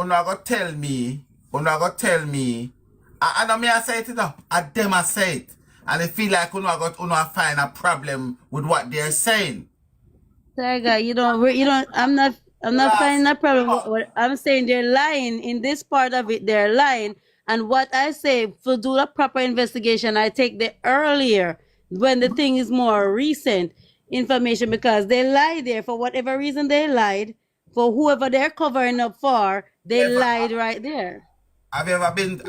una go tell me, I know me I say it though, I them I say it. And they feel like una find a problem with what they're saying. Tiger, I'm not finding a problem. What I'm saying, they're lying in this part of it. They're lying, and what I say for do a proper investigation, I take the earlier when the thing is more recent information because they lie there for whatever reason they lied for whoever they're covering up for. They lied right there. Have you ever been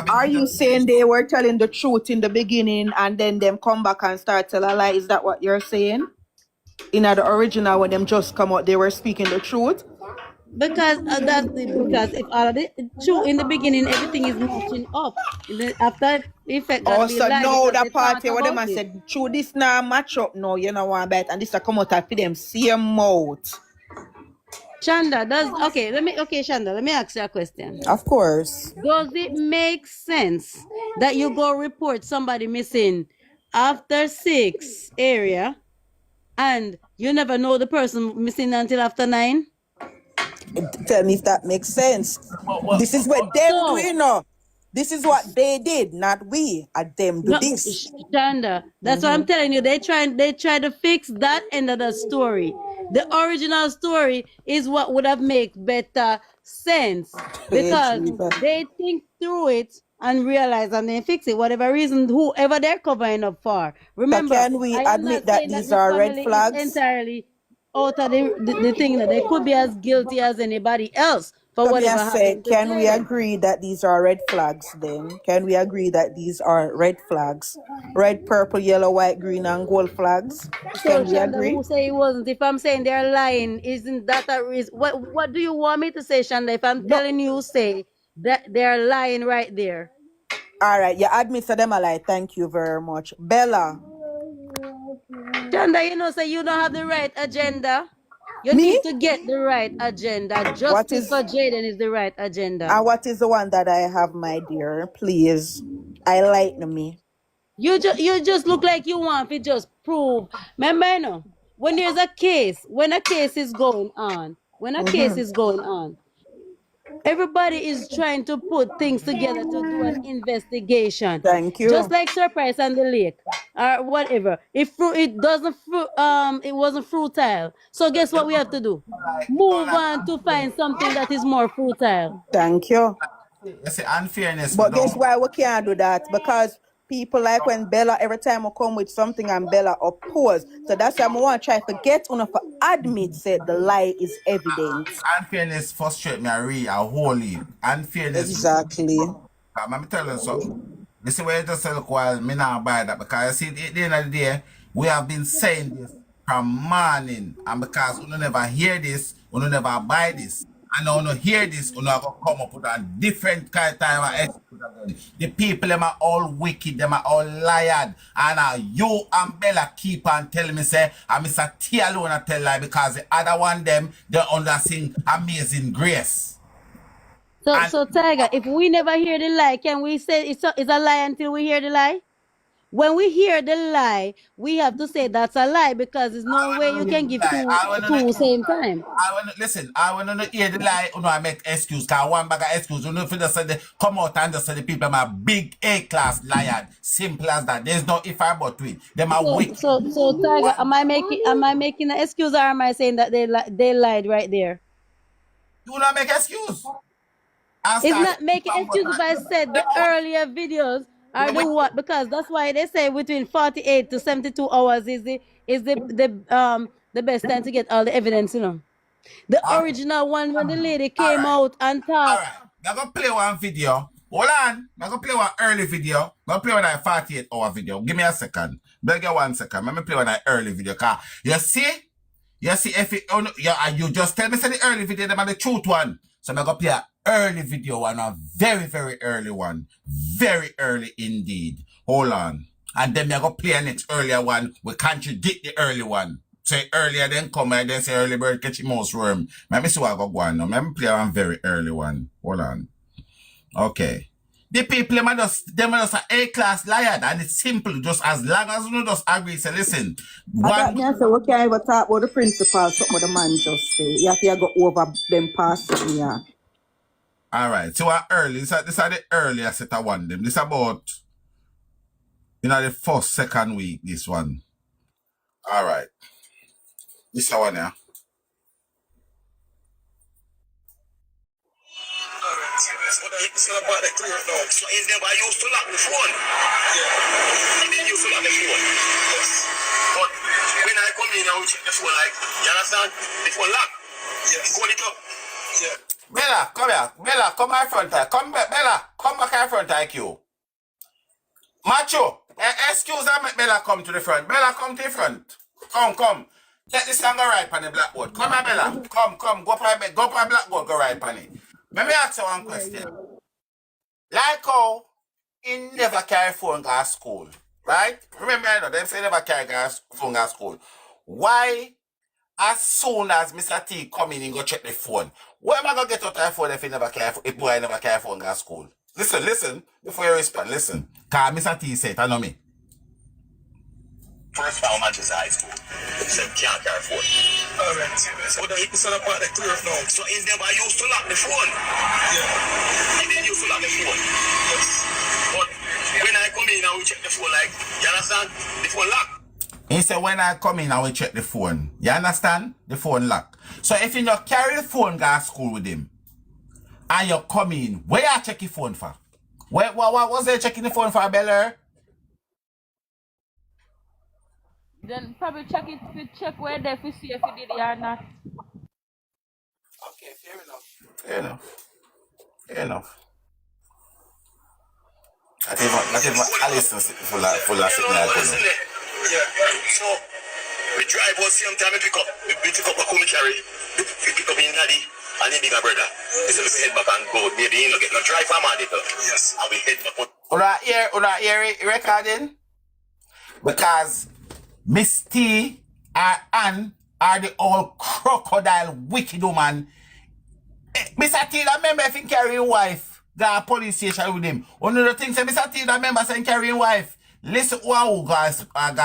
Are to you the saying they were telling the truth in the beginning and then them come back and start tell a lie? Is that what you're saying? In the original, when them just come out, they were speaking the truth. Because because if all of the true in the beginning, everything is matching up. After effect that we Also, lie no, because they that talk party where them about I it. said, true, this now match up now, you know what, bet, and this a come out and for them same mouth. Shanda, Shanda, let me ask you a question. Of course. Does it make sense that you go report somebody missing after 6 area and you never know the person missing until after 9? Tell me if that makes sense. This is what them do, you know. This is what they did, not we. And them do this. Shanda, that's what I'm telling you. They try to fix that end of the story. The original story is what would have made better sense because they think through it and realize and then fix it. Whatever reason, whoever they're covering up for. Remember, so can we admit that these are red flags? Entirely out of the thing that they could be as guilty as anybody else. So can we agree that these are red flags then? Can we agree that these are red flags? Red, purple, yellow, white, green, and gold flags? Can we agree? Who say it wasn't? If I'm saying they're lying, isn't that a reason? What do you want me to say, Shanda? If I'm telling you, say that they're lying right there. All right, you admit to them a lie. Thank you very much. Bella. Shanda, you know, say you don't have the right agenda. You need to get the right agenda. Justice for Jayden is the right agenda. And what is the one that I have, my dear? Please, enlighten me. You just look like you want to just prove. Remember, you know, when there's a case, when a case is going on, everybody is trying to put things together to do an investigation. Thank you. Just like Surprise and the Lake or whatever. It wasn't fruitile. So guess what we have to do? Move on to find something that is more fruitile. Thank you. That's unfairness. But guess why we can't do that? Because people like when Bella, every time we come with something and Bella oppose. So that's why I want to try to get on to admit that the lie is evident. Unfairness frustrate me wholly. Unfairness. Exactly. Let me tell you something. You see where you just say, look, well, me not buy that because you see, at the end of the day, we have been saying this from morning, and because we never hear this, we never buy this. And now you hear this, you know, come up with a different kind of excuse again. The people, them are all wicked, them are all liars. And you and Bella keep on telling me, say, and Mr. T alone I tell lie because the other one, them, they understand amazing grace. So Tiger, if we never hear the lie, can we say it's a lie until we hear the lie? When we hear the lie, we have to say that's a lie because there's no way you can give two same time. I want to hear the lie. I make excuse. Because one bag of excuse. You know, if you just say come out and just say the people are big A-class liar. Simple as that. There's no if I but with. Them are wicked. So Tiger, am I making an excuse or am I saying that they lied right there? You will not make excuse. It's not making excuse if I said the earlier videos are the what, because that's why they say between 48 to 72 hours is the best time to get all the evidence, you know. The original one when the lady came out and talked. All right, I'm gonna play one video. Hold on, I'm gonna play one early video. I'm gonna play one 48-hour video. Give me a second. Beg you 1 second. Let me play one early video. Cause you see if it, you just tell me say the early video, them are the truth one. So I'm gonna play an early video one, a very, very early one. Very early indeed. Hold on. And then I'm gonna play a next earlier one. We contradict the early one. Say earlier then come and then say early bird catch mouse worm. Let me see what I go on now. Let me play one very early one. Hold on. Okay. The people them are just an A-class liar, and it's simple. Just as long as you just agree, say listen. I say we can't even talk about the principle, something the man just say. You have to go over them past me. Yeah. All right. So early. This are the earlier set of one them. This about the first, second week, this one. All right. This one here. So about the clear now. So he's never used to lock the phone. Yeah. He didn't used to lock the phone. Yes. But when I come in and we check the phone, like, you understand? The phone lock. Yes. Call it up. Yeah. Bella, come here. Bella, come my front. Come back, Bella. Come back in front, IQ. Macho, excuse me, make Bella come to the front. Bella, come to the front. Come. Take this and go right on the blackboard. Come here, Bella. Come. Go up on blackboard, go right on it. Let me ask you one question. Like how he never carry phone to school, right? Remember, them say never carry phone to school. Why, as soon as Mr. T come in and go check the phone, where am I going to get out of the phone if he never carry, if boy never carry phone to school? Listen, before you respond, listen. Because Mr. T said, I know me. First time Manchester High School. So can't carry phone. Alright. So it's all about the clear now. So he's never used to lock the phone. Yeah. He didn't used to lock the phone. Yes. But when I come in and we check the phone, like, you understand? The phone lock. He said when I come in and we check the phone. You understand? The phone lock. So if you not carry the phone go to school with him, and you come in, where you check your phone for? What was they checking the phone for, Bella? Then probably check where they to see if you did it or not. Okay, fair enough. Not even Alice full of sitting like that. Yeah. So we drive out same time we pick up a come carry. We pick up in daddy and the bigger brother. So we head back and go. Maybe you know get no drive from man. Yes. And we head back out. Una hear recording? Because Miss T and Ann are the old crocodile wicked woman. Mr. T, remember if he carry his wife, go police station with him. One of the things that Mr. T remember saying carry his wife. Listen who go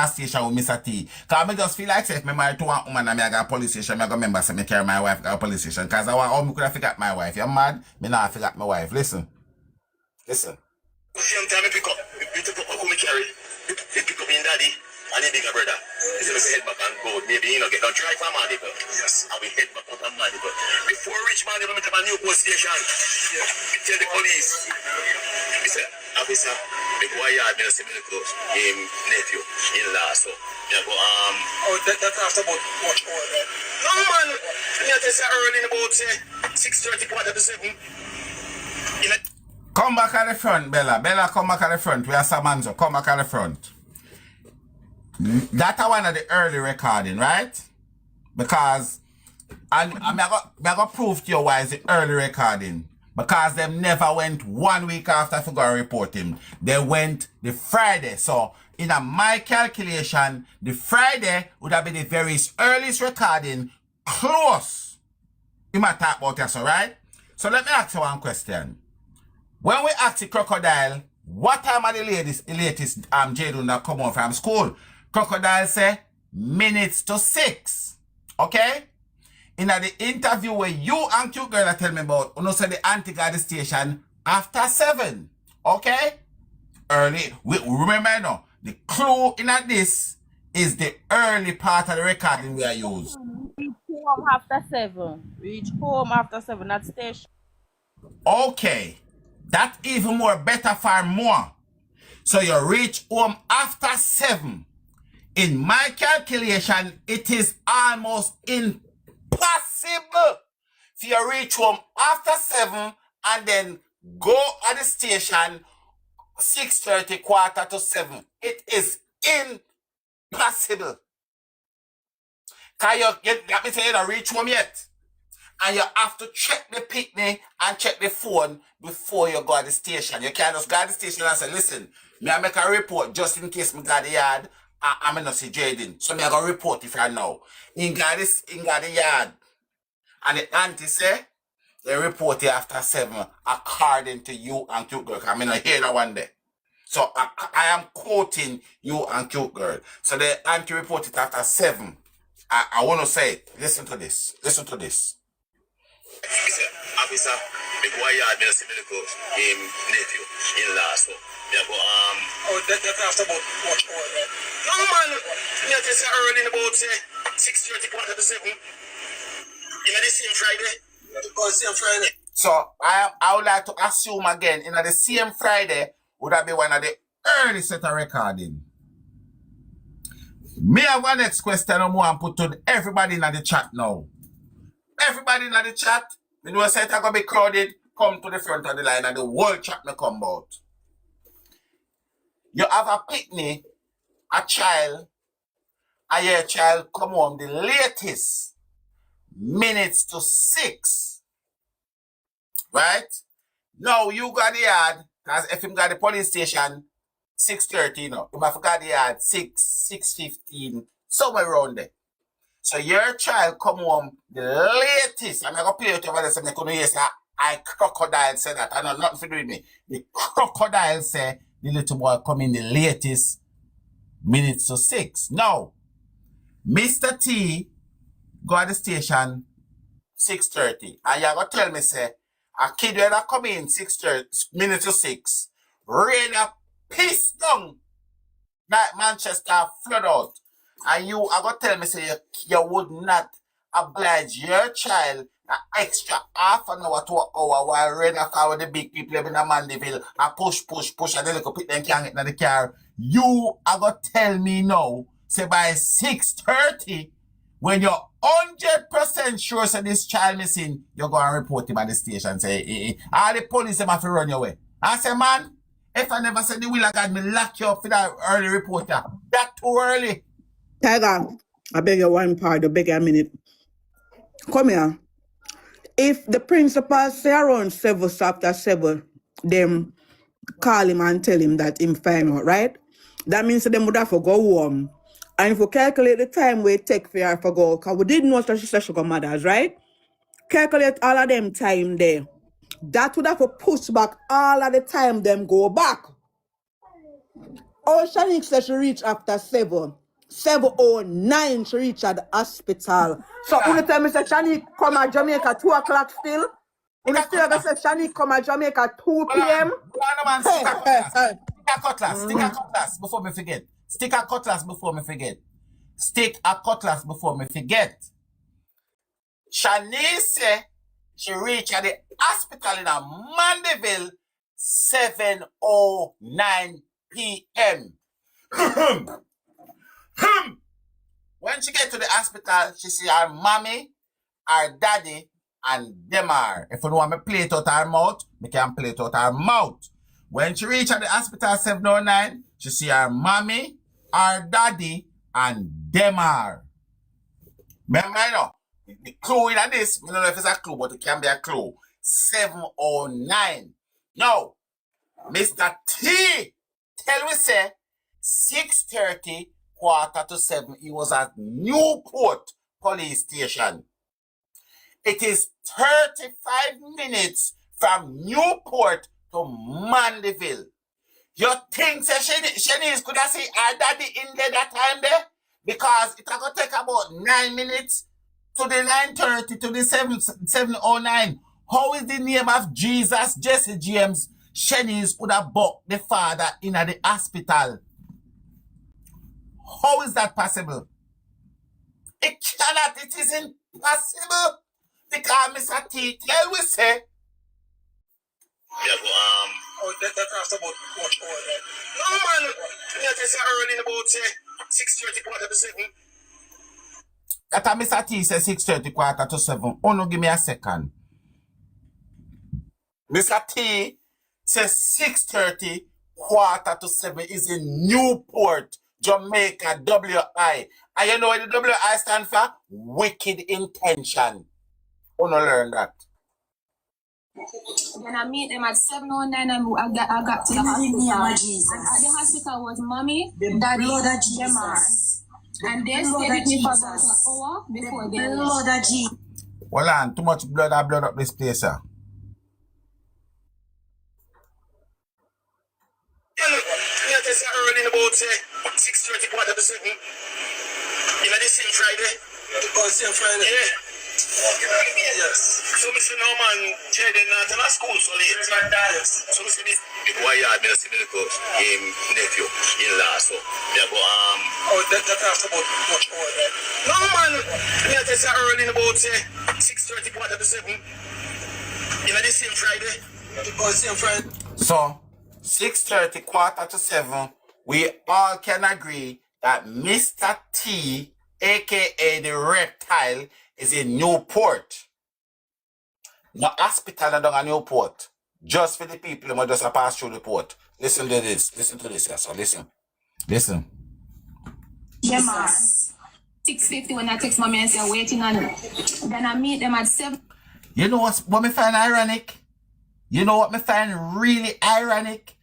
station with Mr. T. Because I just feel like if I married to one woman and I go police station, I go remember say me carry my wife go police station. Because I want how me could have forgot my wife. You mad? Me not forgot my wife. Listen. Same time we pick up a come carry. We pick up in daddy and the bigger brother. So we head back and go. Maybe you know get no drive from Mandeville. Yes. And we head back out of Mandeville. Before we reach Mandeville, we have a new post station. Yeah. We tell the police. We say, officer, make why you have been a similar close. Him nephew in law. So we go Oh, that's after about much more than. No man. I tell you early in about say 6:30, quarter to 7. Come back at the front, Bella. Bella, come back at the front. We are Samanzo. Come back at the front. That's one of the early recording, right? Because I'm gonna prove to you why it's the early recording. Because them never went 1 week after I go report him. They went the Friday. So in my calculation, the Friday would have been the very earliest recording close. You might talk about this, alright? So let me ask you one question. When we ask the crocodile, what time are the latest jayden that come home from school? Crocodile say minutes to 6. Okay? In the interview where you and cute girl are telling me about, you know, say the auntie got the station after 7. Okay? Early. We remember now, the clue in this is the early part of the recording we are using. Reach home after 7. Reach home after 7, not station. Okay. That's even more better for more. So you reach home after 7. In my calculation, it is almost impossible for you reach home after 7 and then go at the station 6:30, quarter to 7. It is impossible. Because you got me saying you don't reach home yet. And you have to check the picnic and check the phone before you go at the station. You can't just go at the station and say, listen, me I make a report just in case me got the yard. I'm not see jayden. So me I go report if I know. In got the yard. And the auntie say, they report it after 7 according to you and cute girl. I mean I hear that one day. So I am quoting you and cute girl. So the auntie report it after 7. I want to say it. Listen to this. Listen, officer, the boy had me see me look him nephew in law, so me go Oh, that after about what hour? No man, me just say early in about say 6:30 quarter to 7. You know the same Friday. Oh, same Friday. So I would like to assume again, in the same Friday would have been one of the early set of recording. Me have one next question I want to put to everybody in the chat now. Everybody in the chat, you know, say it's going to be crowded, come to the front of the line and the whole chat may come out. You have a picnic, a child, your child come home the latest minutes to 6. Right? Now you got the yard, because if him got the police station 6:30, you know, if I forgot the yard 6:15, somewhere around there. So your child come home the latest. I'm not gonna play it over there so I couldn't hear say I crocodile say that. I know nothing to do with me. The crocodile say the little boy come in the latest minutes to 6. Now, Mr. T go at the station 6:30. And you're gonna tell me say a kid when I come in 6:30 minutes to 6, rain a piss down like Manchester flood out. And you are going to tell me say you would not oblige your child an extra half an hour to an hour while rain a fall with the big people in a Mandeville and push, and then they put them can't get in the car. You are going to tell me now, say by 6:30, when you're 100% sure that this child missing, you're going to report him at the station. Say, all the police have to run your way. I say, man, if I never said the will of God, me lock you up for that early reporter. That too early. Tiger, I beg you one part, I beg you a minute. Come here. If the principal say around 7 after 7, them call him and tell him that him fine out, right? That means that them would have to go home. And if we calculate the time we take for her to go, because we didn't know that she said she got mothers, right? Calculate all of them time there. That would have to push back all of the time them go back. Oh, Shanique said she reach after 7. 7:09 she reach at the hospital. So only tell me say Shanique come at Jamaica 2 o'clock still. When still gonna say Shanique come at Jamaica 2 p.m. Stick a cutlass before me forget. Stick a cutlass before me forget. Stick a cutlass before me forget. Shanice say she reached at the hospital in a Mandeville 7:09 p.m. When she get to the hospital, she see her mommy, her daddy, and Demar. If you don't want me play it out her mouth, me can play it out her mouth. When she reach at the hospital 7:09, she see her mommy, her daddy, and Demar. Remember, you know, the clue in this, I don't know if it's a clue, but it can be a clue. 7:09. Now, Mr. T tell me say 6:30, quarter to 7, he was at Newport Police Station. It is 35 minutes from Newport to Mandeville. You think Shanice could have seen her daddy in there that time there? Because it will take about 9 minutes to the 9:30 to the 7:09. How is the name of Jesus, Jesse James, Shanice could have bucked the father in the hospital? How is that possible? It cannot, it isn't possible. Because Mr. T tell we say. Yeah, but that after about what hour? No man, me just say early in about say 6:30 quarter to 7. That Mr. T says 6:30 quarter to 7. Oh no, give me a second. Mr. T says 6:30 quarter to 7 is in Newport, Jamaica, WI. And you know what the WI stand for? Wicked intention. Oh no, learn that. Then I meet them at 7:09 and I got to the hospital. At the hospital was mommy, daddy, Demar. And they stayed with me for about an hour before they left. Hold on, too much blood up this place, sir. Yeah, look, me just say early in about say 6:30 quarter to 7. You know the same Friday? Oh, same Friday? Yeah. Yes. So, Mr. Norman, Jayden not in a school so late. So, Mr. Why you had me to see me look nephew in law, so me go oh, that after about much more. No man, me I just early in about 6:30 quarter to 7. In the same Friday. Oh, same Friday. So 6:30 quarter to 7, we all can agree that Mr. T, aka the reptile, is in Newport. No hospital down in Newport. Just for the people who just pass through the port. Listen to this. Listen to this, yes. So listen. Listen. Yeah, man. 6:50 when I text mommy and say waiting on it. Then I meet them at 7. You know what me find ironic? You know what me find really ironic?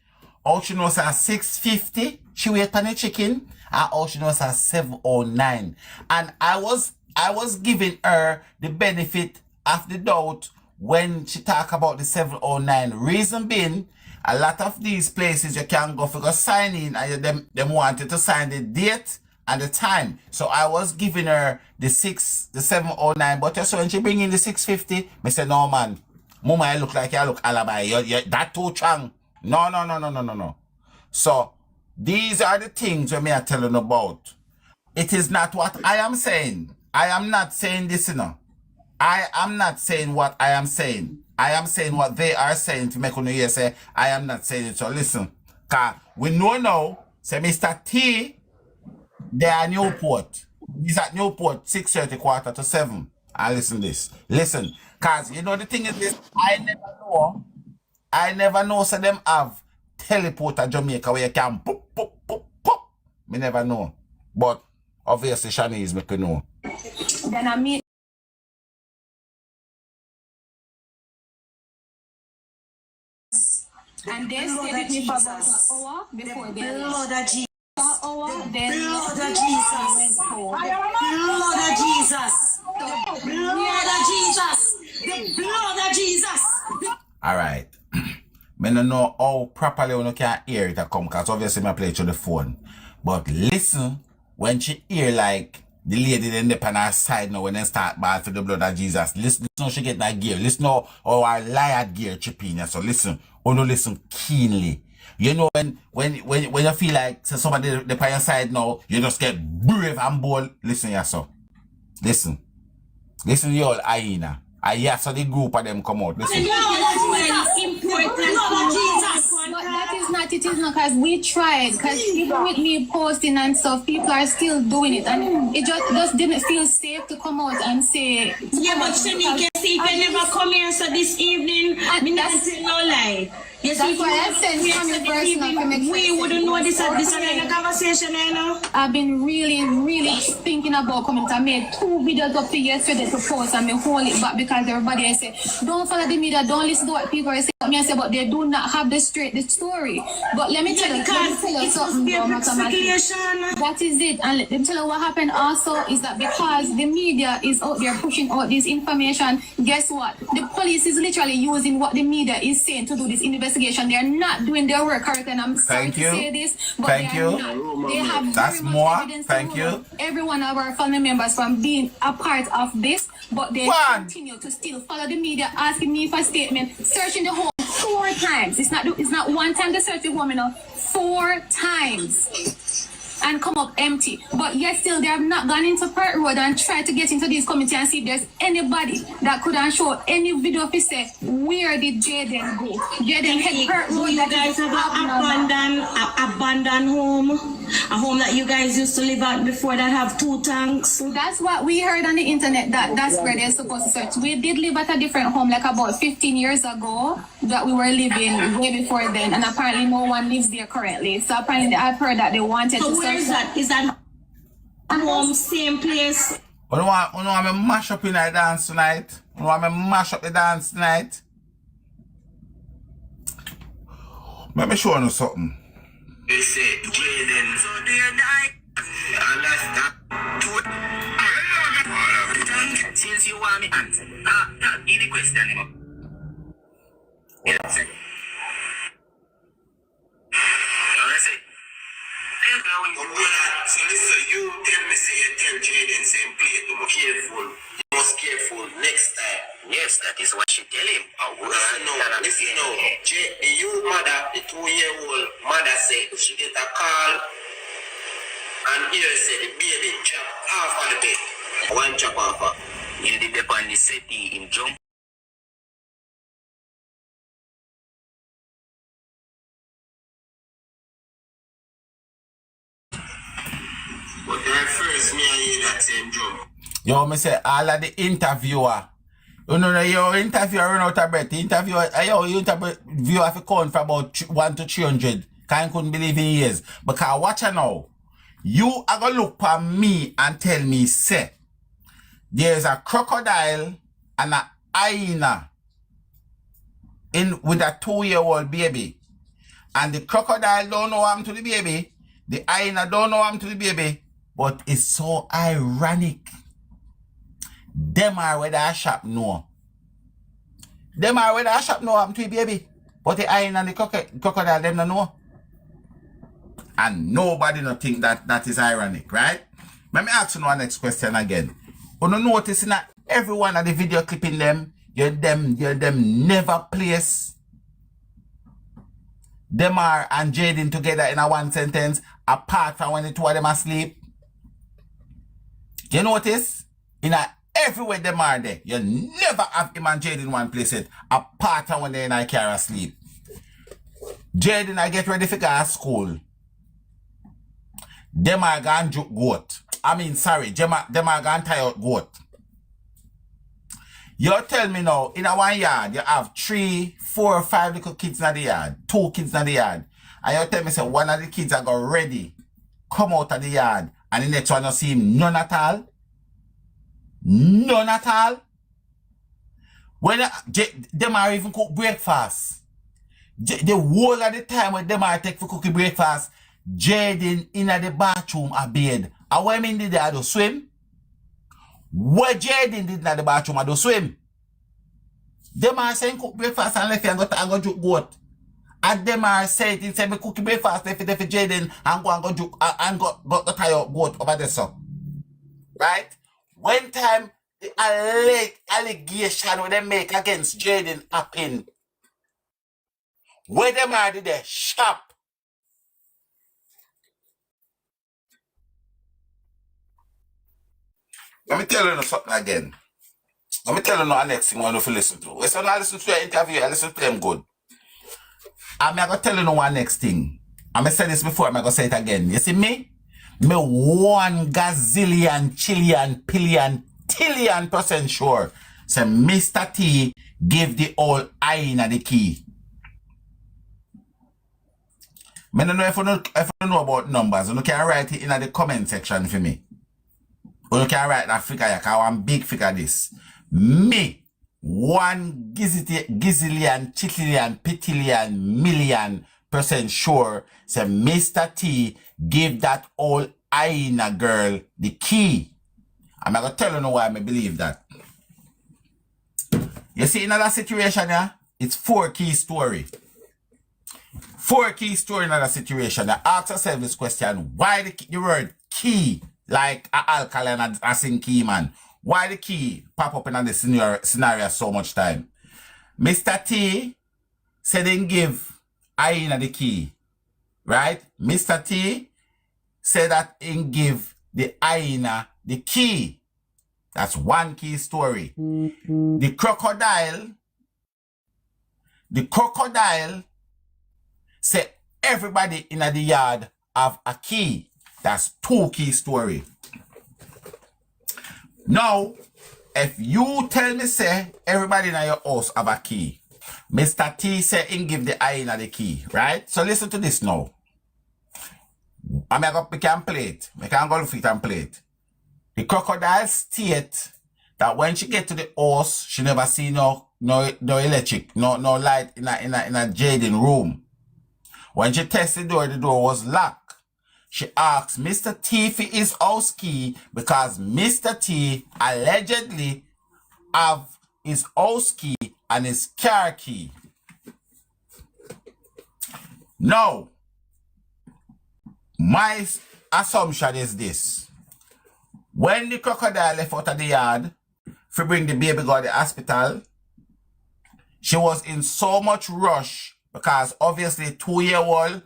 How she knows at 6:50 she wait on the chicken, and how she knows at 7:09. And I was giving her the benefit of the doubt when she talk about the 7:09. Reason being, a lot of these places you can go for go sign in, and them wanted to sign the date and the time. So I was giving her the 7:09, but just when she bring in the 6:50, me say, no man, Mama, you look like you look alibi. You that too strong. No. So these are the things when me are telling about. It is not what I am saying. I am not saying this, you know. I am not saying what I am saying. I am saying what they are saying to make you hear say I am not saying it. So listen, cause we know now, say Mr. T, they are Newport. He's at Newport 6:30 quarter to 7. And listen this. Listen, cause you know the thing is this, I never know so them have teleport to Jamaica where you can boop, boop, boop, boop. Me never know. But obviously Shanice make you know. Then I meet and they stayed with me for about an hour before they left. An hour, then Blood of Jesus. Blood of Jesus. Blood of Jesus. The blood of Jesus. Alright. Me no know how properly you can hear it come, because obviously I play it through the phone. But listen, when she hear like the lady in the on her side now when they start bad for the blood of Jesus. Listen how she get that gear. Listen how our liar gear chipping. So listen, listen keenly. You know when you feel like so somebody the on your side now, you just get brave and bold. Listen here, so. Listen. Listen you all hyena. I hear so the group of them come out. Listen. But that is not, it is not, because we tried, because even with me posting and stuff, people are still doing it, and it just didn't feel safe to come out and say. Yeah, but Shanika, see if you never come here, so this evening, me not say no lie. Yes, that's why I sent some personal to make sure. We wouldn't know this at this kind of conversation, you know. I've been really thinking about coming to. I made 2 videos up to yesterday to post and me hold it back because everybody I say, don't follow the media, don't listen to what people are saying. Me I say, but they do not have the story. But let me tell you something. That is it. And let me tell you what happened also is that because the media is out there pushing out this information, guess what? The police is literally using what the media is saying to do this investigation. They are not doing their work correct, and I'm sorry to say this, but they are not. They have that's very more. much evidence Thank to you. every one of our family members from being a part of this, but they continue to still follow the media, asking me for a statement, searching the home 4 times. It's not one time they search the home, you know, 4 times. And come up empty. But yet still they have not gone into Perth Road and tried to get into this committee and see if there's anybody that could have shown any video to say where did Jayden go. Jayden head Perth Road. You guys have an abandoned home, a home that you guys used to live at before that have 2 tanks. That's what we heard on the internet, that's where they're supposed to search. We did live at a different home like about 15 years ago that we were living way before then, and apparently no one lives there currently. So apparently I've heard that they wanted to search. Is that home, same place? You want me mash up in the dance tonight? You want me mash up the dance tonight? Let me show you something. They say, Jayden, so do you die? Since you want me answer, the question. So listen, you tell me say you tell Jayden say play to be careful. You must careful. Listen now. The youth mother, the 2-year-old mother said she get a call and here said the baby drop off on the bed. One drop off. In the bed on the city in jump. But then first me and hear that same jump. Yo, me say all of the interviewer. You know, your interviewer run out of breath. The interviewer, your interviewer have to count for about 1 to 300. Can't couldn't believe in years. Because watch her now. You are gonna look for me and tell me, say, there's a crocodile and a hyena in with a 2-year-old baby. And the crocodile don't know what happened to the baby. The hyena don't know what happened to the baby. But it's so ironic. Them are where the shop know. Them are where the shop know what happened to the baby. But the hyena and the crocodile, them don't know. And nobody not think that is ironic, right? Let me ask you one next question again. You notice that every one of the video clipping them, you them never place Demar and Jayden together in a one sentence, apart from when the two of them asleep. You notice? In a everywhere Demar there, you never have him and Jayden one place it, apart from when they're in a car asleep. Jayden, I get ready for go to school. Demar gone juke goat. I mean, sorry, Demar gone tie out goat. You tell me now, in a one yard, you have 3, 4, 5 little kids in the yard, 2 kids in the yard. And you tell me, say, one of the kids are go ready, come out of the yard, and the next one you see him none at all. None at all. When them are even cook breakfast. The whole of the time when them are take for cooking breakfast, Jayden in the bathroom a bed. And what I mean did they do swim? What Jayden did in the bathroom a do swim? Them are saying cook breakfast and left and go juke goat. And them are saying it say me cook breakfast left for Jayden and go juke and go tie up goat over there so. Right? When time the allegation when they make against Jayden happen, where them are did they sharp. Let me tell you something again. Let me tell you the next thing I want to listen to. When I listen to your interview, I listen to them good. I'm going to tell you one next thing. I'm going to say this before, I'm going to say it again. You see me? Me 1 gazillion, chillion, pillion, tillion% sure. Say Mr. T give the old hyena the key. I don't know if you know about numbers. You can write it in the comment section for me. You can write that figure, because I'm big figure this. Me, 1 gazillion, chillion, pitillion, million% sure. Say Mr. T give that old hyena girl the key. I'm going to tell you why I believe that. You see, in another situation, yeah, it's 4 key story. 4 key story in another situation. Now ask yourself this question. Why the word key, like alkaline and a sing key, man? Why the key pop up in this scenario so much time? Mr. T said he give hyena the key. Right? Mr. T said that he give the hyena the key. That's 1 key story. The crocodile say everybody in the yard have a key. That's 2 key story. Now, if you tell me say everybody in your house have a key, Mr. T say he give the hyena the key, right? So listen to this now. We can play it. We can go to it and play it. The crocodile state that when she get to the house, she never see no electric, no light in a Jayden room. When she tested the door was locked. She asked Mr. T for his house key because Mr. T allegedly have his house key and his car key. Now, my assumption is this. When the crocodile left out of the yard to bring the baby girl to the hospital, She was in so much rush because obviously 2-year-old,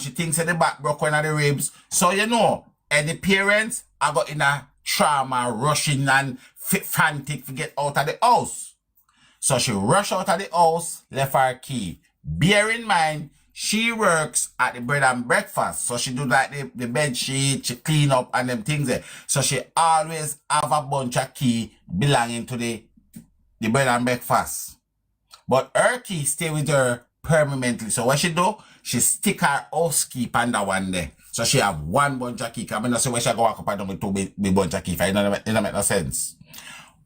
she thinks that the back broke one of the ribs. So, and the parents are got in a trauma, rushing and frantic to get out of the house. So she rushed out of the house, left her key. Bear in mind, she works at the bread and breakfast. So she do like the bed sheet, she clean up and them things there. So she always have a bunch of key belonging to the bread and breakfast. But her key stay with her permanently. So what she do, she stick her house key under one there. So she have one bunch of key. I mean, so when she go walk up and down with two big bunch of key. It don't make no sense.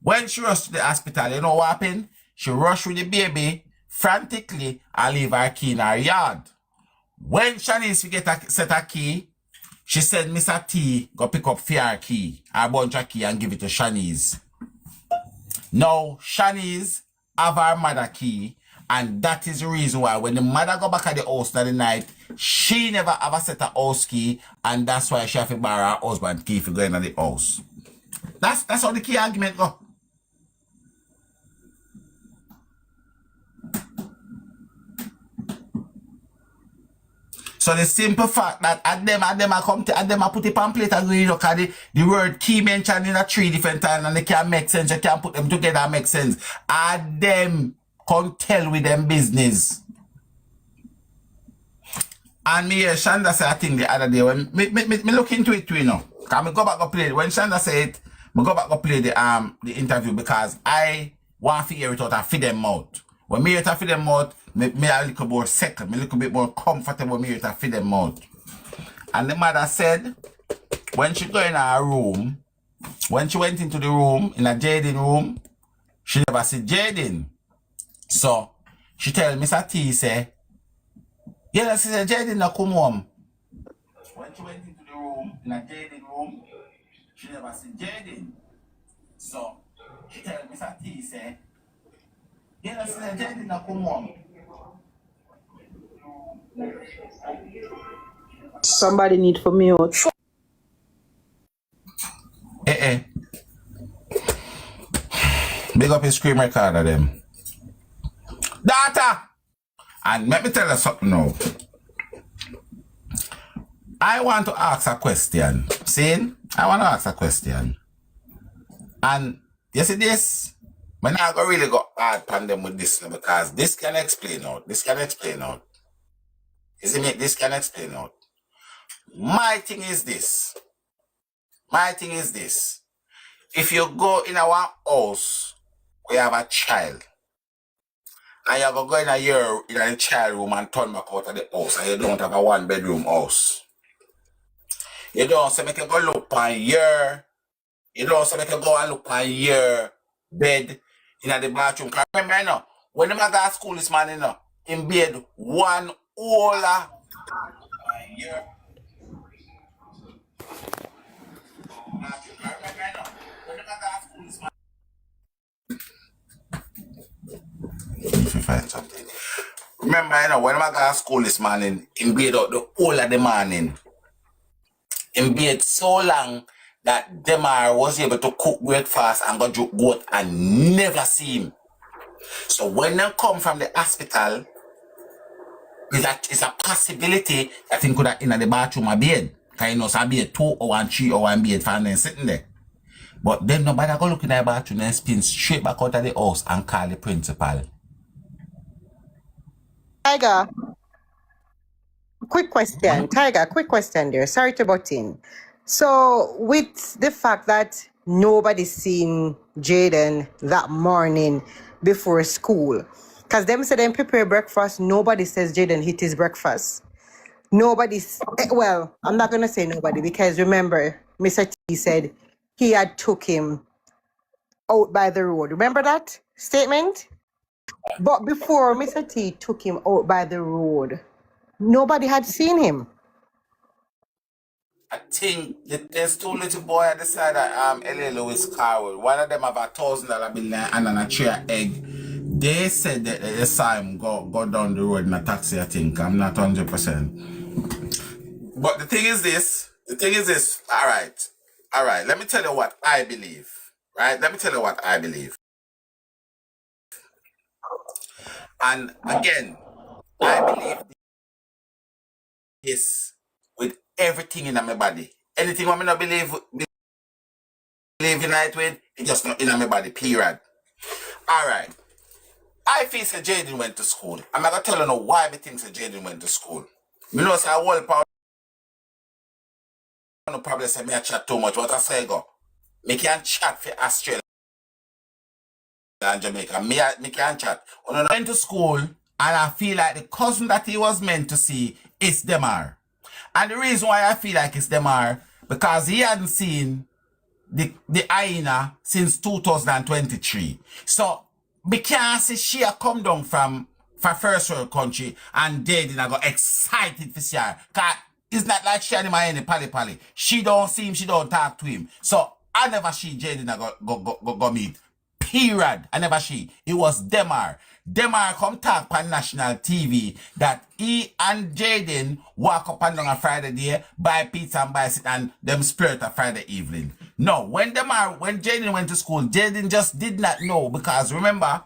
When she rushed to the hospital, you know what happened? She rushed with the baby frantically and leave her key in her yard. When Shanice forget a set her key, she said Mr. T go pick up her key, her bunch of key, and give it to Shanice. Now, Shanice have her mother key, and that is the reason why when the mother go back at the house that night, she never ever set a house key, and that's why she have to borrow her husband key for going to the house. That's how the key argument go. So the simple fact that at them I put the pamphlet and you look at the word key mentioned in a 3 different times and they can't make sense. You can't put them together and make sense. At them come tell with them business. And me Shanda said I think the other day when me look into it too, Cause me go back and play it. When Shanda said it, me go back and play the interview because I want to hear it out and feed them out. When me hear it and feed them out, me a little more second, me a little bit more comfortable me hear it and feed them out. And the mother said when she go in her room, when she went into the room, in a Jayden room, she never see Jayden. So she tell Mr. T say, yeah, she said Jayden not come home. When she went into the room, in a Jayden room, she never see Jayden. So she tell Mr. T say, yeah, she said Jayden not come home. Somebody need for mute. Big up his screen recorder them. Data! And let me tell you something now. I want to ask a question. See? I want to ask a question. And you see this? I'm not going to really go hard on them with this because this can explain out. This can explain out. You see me? This can explain out. My thing is this. If you go in our house, we have a child. And you're going to go in a child room and turn back out of the house and you don't have a 1-bedroom house. You don't say make you go look on your, you don't say make you go and look on your bed in the bathroom. Cause remember, when them go to school this morning, in bed one whole year. If you find something. Remember, when I go to school this morning, in bed out the whole of the morning. In bed so long that Demar was able to cook breakfast and go to goat and never see him. So when they come from the hospital, it's a possibility that he could have in the bathroom a bed. Because so be a 2 or 3 or 1 bed for them sitting there. But then nobody go look in the bathroom and spin straight back out of the house and call the principal. Tiger, quick question. Tiger, quick question there. Sorry to butt in. So, with the fact that nobody seen Jayden that morning before school, because them said them prepare breakfast, nobody says Jayden hit his breakfast. Nobody's, well, I'm not going to say nobody because remember, Mr. T said he had took him out by the road. Remember that statement? But before Mr. T took him out by the road, nobody had seen him. I think there's 2 little boys at the side of L.A. Lewis Carroll. One of them have $1,000 bill and an tray of egg. They said that they saw him go down the road in a taxi, I think. I'm not 100%. But the thing is this. All right. Let me tell you what I believe. Right? Let me tell you what I believe. And again, I believe this with everything in my body. Anything I not believe in it with, it just not in my body, period. Alright. I feel that Jayden went to school. I'm not going to tell you why I think that Jayden went to school. You know, say I will probably say me I chat too much. What I say go? Me can chat for Australia and Jamaica. Me can chat. When I went to school, and I feel like the cousin that he was meant to see is Demar. And the reason why I feel like it's Demar, because he hadn't seen the hyena since 2023. So, because she come down from first world country and Jayden I got excited for see her. Cause it's not like she and him are any pally. She don't see him, she don't talk to him. So I never see Jayden I go meet. Period. I never see. It was Demar. Demar come talk on national TV that he and Jayden walk up and down on Friday day, buy pizza and buy sit and them splurt a Friday evening. No, when Jayden went to school, Jayden just did not know because remember,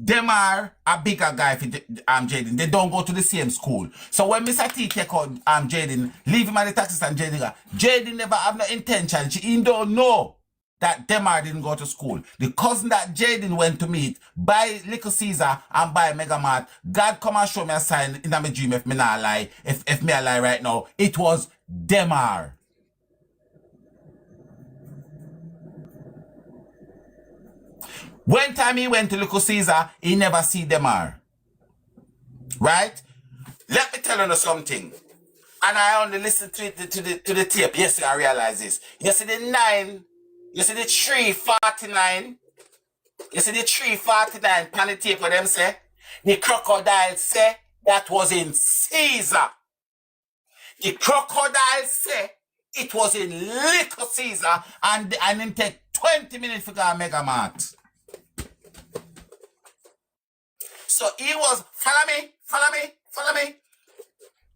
Demar a bigger guy for Jayden. They don't go to the same school. So when Mr. T take out Jayden, leave him at the taxi stand, Jayden never have no intention. He don't know that Demar didn't go to school. The cousin that Jayden went to meet, by Little Caesar and by Megamart, God come and show me a sign in my dream if me not lie, if me a lie right now. It was Demar. When time he went to Little Caesar, he never see Demar. Right? Let me tell you something. And I only listened to the tape. Yes, I realize this. You see the 349. You see the 349 pan the tape for them say. The crocodile say that was in Caesar. The crocodile say it was in Little Caesar and him take 20 minutes to go to Mega Mart. So he was, follow me.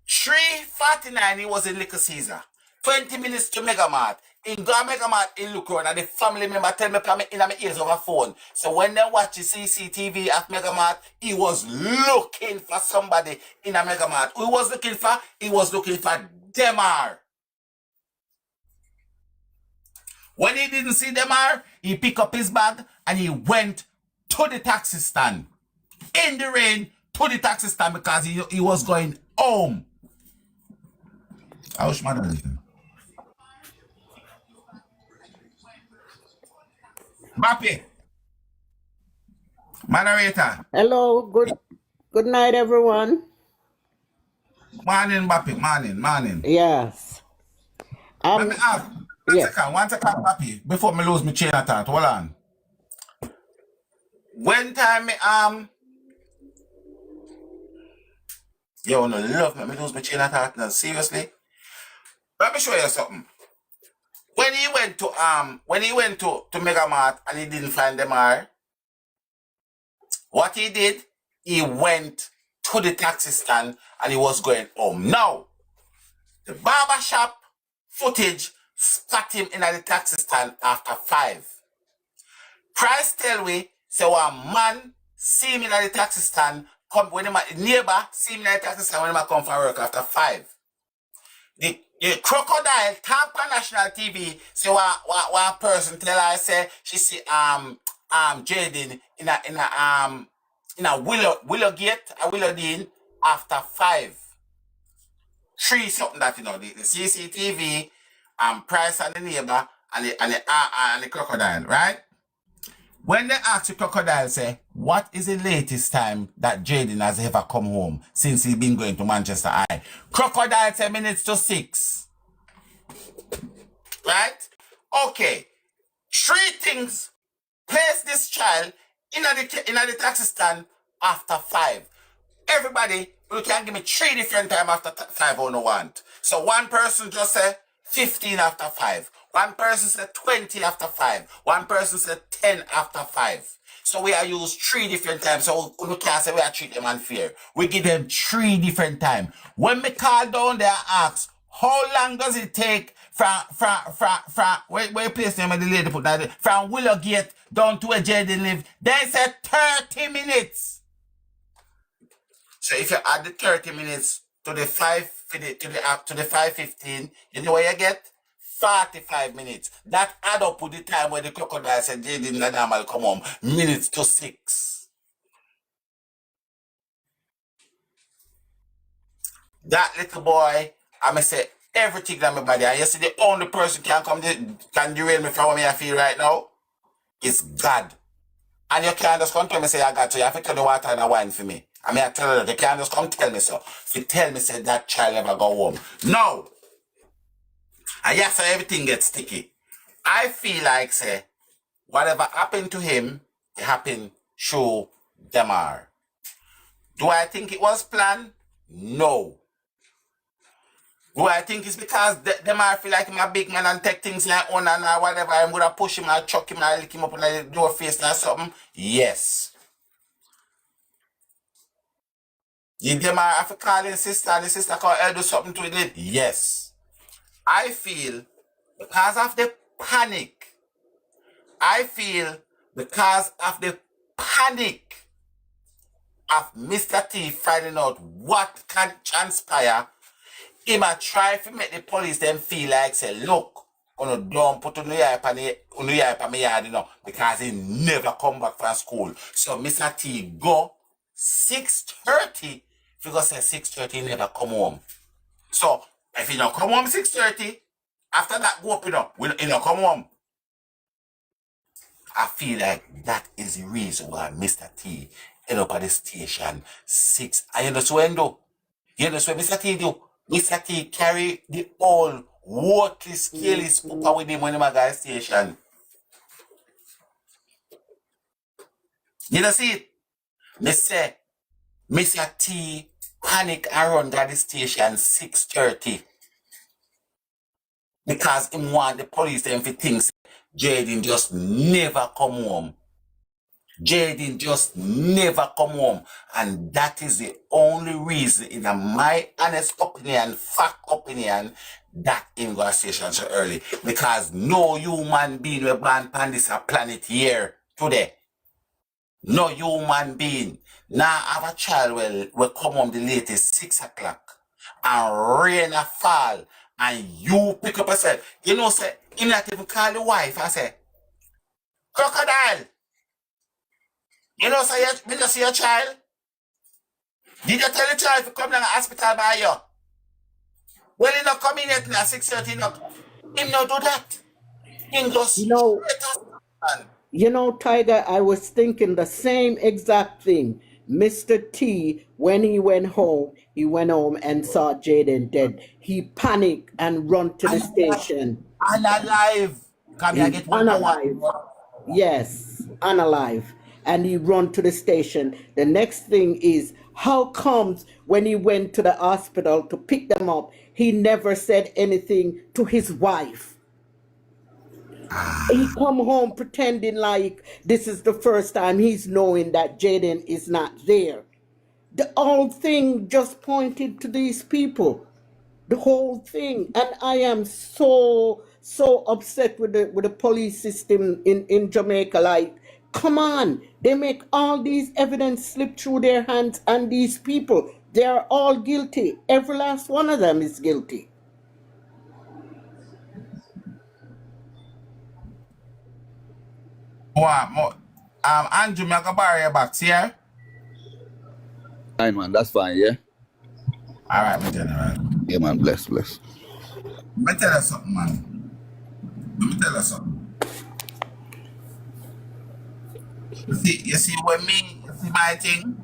349 he was in Little Caesar. 20 minutes to Megamart. In go Megamart, he look around and the family member tell me in my ears over phone. So when they watch the CCTV at Megamart, he was looking for somebody in a Megamart. Who was looking for? He was looking for Demar. When he didn't see Demar, he picked up his bag and he went to the taxi stand. In the rain, to the taxi stand because he was going home. I wish my dad. Mappy. Moderator. Hello, good night, everyone. Morning, Mappy. Morning. Yes. Let me ask. One second, Mappy. Before me lose my chain of thought. Hold on. When time me yo, no love me lose my chain of thought now. Seriously? Let me show you something. When he went to Megamart and he didn't find Demar, what he did, he went to the taxi stand and he was going home. Now, the barber shop footage spot him in the taxi stand after 5. Price tell we, say one man see him in the taxi stand, come when neighbor see him in the taxi stand when he come for work after 5. The crocodile talk on national TV. Say one person tell her say she see Jayden in a Willow Gate, a Willow Dean after 5. 3 something that the CCTV, Price and the neighbor and the crocodile, right? When they ask the crocodile say, what is the latest time that Jayden has ever come home since he's been going to Manchester High? Crocodile 10 minutes to 6. Right? Okay. 3 things place this child in the taxi stand after 5. Everybody, you can give me 3 different times after 5 or no want. So one person just say 15 after 5. One person said 20 after 5. One person said 10 after 5. So we are used 3 different times. So we can't say we are treat them unfair. We give them 3 different times. When we call down there and ask, how long does it take from where you place them and the lady put that from Willow Gate down to where Jayden live? They said 30 minutes. So if you add the 30 minutes to the 5:15, you know what you get? 45 minutes. That add up with the time where the crocodile said Jayden Nadam come home. Minutes to 6. That little boy, I may say everything in my body. And you see the only person can derail me from what I feel right now is God. And you can't just come tell me say I got to, you have to tell the water and the wine for me. I mean I tell her, you can't just come tell me so. You tell me say that child never go home. No. And yes, so everything gets sticky. I feel like say whatever happened to him, it happened through Demar. Do I think it was planned? No. Do I think it's because Demar feel like I'm a big man and take things like on and whatever, I'm gonna push him and chuck him and lick him up on the door face or something? Yes. Did Demar have to call his sister and the sister call her do something to it? Yes. I feel because of the panic, of Mr. T finding out what can transpire, he might try to make the police then feel like say, look, don't put on the yard, you know, because he never come back from school. So Mr. T go 6:30, because say 6:30 he never come home. So if he don't come home 6:30, after that go up, he don't come home. I feel like that is the reason why Mr. T end up at the station 6. And you know so when do? You know so Mr. T do? Mr. T carry the old watery scaly spooper with him when he got the station. You know see it? Me say Mr. T panic and run to the station 6:30. Because him want the police them to think Jayden just never come home. Jayden just never come home. And that is the only reason, in my honest opinion, fact opinion, that him go to station so early. Because no human being will born on this planet here today. No human being. Now have a child will come home the latest 6 o'clock. And rain a fall. And you pick up yourself. You know, say, you not even call the wife and say, crocodile. You know, say, did you see your child? Did you tell the child to come down to the hospital by you? Well, he not coming yet at 6:30. Him not do that. Him just You know, Tiger, I was thinking the same exact thing. Mr. T, when he went home and saw Jayden dead. He panicked and run to the station. Unalive. Come here, get one Unalive. Yes, unalive. And he run to the station. The next thing is, how comes when he went to the hospital to pick them up, he never said anything to his wife? He come home pretending like this is the first time he's knowing that Jayden is not there. The whole thing just pointed to these people. The whole thing. And I am so upset with the police system in Jamaica. Like, come on. They make all these evidence slip through their hands, and these people, they are all guilty. Every last one of them is guilty. Andrew, me go borrow your box here. Fine, man. That's fine, yeah? All right, my general. Yeah, man. Bless. Let me tell you something, man. You see my thing?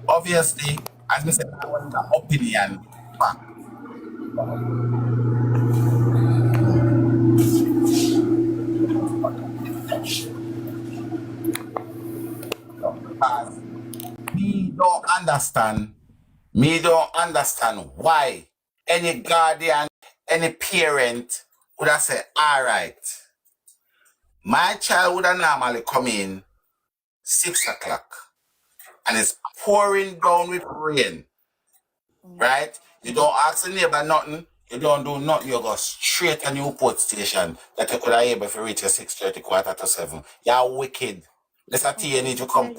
Obviously, as I said, I want the opinion fact. Because me don't understand why any guardian, any parent would have said, all right, my child would have normally come in 6 o'clock and it's pouring down with rain, right? You don't ask the neighbor nothing, you don't do nothing, you go straight to Newport station that you could have able to reach at 6:30, 6:45. You're wicked. Let's tell you need to come.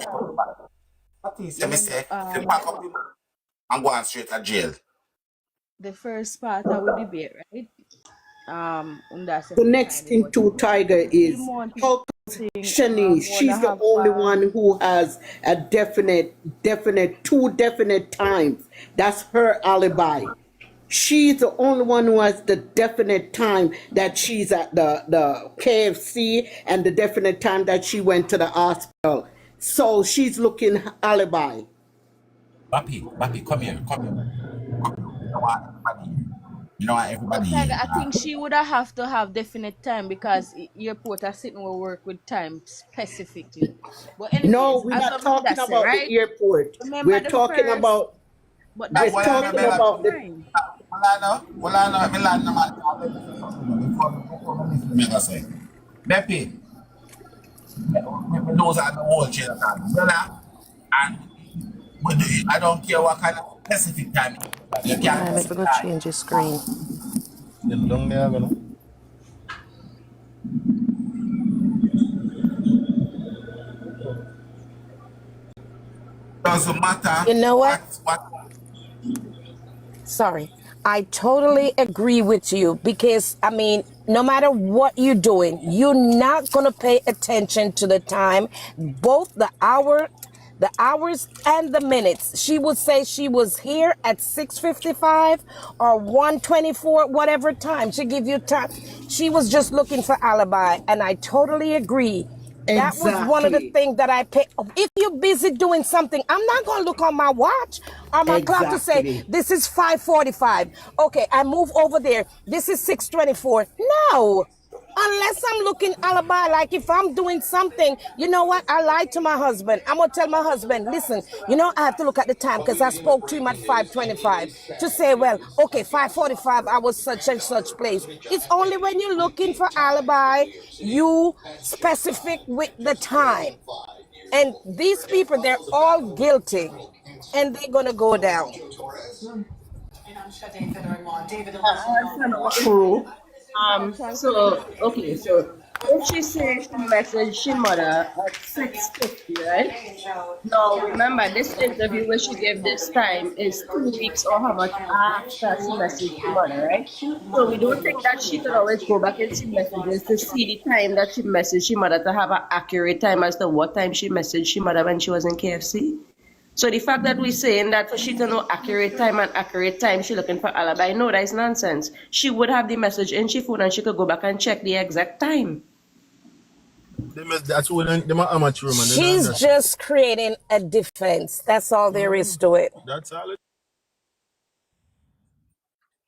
Let me say, to pack up and go on straight to jail. The first part I would debate, right? And that's The the next time thing about to Tiger the is month how thing Shanice, wanna she's the have only one who has a two definite times. That's her alibi. She's the only one who has the definite time that she's at the KFC and the definite time that she went to the hospital. So she's looking alibi. Bappy, come here, come here. You know what, everybody here. You know what, everybody But here. Tiger, I think she would have to have definite time because airport are sitting will work with time specifically. But No, anyways, we're as not what Brenda talking said, about the right? airport. Remember We're the talking first, about but Now, that's we're well, still I know, talking definite about the time. well, I know, me land, man. Let me say something, you know, before me listen, me go say. Beppy, me knows I the whole chain of time. Brother, and I don't care what kind of specific time it is, but you can't I just make say we go change the screen. Them down there, gonna. doesn't matter You know what? what Sorry. I totally agree with you because, I mean, no matter what you're doing, you're not going to pay attention to the time, both the hours and the minutes. She would say she was here at 6:55 or 1:24, whatever time. She give you time. She was just looking for alibi. And I totally agree. That was one of the exactly. things that I picked. If you're busy doing something, I'm not going to look on my watch or my clock to say, Exactly. this is 5:45. Okay, I move over there. This is 6:24. No. Unless I'm looking alibi, like if I'm doing something, you know what? I lied to my husband. I'm gonna tell my husband, listen, I have to look at the time because I spoke to him at 5:25 to say, well, okay, 5:45, I was such and such place. It's only when you're looking for alibi, you specific with the time. And these people, they're all guilty and they're gonna go down. True. So okay, so if she says she messaged she mother at 6:50, right? Now remember this interview where she gave this time is 2 weeks or how much after she messaged she mother, right? So we don't think that she could always go back and see messages to see the time that she messaged she mother to have an accurate time as to what time she messaged she mother when she was in KFC. So the fact that we're saying that for she to know accurate time and accurate time, she looking for alibi, no, that is nonsense. She would have the message in she phone and she could go back and check the exact time. That's when them are amateur, man. They don't She's understand. just creating a defense. That's all there is to it. That's all it.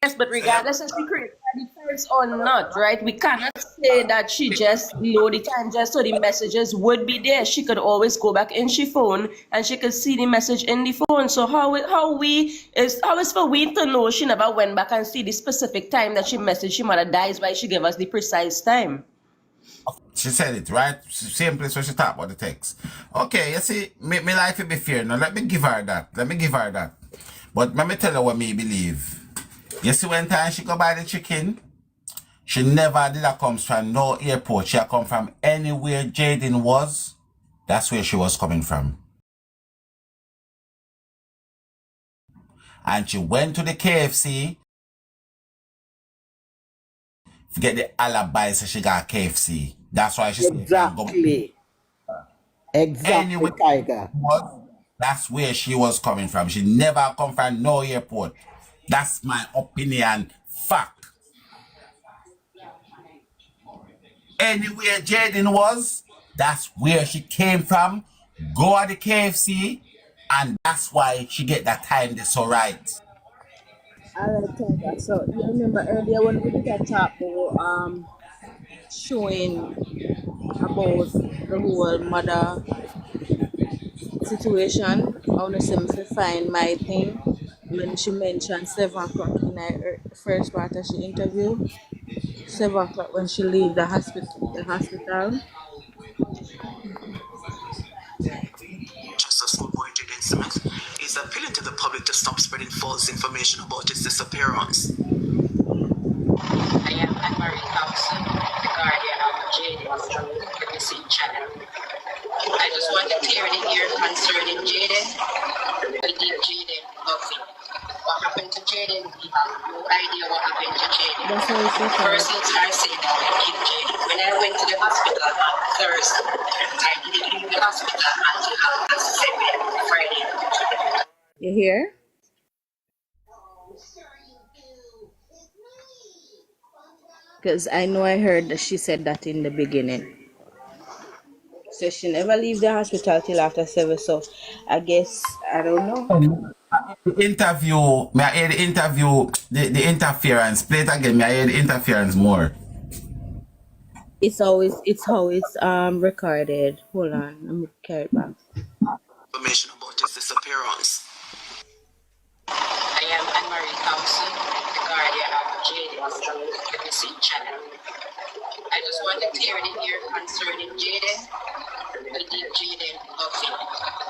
Yes, but regardless if she created a defense or not, right? We cannot say that she just know the time just so the messages would be there. She could always go back in she phone and she could see the message in the phone. So how is for we to know she never went back and see the specific time that she messaged she mother dies by she gave us the precise time. she said it, right? Same place where she talked about the text. Okay, you see, me life will be fair. Now let me give her that. But let me tell her what me believe. You see, when time she go buy the chicken, she never did that come from no airport. She come from anywhere Jayden was. That's where she was coming from. And she went to the KFC to get the alibi so she got KFC. That's why she said she can't go Exactly, anywhere Tiger. was. That's where she was coming from. She never come from no airport. That's my opinion. Fact. Anywhere Jayden was, that's where she came from. Go at the KFC, and that's why she get that time that's so right. Alright, Tiger. So you remember earlier when we did a talk about showing about the whole mother situation. I want to say if you find my thing when she mentioned 7 o'clock in her first part of she interview. 7 o'clock when she leave the hospital. Justice Lord Jayden Smith is appealing to the public to stop spreading false information about his disappearance. I am Anne-Marie Thompson, the guardian of Jayden from the missing channel. I just want to clear the air concerning Jayden. We did Jayden nothing. Jayden, we have no idea what happened to Jayden. That's how it's recorded. Persons are saying that we killed Jayden. When I went to the hospital on Thursday, I didn't leave the hospital until 7 Friday. You hear? Because I know I heard that she said that in the beginning. So she never leave the hospital till after 7. So I guess, I don't know. The interview, may I hear the interview, the interference. Play it again, may I hear the interference more. It's how it's recorded. Hold on, let me carry it back. Information about his disappearance. I am Anne-Marie Thompson, the guardian of Jayden's missing child. I just want to clear the air concerning Jayden. We did Jayden nothing.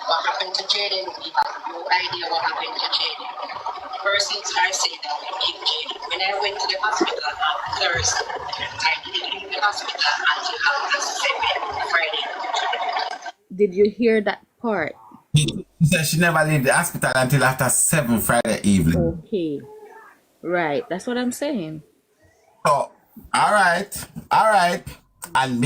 What happened to Jayden? We have no idea what happened to Jayden. Persons are saying that we killed Jayden. When I went to the hospital on Thursday, I didn't leave the hospital until 7 Friday. Did you hear that part? She said she never leave the hospital until after 7 Friday evening. Okay. Right. That's what I'm saying. So, all right. And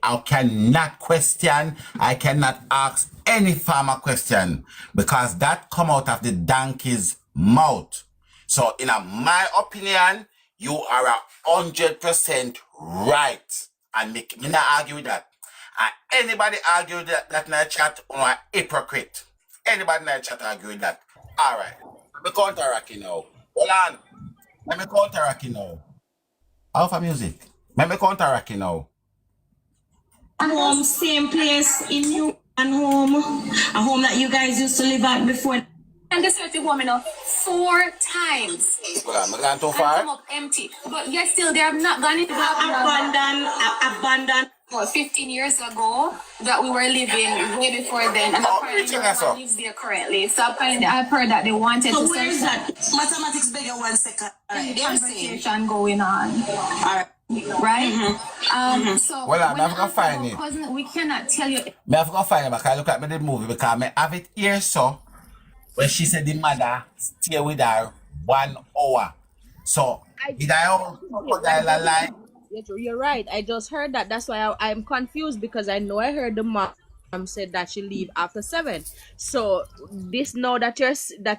I cannot question, I cannot ask any farmer question because that come out of the donkey's mouth. So, in my opinion, you are 100% right. And me not argue with that. And anybody argue that in the chat on a hypocrite. Anybody in the chat argue with that. All right. Let me counteract you now. Hold on. Let me counteract you now. Alpha music. Let me counteract you now. Home, same place in you and home, a home that you guys used to live at before. And this was the home enough 4 times. Well, I'm going too And far. come up empty. But yet still they have not gone into abandoned. 15 years ago that we were living way before then, and apparently no one lives there currently. So apparently I've heard that they wanted to. So where is that? Mathematics bigger 1 second. Conversation going on. Alright. Right? So Well, I'm not going to find it. Cousin, we cannot tell you. I'm going to find it because I look at me the movie because I have it here so when she said the mother stay with her 1 hour. So, did I lie? You're right. I just heard that. That's why I'm confused because I know I heard the mom said that she leave after 7. So this now that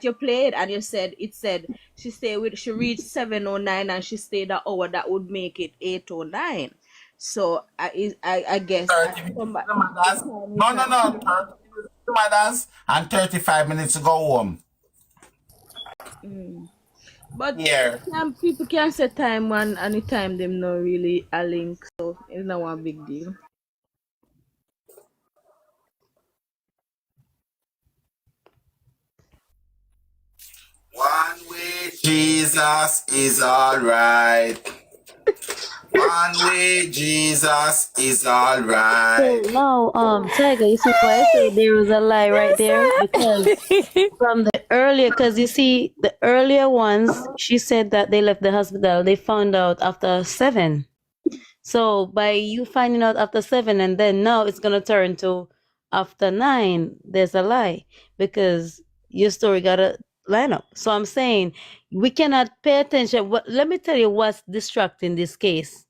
you played and you said she reached 7:09 and she stayed an hour, that would make it 8:09. So I guess 30 minutes to the mothers. No. 30 minutes to the mothers and 35 minutes to go home. But Yeah. people can set time one anytime them not really a link, so it's not one big deal. One way Jesus is alright. One way Jesus is alright. So now, Tiger, you see why I say there was a lie right there? Because from the earlier, because you see, the earlier ones, she said that they left the hospital. They found out after 7. So by you finding out after 7, and then now it's gonna turn to after 9, there's a lie because your story gotta line up. So I'm saying we cannot pay attention. Let me tell you what's distracting this case.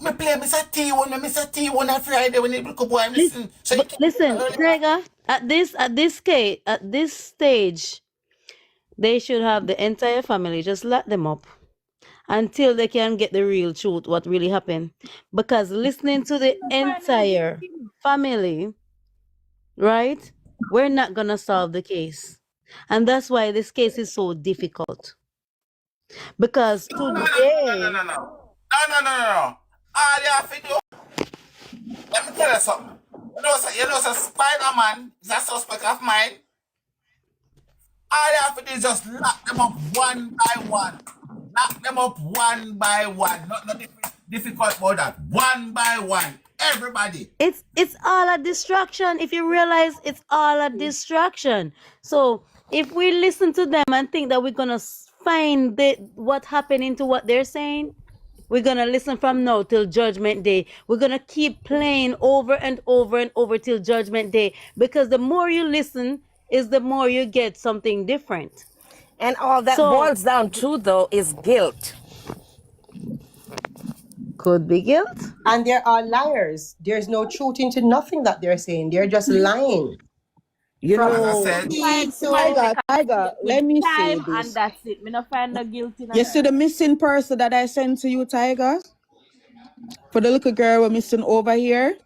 Me play Mr. T1 on Friday when it come boy listen. So Listen, Trega, at this stage, they should have the entire family just lock them up until they can get the real truth, what really happened. Because listening to the entire family, right, we're not gonna solve the case. And that's why this case is so difficult. Because today, No. All you have to do, let me tell you something. You know, so Spider-Man is a suspect of mine. All you have to do is just lock them up one by one. Lock them up one by one. Not difficult about that. One by one. Everybody. it's all a distraction. If you realize it's all a distraction. So if we listen to them and think that we're gonna find what happened into what they're saying, we're gonna listen from now till Judgment Day. We're gonna keep playing over and over and over till Judgment Day, because the more you listen is the more you get something different. And all that So boils down to, though, is guilt. could be guilt. And there are liars. There's no truth into nothing that they're saying. They're just lying. You From As I know, said, Tiger, let me say Time and this. that's it. Me no find no guilt in You see her. the missing person that I sent to you, Tiger? For the little girl we're missing over here?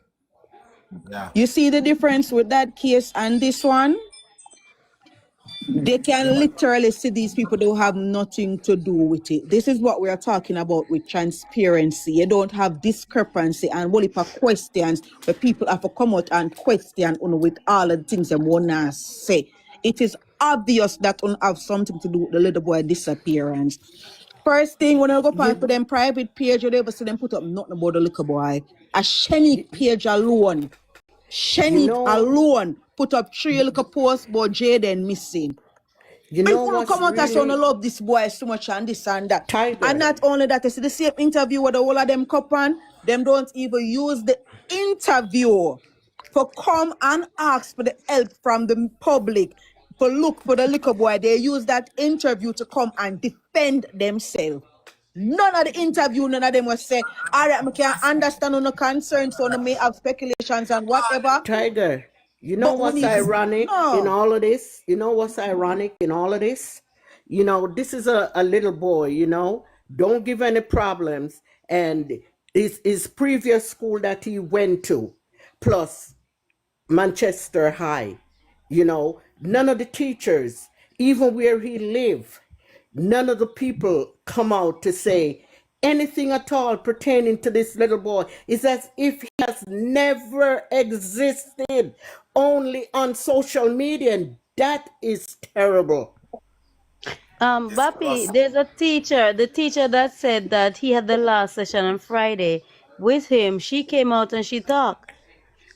yeah. You see the difference with that case and this one? They can literally see these people don't have nothing to do with it. This is what we are talking about with transparency. You don't have discrepancy and what if questions where people have to come out and question with all the things they want to say. It is obvious that one have something to do with the little boy disappearance. First thing, when I go on to them private page, you never see them put up nothing about the little boy. A Shenik page alone. you Shenik know, alone put up 3 little posts about Jayden missing. you I know want to what's come out and say, I really love this boy so much and this and that. And Tiger. not only that, I see the same interview with the whole of them cup on, them don't even use the interview for come and ask for the help from the public, for look for the little boy. They use that interview to come and defend themselves. None of the interview, none of them will say, all right, I can understand on the concerns, so I may have speculations and whatever, Tiger, you know but we what's need to, ironic in no. all of this? You know what's ironic in all of this? You know, this is a little boy, you know, don't give any problems. And his previous school that he went to, plus Manchester High, you know, none of the teachers, even where he lived, none of the people come out to say anything at all pertaining to this little boy. It's as if he has never existed, only on social media, and that is terrible. Bappy, there's a teacher, the teacher that said that he had the last session on Friday with him. She came out and she talked.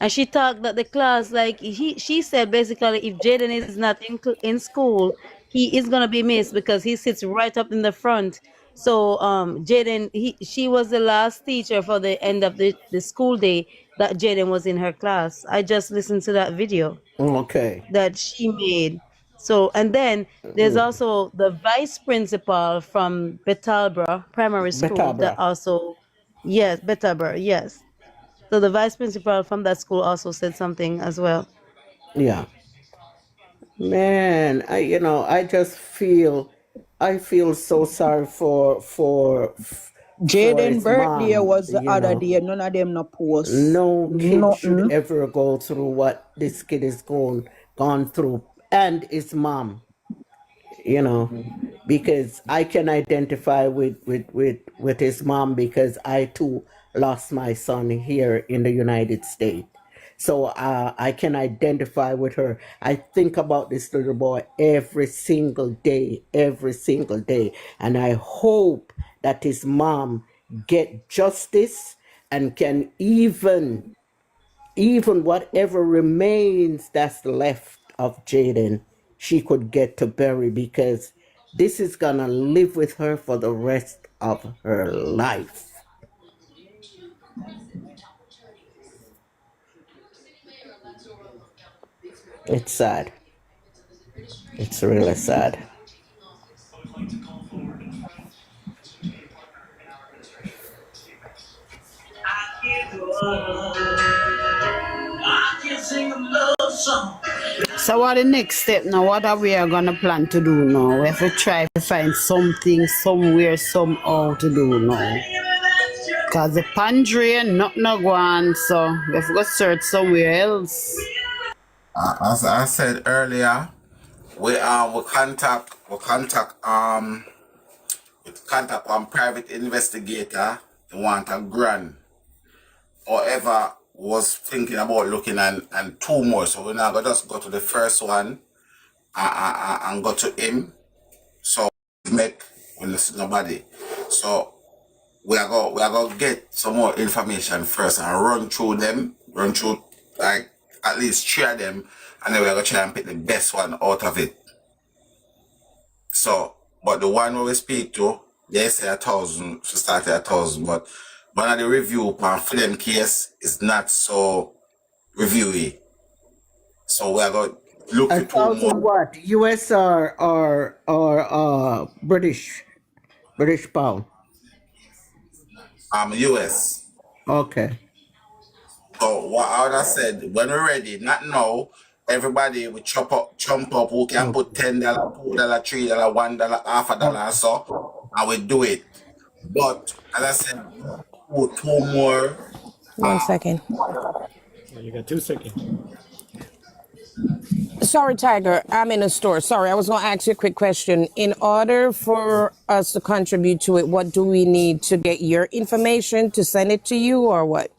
And she talked that the class, like she said, basically, if Jayden is not in school, he is gonna be missed because he sits right up in the front. So Jayden, she was the last teacher for the end of the school day that Jayden was in her class. I just listened to that video Okay. that she made. So, and then there's also the vice principal from Betalbra Primary School that Betabra. also, yes, Betalbra, yes. So the vice principal from that school also said something as well. Yeah. Man, I just I feel so sorry for Jayden his birthday mom, was the other day. None of them no post. No kid should Nothing. ever go through what this kid is gone through, and his mom, you know, because I can identify with his mom because I too lost my son here in the United States. So I can identify with her. I think about this little boy every single day, and I hope that his mom get justice and can even whatever remains that's left of Jayden, she could get to bury because this is gonna live with her for the rest of her life. It's sad. It's really sad. So what the next step now? What are we are gonna plan to do now? We have to try to find something somewhere somehow to do now. Cause the pantry not no go on, so we have to go search somewhere else. As I said earlier, we contact one private investigator. They want a grant. However, was thinking about looking and 2 more. So we're now gonna just go to the first one and go to him. So make we listen to nobody. So we are going to get some more information first and run through like at least 3 of them, and then we're going to try and pick the best one out of it. So, but the one we speak to, they say 1,000, she started 1,000, but one of the review for them case is not so reviewy. So we are going to look for 2 more. 1,000 what? US or British pound. US. Okay. So what I would have said, when we're ready, not now, everybody will chump up, who can put $10, $2, $3, $1, half a dollar or so, and we do it. But as I said, put 2 more. 1 second. You got 2 seconds. Sorry, Tiger. I'm in a store. Sorry, I was going to ask you a quick question. In order for us to contribute to it, what do we need to get your information to send it to you or what?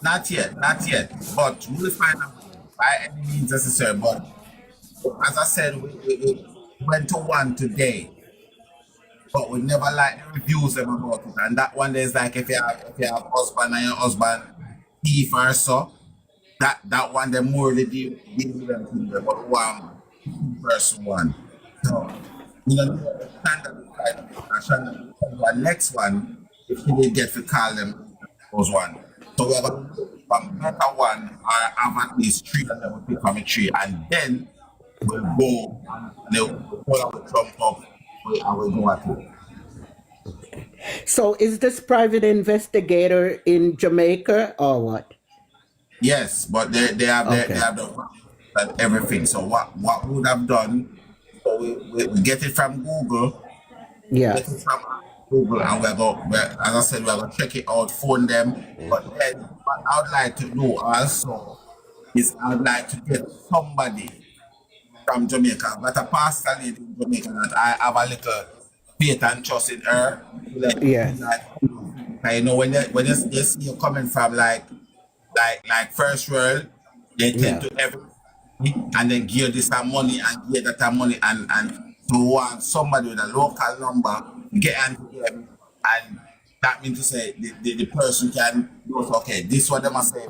Not yet. But we'll find a way by any means necessary. But as I said, we went to one today, but we never like the reviews them about it. And that one is like if you have husband and your husband thief or so, that one they more they deal with them things, but one person one. So the standard is like the next one, if you will get to call them those one. So we're gonna look from better one or have at least 3 of them will pick from a tree, and then we'll go and they'll pull out the trump up and we'll go at it. So is this private investigator in Jamaica or what? Yes, but they have Okay. they have the and everything. So what we would have done? So we get it from Google, Yeah. get it from Google, and as I said, we're gonna check it out, phone them. But then what I would like to do also is I would like to get somebody from Jamaica. I've got a pastor lady in Jamaica that I have a little faith and trust in her. Yes. I know when you see you coming from like first world, they tend Yeah. to everything and then give this and money and give that and money and to want somebody with a local number get into them, and that means to say the person can go, okay, this what they must say.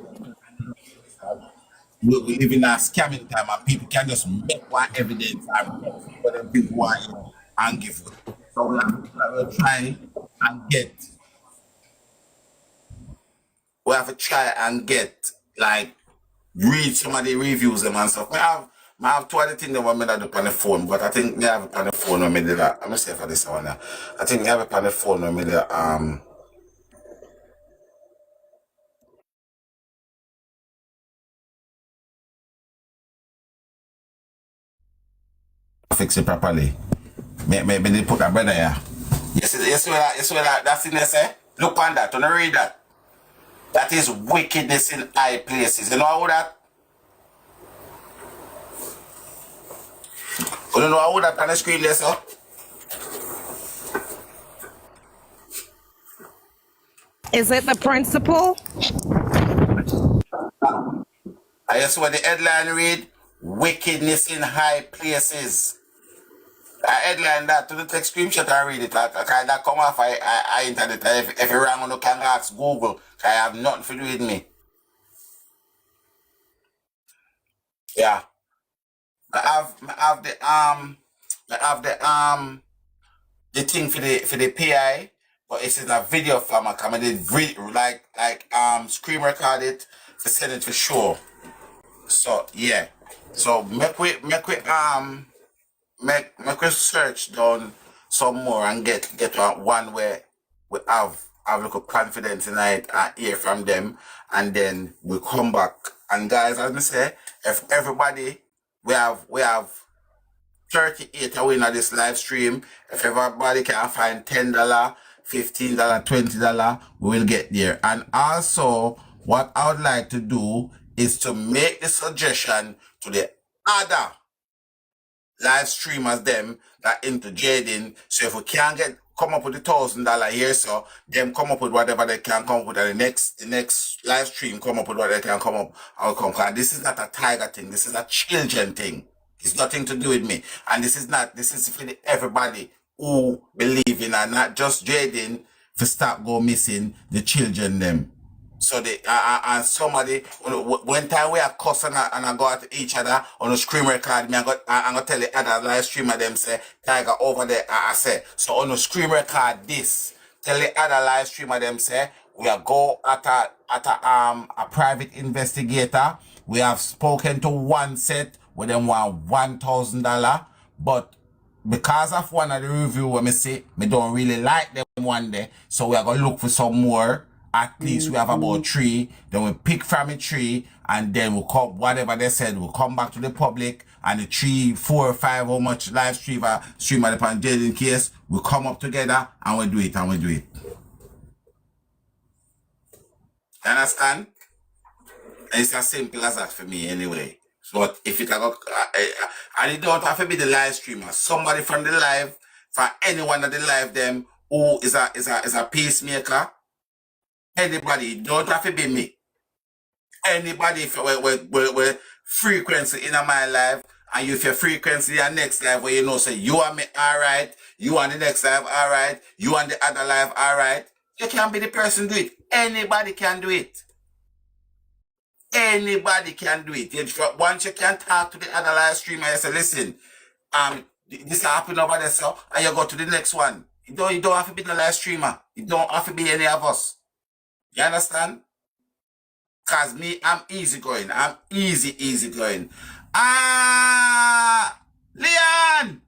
We live in a scamming time and people can just make one evidence and make what them people want, and give it. So we'll try and get we have to try and get like read some of the reviews them and stuff. I have 2 other things that want me to do on the phone, but I think they have it on the phone when me do that. I'm gonna say for this one now. I think they have it on the phone when me do fix it properly. Maybe they put a brother here. You see what that's in there say? Look on that, don't read that. That is wickedness in high places. You know how that? You don't know how that on the screen there, sir? Is it the principal? I just what the headline read, wickedness in high places. I headline that to the text screenshot and read it. I kind of come off I internet. If you wrong, you can ask Google. I have nothing to do with me. Yeah. I have the thing for the PI, but it's in a video format. I did like screen record it to send it for sure. So yeah. So make we search down some more and get one where we have a little confidence in it and hear from them, and then we come back. And guys, as I say, if everybody we have 38 away in this live stream. If everybody can find $10, $15, $20, we will get there. And also, what I would like to do is to make the suggestion to the other live streamers them that into Jayden. So if we can't come up with $1,000 here, so them come up with whatever they can come up with, and the next live stream come up with what they can come up and come. And this is not a tiger thing, this is a children thing. It's nothing to do with me. And this is for everybody who believe in, and not just Jayden, for stop go missing the children them. So they and somebody one time we are cussing and I go at each other on the screen record. I'm gonna tell the other live streamer them say Tiger over there. I say so on the screen record this. Tell the other live streamer them say we are go at a private investigator. We have spoken to one set. where them want $1,000, but because of one of the review when me see, me don't really like them one day, so we are gonna look for some more. At least we have about 3, then we pick from a 3, and then we'll come, whatever they said, we'll come back to the public, and the 3, 4, 5, how much live streamer upon Jayden case, we'll come up together, and we do it, You understand? And it's as simple as that for me anyway. But if it and it don't have to be the live streamer, somebody from the live, for anyone at the live them who is a peacemaker, anybody, it don't have to be me. Anybody with frequency in my life, and if your frequency your next live where you know say you are me alright, you on the next live alright, you on the other live alright, you can be the person do it. Anybody can do it. Anybody can do it. Once you can talk to the other live streamer and say, listen, this happened over there, so, and you go to the next one. You don't have to be the live streamer. You don't have to be any of us. You understand? Cause me, I'm easygoing. I'm easy going. Leon!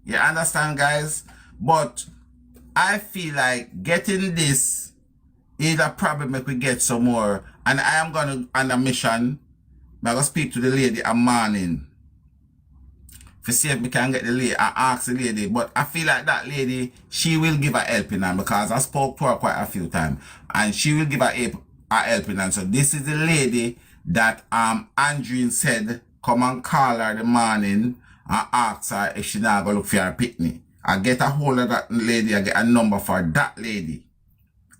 You understand, guys? But I feel like getting this is a problem if we get some more. And I am going to, on a mission, I'm going to speak to the lady a morning. To see if we can get the lady, I ask the lady. But I feel like that lady, she will give a helping hand because I spoke to her quite a few times. And she will give a helping hand. So this is the lady that Andreen said, come and call her the morning and ask her if she not going to look for her picnic. I get a hold of that lady, I get a number for that lady.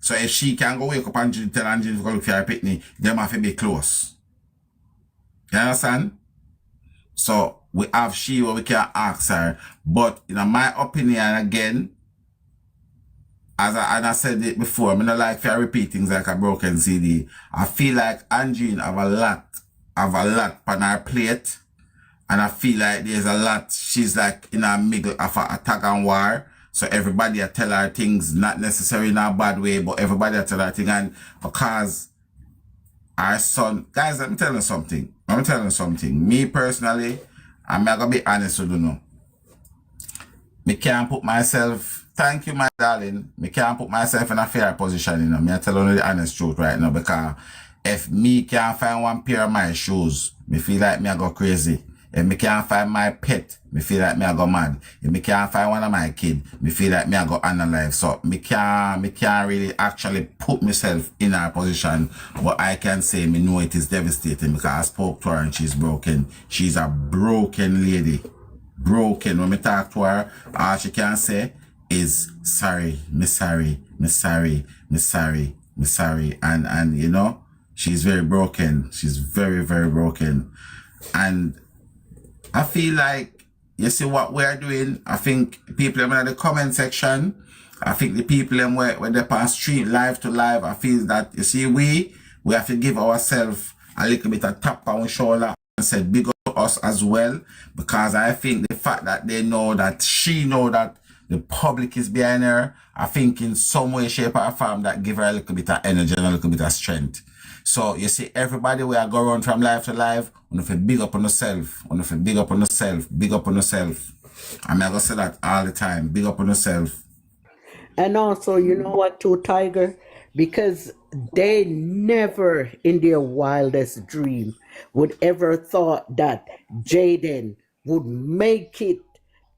So if she can go wake up and tell Angie to go look for her picnic, them have to be close. You understand? So we have she where we can ask her. But in my opinion, again, as I said it before, I don't like to repeat things like a broken CD. I feel like Angie have a lot on her plate. And I feel like there's a lot, she's like in a middle of a tag and war. So everybody tell her things, not necessarily in a bad way, but everybody tell her things. And because our son, guys, let me tell you something. Me personally, I'm not going to be honest with you now. Me can't put myself, thank you, my darling. Me can't put myself in a fair position, you know. Me I tell you the honest truth right now, because if me can't find one pair of my shoes, me feel like me I go crazy. If me can't find my pet, me feel like me I go mad. If me can't find one of my kids, me feel like me I go analyze. So me can't really actually put myself in her position. But I can say me know it is devastating because I spoke to her and she's broken. She's a broken lady. Broken. When me talk to her, all she can say is sorry. And you know, she's very broken. She's very, very broken. And I feel like, you see what we're doing, I think people in the comment section, I think the people when they pass street live to live, I feel that, you see, we have to give ourselves a little bit of tap on the shoulder and say big up to us as well, because I think the fact that they know that she know that the public is behind her, I think in some way, shape or form that give her a little bit of energy and a little bit of strength. So you see, everybody we are going around from live to live, on have to big up on yourself, big up on yourself. I'm gonna say that all the time, big up on yourself. And also, you know what too, Tiger? Because they never in their wildest dream would ever thought that Jayden would make it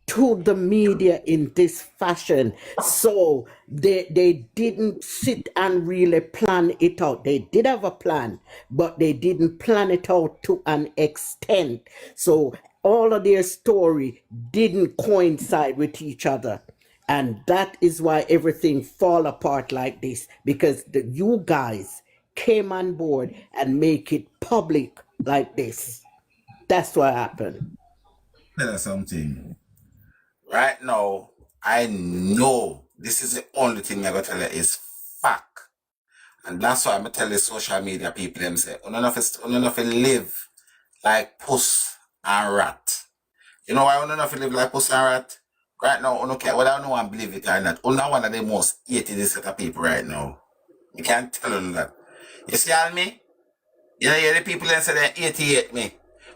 to the media in this fashion. So they didn't sit and really plan it out. They did have a plan, but they didn't plan it out to an extent. So all of their story didn't coincide with each other. And that is why everything fall apart like this, because you guys came on board and make it public like this. That's what happened. Tell us something. Right now, I know this is the only thing I'm going to tell you is fact. And that's why I'm going to tell the social media people them say, none of it live like puss and rat. You know why none of it live like puss and rat? Right now, I don't care whether I know and believe it or not. Only one of the most hated set of people right now. You can't tell them that. You see all me? You know, the people that say they 88 me.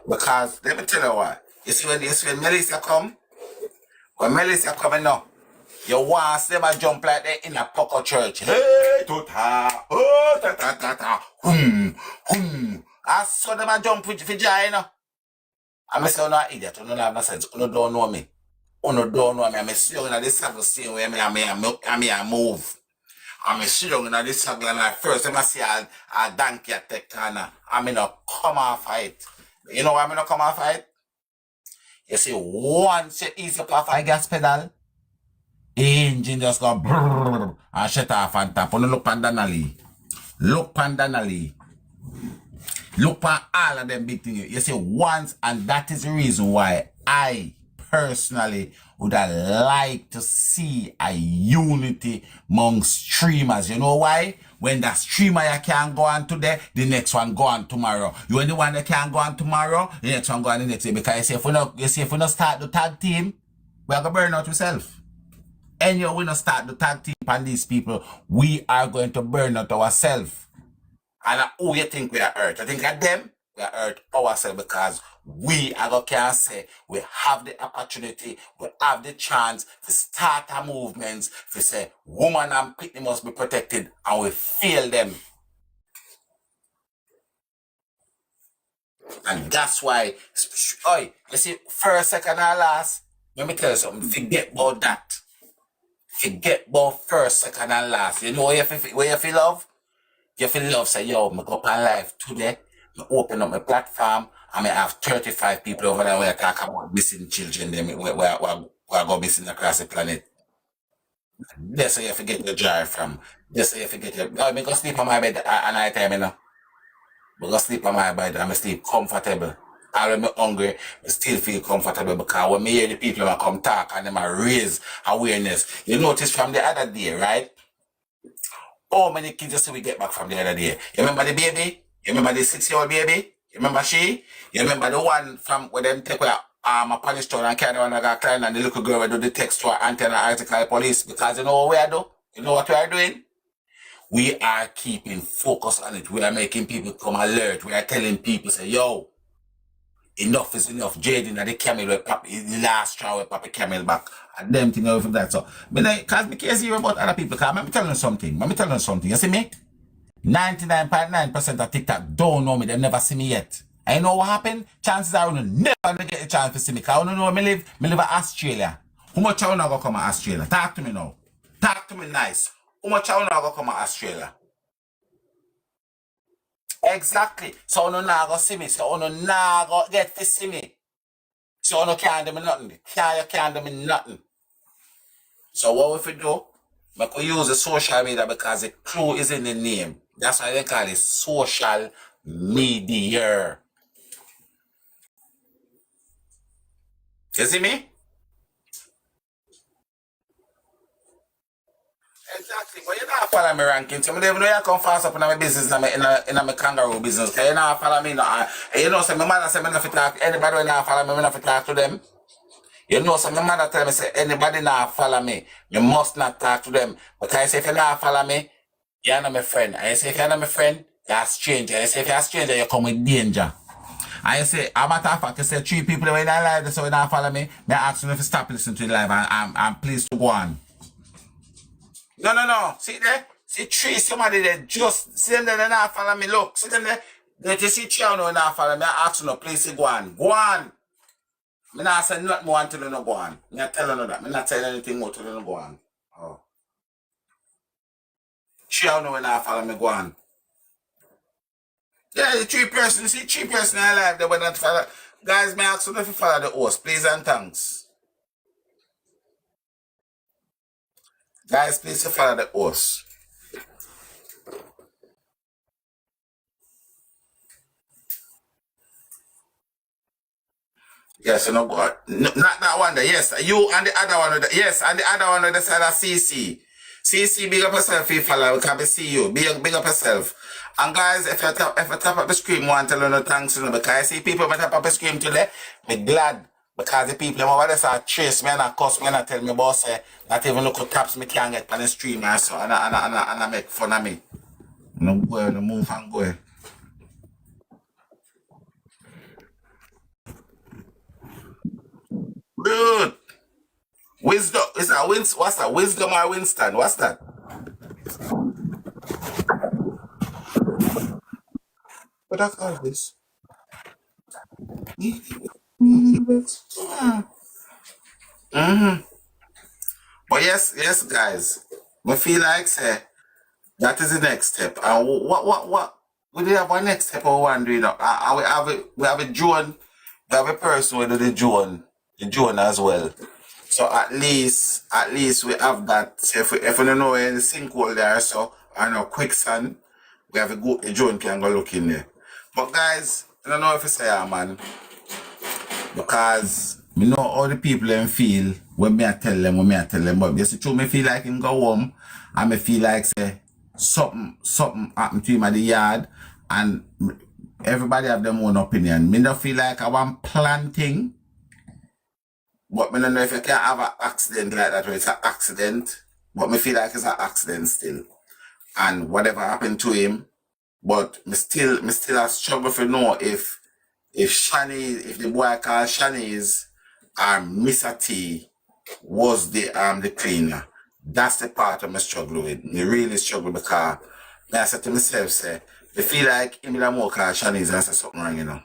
Because let me tell you what. You see when Melissa come, when Melissa coming now, you want to see them jump like that in a Poco church. Hey, ta, oh, ta ta ta ta, I saw them jump with vagina. I'm saying no idiot, you don't have no sense. You don't know me. You don't know me. I'm sitting in this circle seeing where I move. I'm sitting in this circle and at first I see a donkey attack corner. I'm not come off fight. You know why I'm not come off fight? You see, once you ease up off a gas pedal, engine just go brrrr and shut off and tap. You look pandanally. Look pandanally. Look at all of them big things. You see, once, and that is the reason why I personally would have liked to see a unity among streamers. You know why? When the streamer you can go on today, the next one go on tomorrow. You only one that can go on tomorrow, the next one go on the next day. Because you see, if we not start the tag team, we are gonna burn out ourselves. And you will not start the tag team on these people, we are going to burn out ourselves. And who you think we are hurt? I think at them, we are hurt ourselves because we are going to say we have the opportunity, we have the chance to start a movement, to say woman and people must be protected, and we fail them. And that's why, you see, first, second, and last, let me tell you something, forget about that. Forget about first, second, and last. You know where you feel love? You feel love, say, yo, I go up on live today, I open up my platform, and I have 35 people over there where I talk about missing children, them where go missing across the planet. That's where you forget your joy from. That's where you forget your... I go sleep on my bed at night time, you know. I go sleep on my bed, and I sleep comfortable. And when I'm hungry, I still feel comfortable because when I hear the people come talk and them raise awareness. You notice from the other day, right? How many kids you see we get back from the other day? You remember the baby? You remember the 6-year-old baby? You remember she? You remember the one from where them take away a punish town and carry on a client and the little girl will do the text to her auntie and article police because you know what we are doing? You know what we are doing? We are keeping focus on it. We are making people come alert. We are telling people, say, yo, enough is enough. Jayden and the camel will pop the last straw will pop the camel back. And them thing over that. So, cause me care zero about other people. Cause I'm telling you something. You see me? 99.9% of TikTok don't know me. They never see me yet. And you know what happened? Chances are you never gonna get a chance to see me. Cause you don't know where me live. Me live in Australia. How much you gonna come to Australia? Talk to me now. Talk to me nice. How much you gonna come to Australia? Exactly. So you not gonna see me. So you not gonna get to see me. So you can't do me nothing. You can't do me nothing. So what we do? We could use the social media because the clue is in the name. That's why they call it social media. You see me? Exactly. But you don't follow me ranking. So I don't even know you come fast up in my business, in my kangaroo business. Because you don't follow me. And you know, so my mother said, I don't talk anybody when I follow me, I don't talk to them. You know, so my mother tell me, say, anybody not follow me, you must not talk to them. Because I say, if you not follow me, you're not my friend. I say, if you're not my friend, you're a stranger. I say, if you're a stranger, you come with danger. I say, a matter of fact, you say 3 people when I live, so you not follow me, I ask you if you stop listening to the live and I'm pleased to go on. No. See there? See 3, somebody there just, see them there, they not follow me. Look, see them there? They just see 3 now, not follow me. I ask you, please go on. Go on. I not say nothing more until you no go on. I not telling you that. I not telling anything more until you no go on. Oh. 3 now when I follow me, go on. Yeah, the 3 person, see 3 person in life they will not follow. Guys, may I ask you if you follow the host, please and thanks. Guys, please follow the host. Yes, you know, go on. No, not that one there. Yes, you and the other one. Yes, and the other one on the side of CC. CC, big up yourself, if you follow. We can see you. Big up yourself. And guys, if you tap up the screen, want to know thanks, you know, because I see people tap up the screen today, be glad. Because the people over there say chase me and I cuss me and I tell me about say that even look at taps me can't get on the stream and so and I make fun of me. No go no move and go. Rude. Wisdom. Is that what's that? Wisdom or Winston? What's that? What I call this? Mm-hmm. But yes, guys. I feel like say that is the next step. And what? We did have one next step. Or one doing up. We have a drone. We have a person with the drone as well. So at least we have that. So if we don't know any sinkhole there, so I know quicksand, we have a drone can go look in there. But guys, I don't know if it's say man. Because me know all the people them feel when I tell them, but you see true me feel like him go home and me feel like say something happened to him at the yard and everybody have their own opinion. Me don't feel like I want planting, but me don't know if you can have an accident like that where it's an accident, but me feel like it's an accident still. And whatever happened to him, but me still have struggle for know if the boy called Shanice or Mr. T was the cleaner. That's the part I'm struggle with. Me really struggle because I said to myself, say, I feel like him the more call Shanice and say something wrong, you know.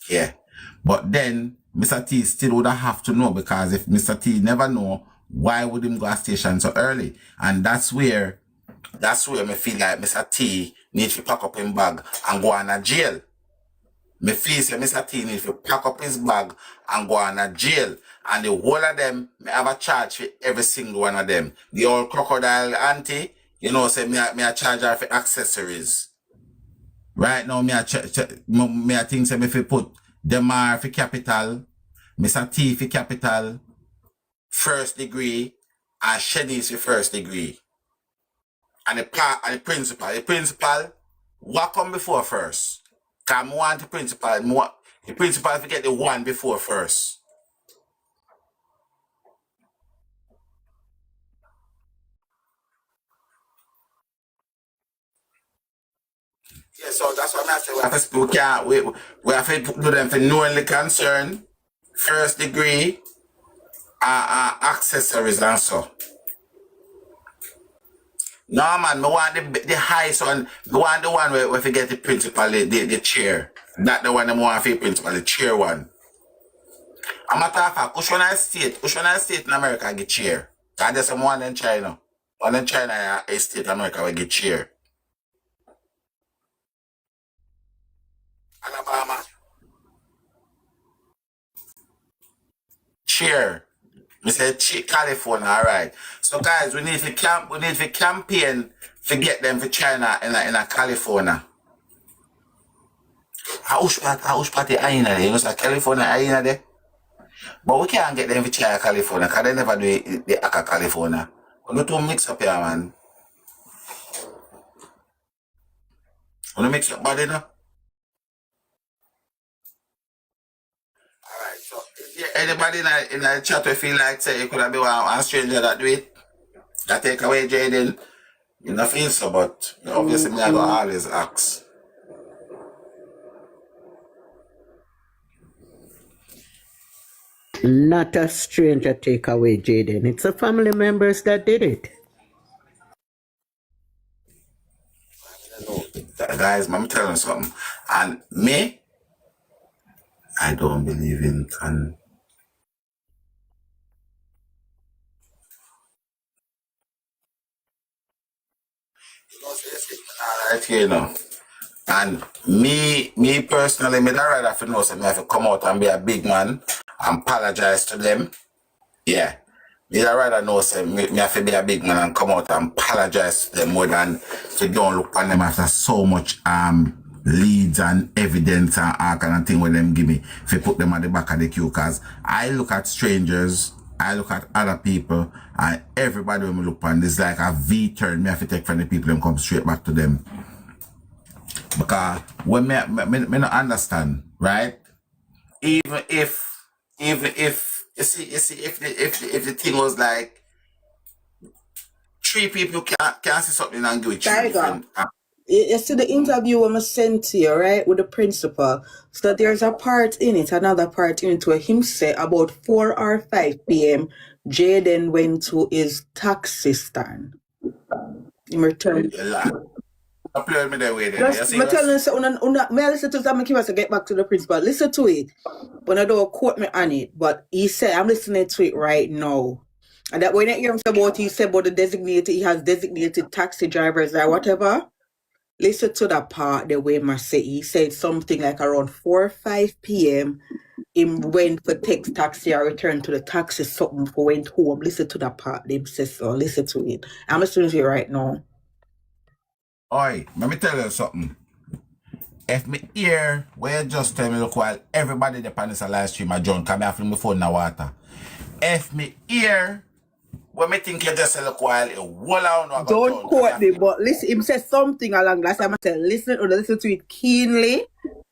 Yeah. But then Mr. T still would have to know because if Mr. T never know, why would him go to station so early? And that's where me feel like Mr. T needs to pack up his bag and go on a jail. Me feel say Mr. T need to pack up his bag and go on a jail. And the whole of them, me have a charge for every single one of them. The old crocodile auntie, you know, say me a charge her for accessories. Right now, me I think say me fi put Demar for capital, Mr. T for capital, first degree, and Shanice for first degree. And the principal, what come before first? Cause I want the principal to get the one before first. Yeah, so that's what I'm saying. We have to do them for knowingly concern, first degree, accessories and so. No man, I want the highest one. I want the one where we get the principal, the chair. Not the one I want for the principal, the chair one. I'm a talk about Kushona State in America get chair. And there's some one in China. One in China state America will get chair. Alabama. Chair. We said California, alright. So guys, we need to campaign to get them for China in California. How party are in there? You know, so California are in there. But we can't get them for China California because they never do the Aka California. We don't too mix up here, man. We don't mix up bad enough. Alright, so anybody in the chat will feel like say you could have been one stranger that do it, that take away Jayden, you don't feel so, but obviously me I go always ask. Not a stranger take away Jayden. It's the family members that did it. Guys, I'm telling you something. And me, I don't believe in right here now. And me personally, me don't rather for know so me have to come out and be a big man and apologize to them. Yeah. Me don't rather know say me have to be a big man and come out and apologize to them more than to don't look on them after so much leads and evidence and all kind of thing with them give me if you put them at the back of the queue. Cause I look at strangers, I look at other people, and everybody when me look on this like a V-turn me have to take from the people and come straight back to them. Because when me not understand, right? Even if you see if the thing was like three people can see something and do it three different. You see the interview I'm sent to you, right, with the principal. So there's a part in it, another part in it where him say about 4 or 5 p.m. Jayden went to his taxi stand. He returned. Yeah, play with me that way then. Are you Just me telling you, serious? so may I listen to that, make us get back to the principal. Listen to it. But I don't quote me on it. But he said, I'm listening to it right now. And that when I hear him say about, he said about the designated, he has designated taxi drivers or whatever. Listen to that part the way I say. He said something like around 4 or 5 p.m. He went for text taxi or returned to the taxi something for went home. Listen to that part. They say so. Listen to it. I'm listening to it right now. Oi, let me tell you something. If me hear where you just tell me look while everybody depend on live stream I join, come off my phone in the water. If me hear when me think you just look while a wall on or go Don't turn, quote me, but listen, him said something along that time. I said, listen to it keenly.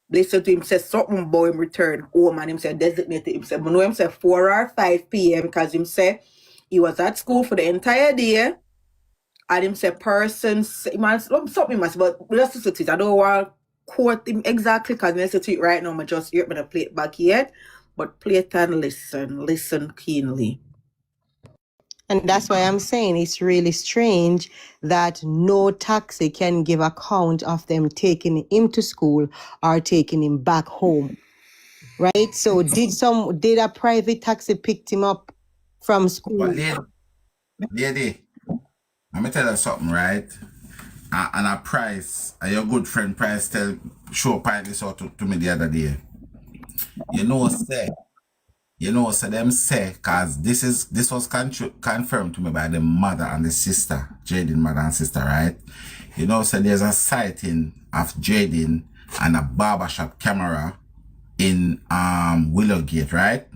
Listen to him say something about him return home and him said designated. Him said, I know him said 4 or 5 p.m. because him said he was at school for the entire day. And him said something must, but let's listen to it. I don't want to quote him exactly because listen to it right now. I just hear it, but I play it back yet. But play it and listen keenly. And that's why I'm saying it's really strange that no taxi can give account of them taking him to school or taking him back home. Right? So did a private taxi picked him up from school? But lady, let me tell you something, right? And a Price, your good friend Price show point this out to me the other day. So them say, cause this was confirmed to me by the mother and the sister, Jayden mother and sister, right? So there's a sighting of Jayden and a barbershop camera in Willowgate, right?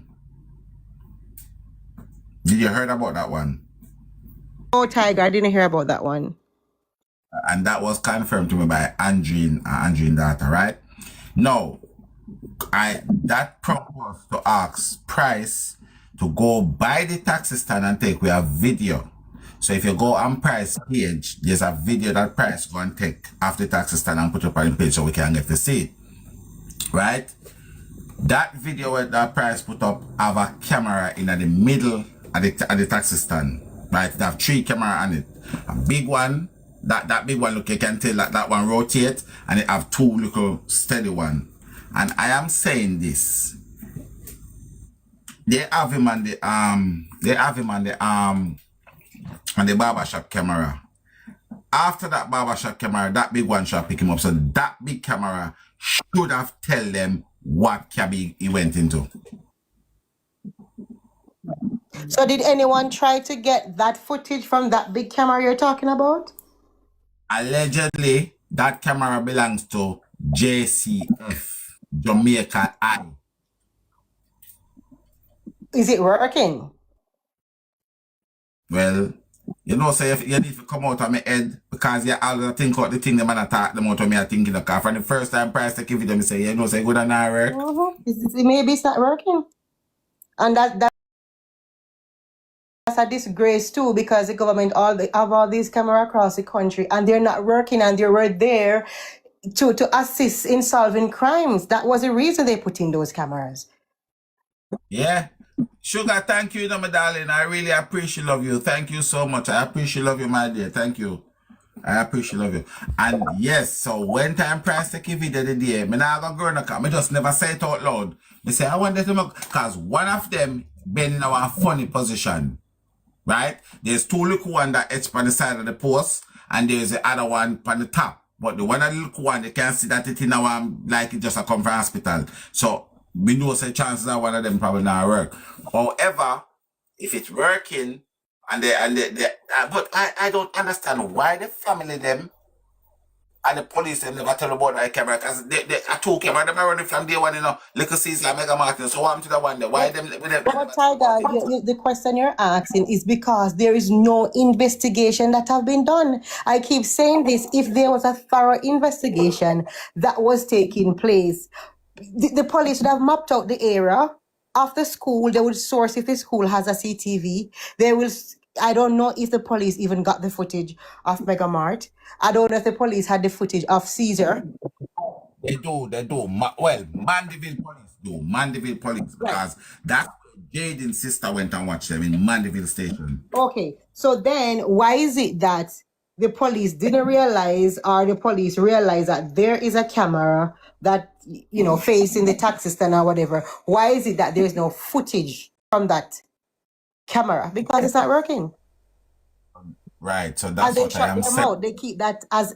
Did you heard about that one? Oh, Tiger, I didn't hear about that one. And that was confirmed to me by Andreen daughter, right? Now, that prompted to ask Price to go by the taxi stand and take we have video. So if you go on Price page, there's a video that Price go and take after the taxi stand and put up on the page so we can get to see it. Right? That video that Price put up have a camera in the middle of the taxi stand. Right? They have 3 cameras on it. A big one, that big one, look, you can tell that one rotate, and it have 2 little steady one. And I am saying this. They have him on the barbershop camera. After that barbershop camera, that big one shall pick him up. So that big camera should have tell them what cabin he went into. So did anyone try to get that footage from that big camera you're talking about? Allegedly, that camera belongs to JCF, Jamaica Eye. Is it working? Well, say if you need to come out of my head because you always think out the thing the man attack them out of me, I thinking of car. From the first time Price take a video, me say, say good and not work. Maybe it's not working. And that's a disgrace too, because the government have all these cameras across the country and they're not working, and they were there to assist in solving crimes. That was the reason they put in those cameras. Yeah. Sugar, thank you, my darling. I really appreciate love you. Thank you so much. I appreciate love you, my dear. Thank you. I appreciate love you. And yes, so when time Price take a video the day, me not gonna go in the car. Me just never say it out loud. Me say I want them to because one of them been in our funny position. Right? There's 2 little one that it's on the side of the post, and there's the other one on the top. But the one that little one, you can see that it in our like it just a come from hospital. So we know say chances are one of them probably not work. However, if it's working and but I don't understand why the family them and the police them never tell about that camera, because they are 2 camera them are running from day one, little Caesar, Mega Martin. So what happened to the one there? Why them But Tiger, the question you're asking is because there is no investigation that have been done. I keep saying this. If there was a thorough investigation that was taking place, the police would have mapped out the area of the school. They would source if the school has a CTV. They will I don't know if the police even got the footage of Mega Mart. I don't know if the police had the footage of Caesar. They do. Well, Mandeville police do. Mandeville police, Right. because that's where Jayden's sister went and watched them in Mandeville station. Okay. So then why is it that the police didn't realize, or the police realized that there is a camera that, you know, facing the taxi stand or whatever? Why is it that there's no footage from that camera? Because it's not working. Right. So And that's they what I shut am them saying. out. They keep that as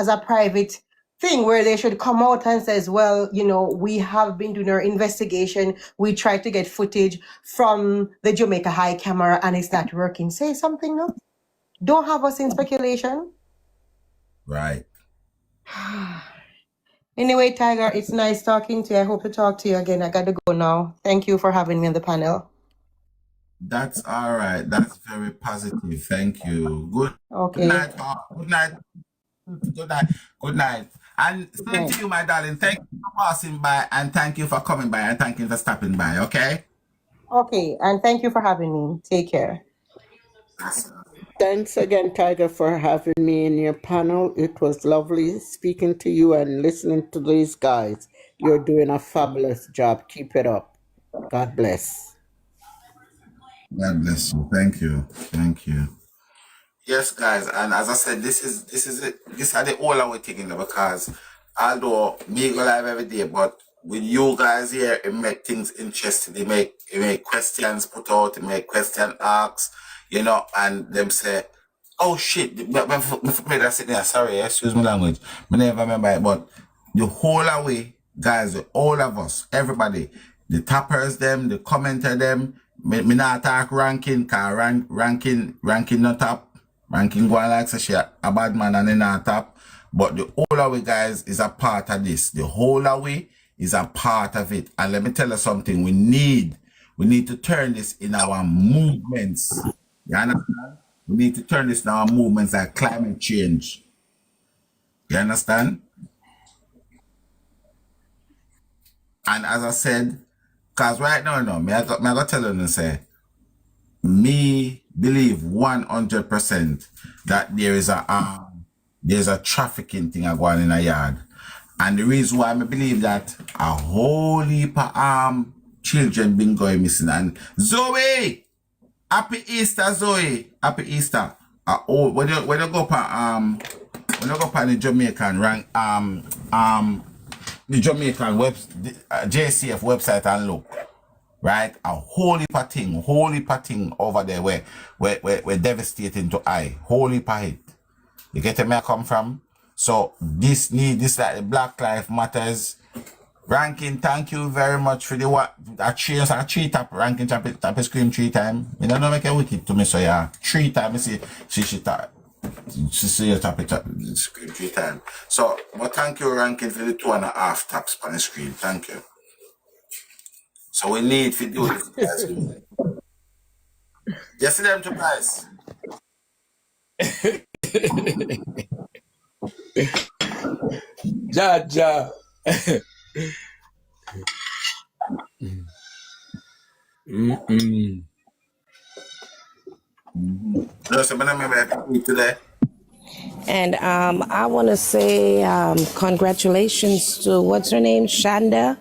a private thing, where they should come out and says, well, you know, we have been doing our investigation. We tried to get footage from the Jamaica High camera and it's not working. Say something, no? Don't have us in speculation. Right. Anyway, Tiger, it's nice talking to you. I hope to talk to you again. I got to go now. Thank you for having me on the panel. That's all right. That's very positive. Thank you. Good Okay. night. Good night. Good night. Good night. And same to you, my darling. Thank you for passing by, and thank you for coming by, and thank you for stopping by. Okay. Okay, and thank you for having me. Take care. Thanks again, Tiger, for having me in your panel. It was lovely speaking to you and listening to these guys. You're doing a fabulous job. Keep it up. God bless. God bless you. Thank you. Thank you. Yes, guys, and as I said, this is it. This are the all our thing, you know, because although me go live every day, but with you guys here, it make things interesting. It make questions put out, it make question asked, you know, and them say, oh shit, I said, yeah, sorry, excuse me language. I never remember it, but the whole away, guys, all of us, everybody, the tappers them, the commenter them, me not talk ranking, cause ranking not top. Ranking go on like say she a bad man and then not top. But the whole away, guys, is a part of this. The whole away is a part of it. And let me tell you something, we need to turn this in our movements. You understand? We need to turn this in our movements like climate change. You understand? And as I said, because right now, no, me I got tell you, say, me believe 100% that there's a trafficking thing going on in a yard. And the reason why I believe that a whole heap of children been going missing. And Zoe! Happy Easter, Zoe! Happy Easter. When you go on the Jamaican rank the Jamaican JCF website and look, right? A whole heap of thing over there where devastating to eye. Whole heap of it. You get where I come from? So this like the Black Lives Matters. Ranking, thank you very much for the what a three tap ranking tap scream 3 times. You don't know make a wicked to me, so yeah. 3 times she tap. She see you tap it screen 3 times. So but thank you ranking for the 2.5 taps on the screen. Thank you. So we need to do this, guys. You see them two guys? Ja. No, so I remember today. And I want to say congratulations to what's her name, Shanda,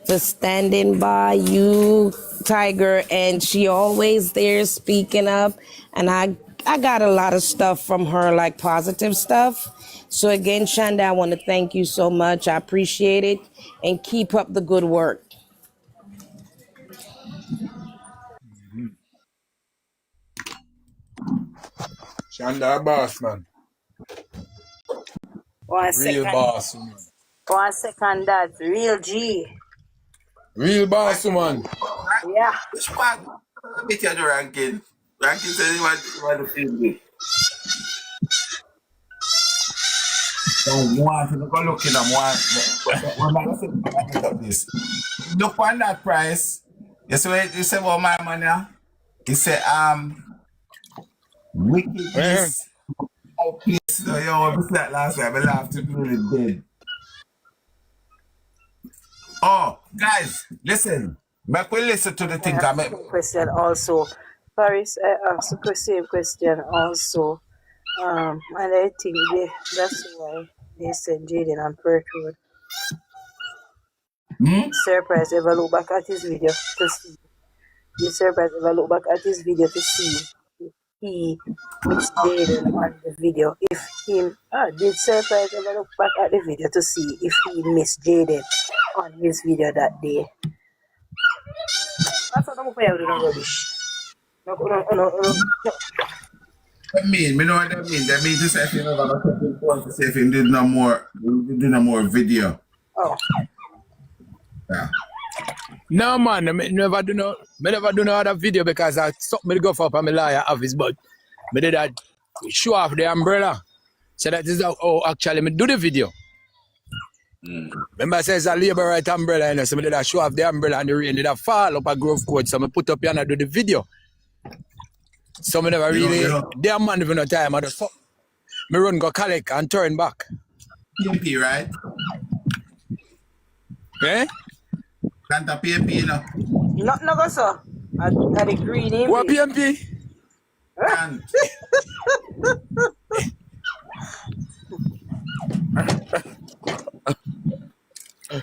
for standing by you, Tiger, and she always there speaking up. And I got a lot of stuff from her, like positive stuff. So again, Shanda, I want to thank you so much. I appreciate it, and keep up the good work. Shanda boss, man. One Real second. boss, woman. 1 second, that real G. Real boss, woman. Yeah. Which part? Make you do ranking. Ranking says you want to feel good. Want to go looking at one. When I say this, look on that price. You see what you say about my money? He said, wickedness. Oh, please, no, yo, this like last time. I laughed to really dead. Oh, guys, listen. Make we listen to the thing. Question also. Paris, I asked the same question also. And I think that's why they said Jaden and Perth Road. Surprise ever look back at his video to see. The surprise ever look back at his video to see if he missed Jaden on the video. If him did surprise ever look back at the video to see if he missed Jaden on his video that day. That's what I'm going to do rubbish. I mean, me know what that mean. That means to say if you never got something phone to say if you did no more video. Oh. Yeah. No man, me never do no other video because I something me go for up on my lawyer office, but me did that show off the umbrella. So that is how actually me do the video. Remember I says a labor right umbrella, you know, so me did that show off the umbrella and the rain did that fall up a Grove Court, so me put up here and I do the video. So me never damn man even no time. I just me run go collect and turn back. PMP, right? Eh? Santa PMP, you know. Not no go so. I the green in What PMP? And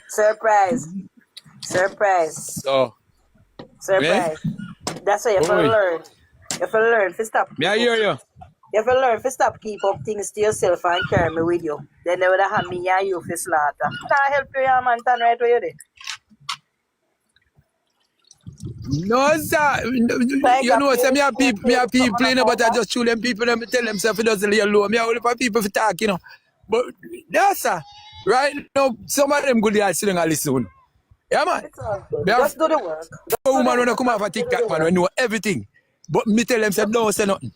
surprise. So Surprise. That's why you have to learn. You have to learn to stop. Me I hear you. You have to learn to stop keep up things to yourself and carry me with you. Then they would have me and you for slaughter. Can help you, your man, turn right where you there. No, sir. You know, say me have people playing, but I just show them people and tell them if it doesn't lay low. Me have only for people to talk, you know. But yes, sir. Right now, some of them good guys sitting and listen. Yeah, man. Just do the work. A woman when I come off a TikTok, man, we know everything. But me tell them, say, don't say nothing.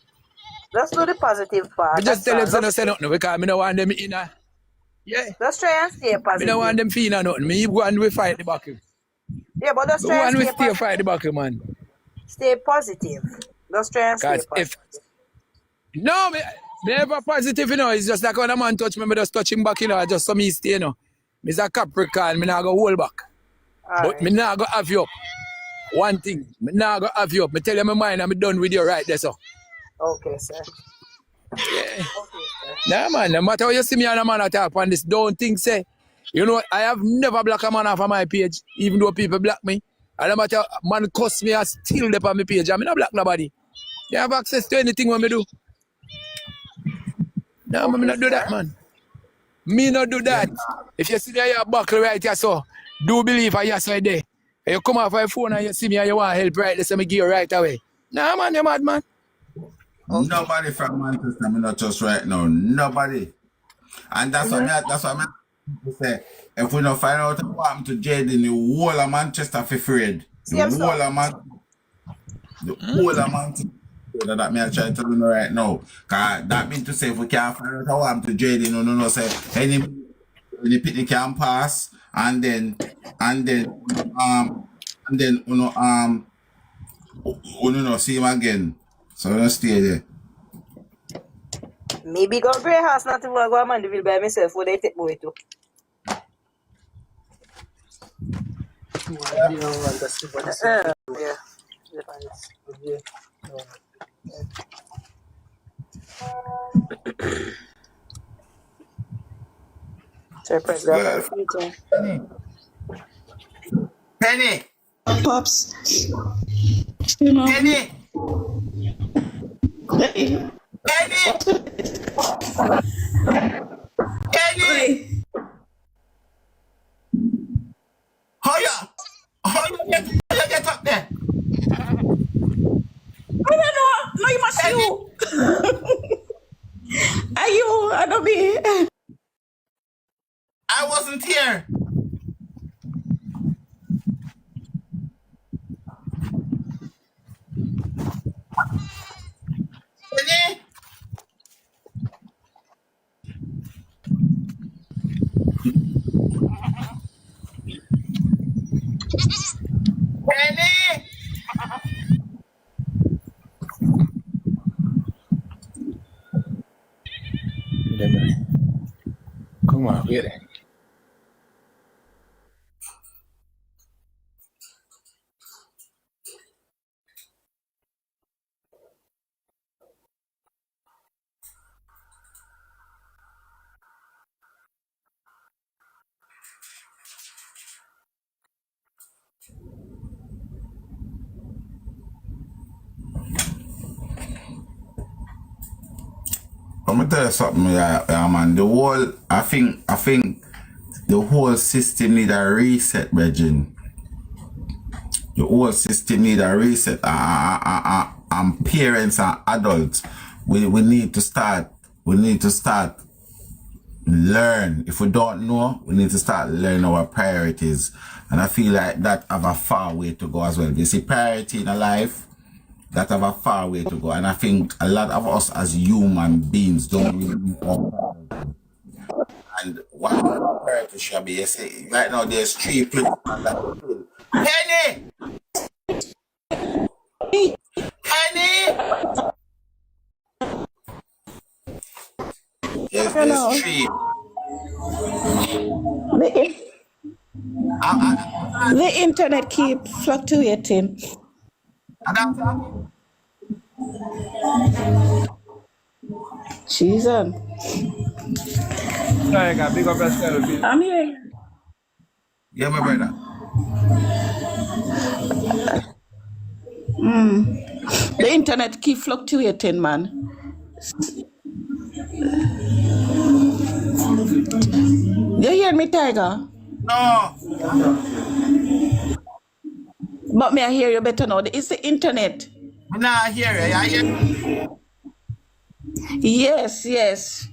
Just do the positive part. Me just tell them, say, don't say nothing because I don't want them in a... Yeah. Just try and stay positive. I don't want them feeling nothing. Me go and we fight the battle. Yeah, but just try and stay positive. Fight the battle, man. Stay positive. Just try and stay positive. No, me never positive, you know. It's just like when a man touch me, I just touch him back, you know. I just some stay, you know. Me's a Capricorn, me not go hold back. But me not go have you up. One thing, me not go have you up. Me tell you my mind, I'm done with you right there, so. Okay, sir. Yeah. Okay, sir. Nah, man, no matter how you see me and a man attack on this, don't think, say, you know, I have never blocked a man off of my page, even though people block me. And no matter man cuss me, I still there on my page. I mean, not block nobody. You have access to anything when me do. No, okay, me not do that, man. Me not do that. If you see that you buckle right here, so do believe I yes right there. You come off my phone and you see me and you want help right there, so me give you right away. Nah, man, you mad, man. Okay. Nobody from Manchester, me not just right now. Nobody. And that's what I say. If we don't find out what happened to Jayden, the whole of Manchester for afraid. The whole of Manchester. That me I try to tell you right now. Cause that means to say if we can't find out what happened to Jayden, no say any picnic can pass and then see him again. So don't stay there. Maybe go Grey House not to go to Mandeville by myself where they take me to. Yeah. Surprise, Penny. Pops. You know. Penny. Penny. How you get up there? I don't know. No, you must you. Are you? I don't be. I wasn't here. Penny. Penny. Come on, get it. I'm gonna tell you something, man. I think the whole system need a reset, Regine. The whole system need a reset. And parents and adults, we need to start. We need to start learn. If we don't know, we need to start learning our priorities. And I feel like that have a far way to go as well. You see, priority in a life, that have a far way to go. And I think a lot of us as human beings don't really know. And what priority should be, you see, right now there's 3 people that Penny! Penny! There's 3. The internet keep fluctuating. Jesus. Tiger, big up yourself. I'm here. Yeah, my brother. The internet keep fluctuating, man. You hear me, Tiger? No. But me, I hear you better now. It's the internet. Nah, I hear you. I hear you. Yes, yes.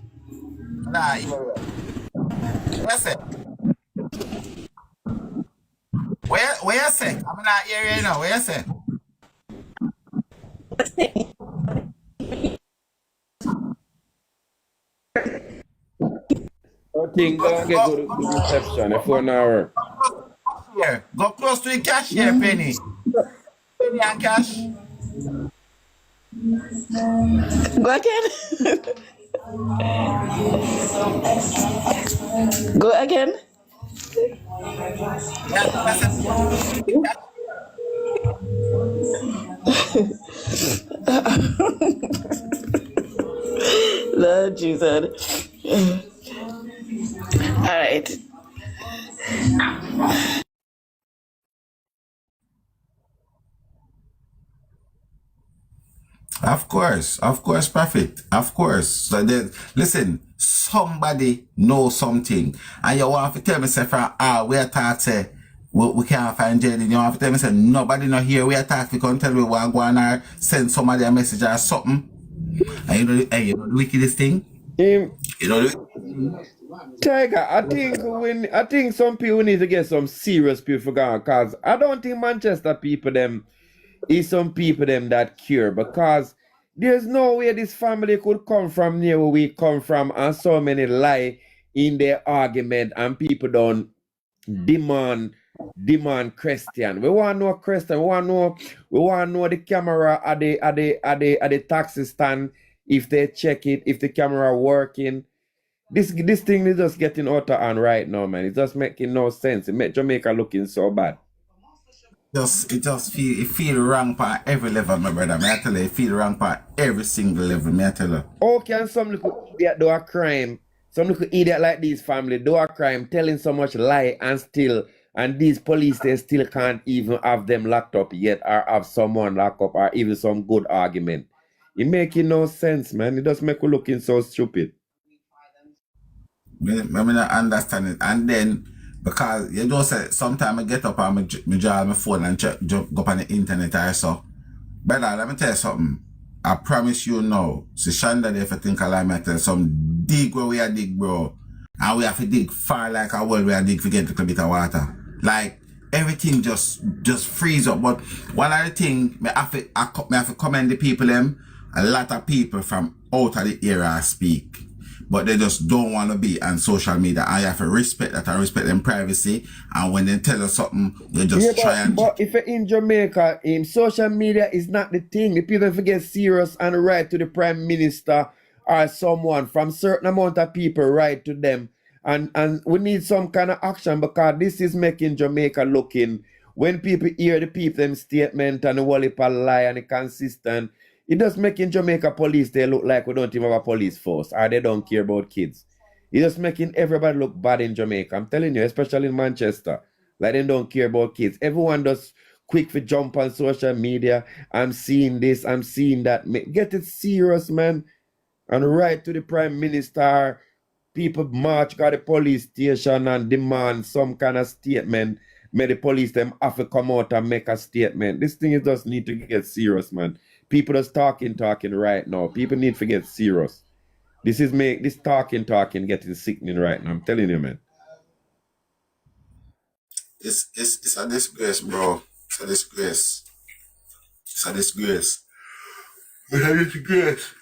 Nah, I hear you. What's it? Where you say? I'm not hearing you now. Where you say? I think go get good reception. If for an hour. Here. Go close to the cashier, Penny. Penny and cash. Go again. Go again. Lord Jesus. All right. Of course, Prophet. Of course. So listen, somebody knows something. And you want to tell me, say, from we are talking, say, we can't find Jayden. You want to tell me, say, nobody not here. We are talking, we can tell me what go on or send somebody a message or something. And you know the wickedest thing? You know the Tiger, I think some people need to get some serious people gone, because I don't think Manchester people them is some people them that cure, because there's no way this family could come from near where we come from and so many lie in their argument and people don't demand Christian. We want to know Christian. We want to know the camera at the taxi stand, if they check it, if the camera working. This thing is just getting out of hand right now, man. It's just making no sense. It make Jamaica looking so bad. it feel wrong for every level, my brother. May I tell you, it feel wrong for every single level, may I tell you. How can some little idiot do a crime? Some little idiot like this family do a crime, telling so much lie and these police, they still can't even have them locked up yet, or have someone locked up, or even some good argument. It making no sense, man. It just make you looking so stupid. I not understand it. And then, because you know, say, sometimes I get up and I draw my phone and go up on the internet or so. Brother, let me tell you something. I promise you now, see Shanda, if I think I like me, tell you some dig where we are dig, bro. And we have to dig far like a well we are dig to get a little bit of water. Like, everything just freeze up. But one of the things, I have to commend the people them. A lot of people from out of the area speak, but they just don't want to be on social media. I have to respect that and respect them privacy. And when they tell us something, you just try and... But if you're in Jamaica, social media is not the thing. The people forget serious and write to the Prime Minister or someone from certain amount of people write to them. And we need some kind of action, because this is making Jamaica looking... When people hear the people them statement and the whole heap of lie and the consistent, it does making Jamaica police, they look like we don't even have a police force, or they don't care about kids. It just making everybody look bad in Jamaica. I'm telling you, especially in Manchester. Like they don't care about kids. Everyone does quick for jump on social media. I'm seeing this, I'm seeing that. Get it serious, man. and write to the Prime Minister. People march got the police station and demand some kind of statement. May the police them have to come out and make a statement. This thing is just need to get serious, man. People just talking right now. People need to get serious. This talking getting sickening right now. I'm telling you, man. It's a disgrace, bro. It's a disgrace. It's a disgrace. It's a disgrace.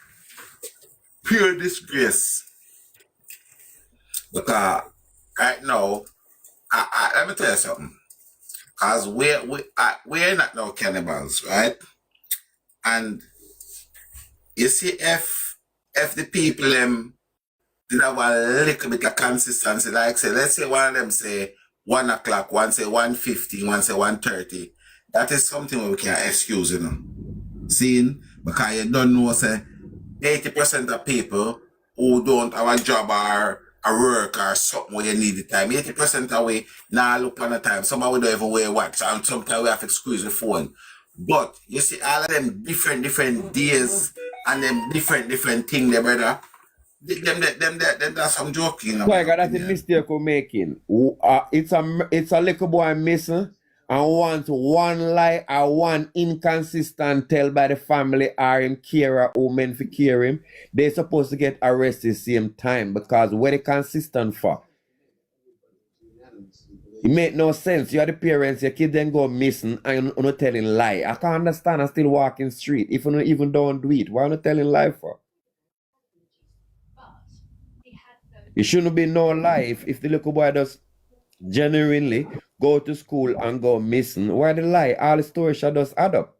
Pure disgrace. Because right now, let me tell you something. Because we're not no cannibals, right? And you see, if the people did have a little bit of consistency, like say, let's say one of them say 1 o'clock, one say 1:50, one say 1:30, that is something we can excuse, you know. Seeing, because you don't know, say, 80% of people who don't have a job or a work or something where you need the time, 80% of we now look on the time. Some of we don't even wear watch, and sometimes we have to squeeze the phone. But you see, all of them different days and them different things, there, brother. Them that's some joking. Tiger, that's a mistake we're making. It's a little boy missing and want one lie or one inconsistent tell by the family or him carer who meant for care him. They're supposed to get arrested same time because where they consistent for? It make no sense. You are the parents, your kid then go missing and you're not telling lie. I can't understand and still walking street. If you don't even don't do it, why are you not telling lie for? It shouldn't be no lie if the little boy does genuinely go to school and go missing. Why the lie? All the stories should just add up.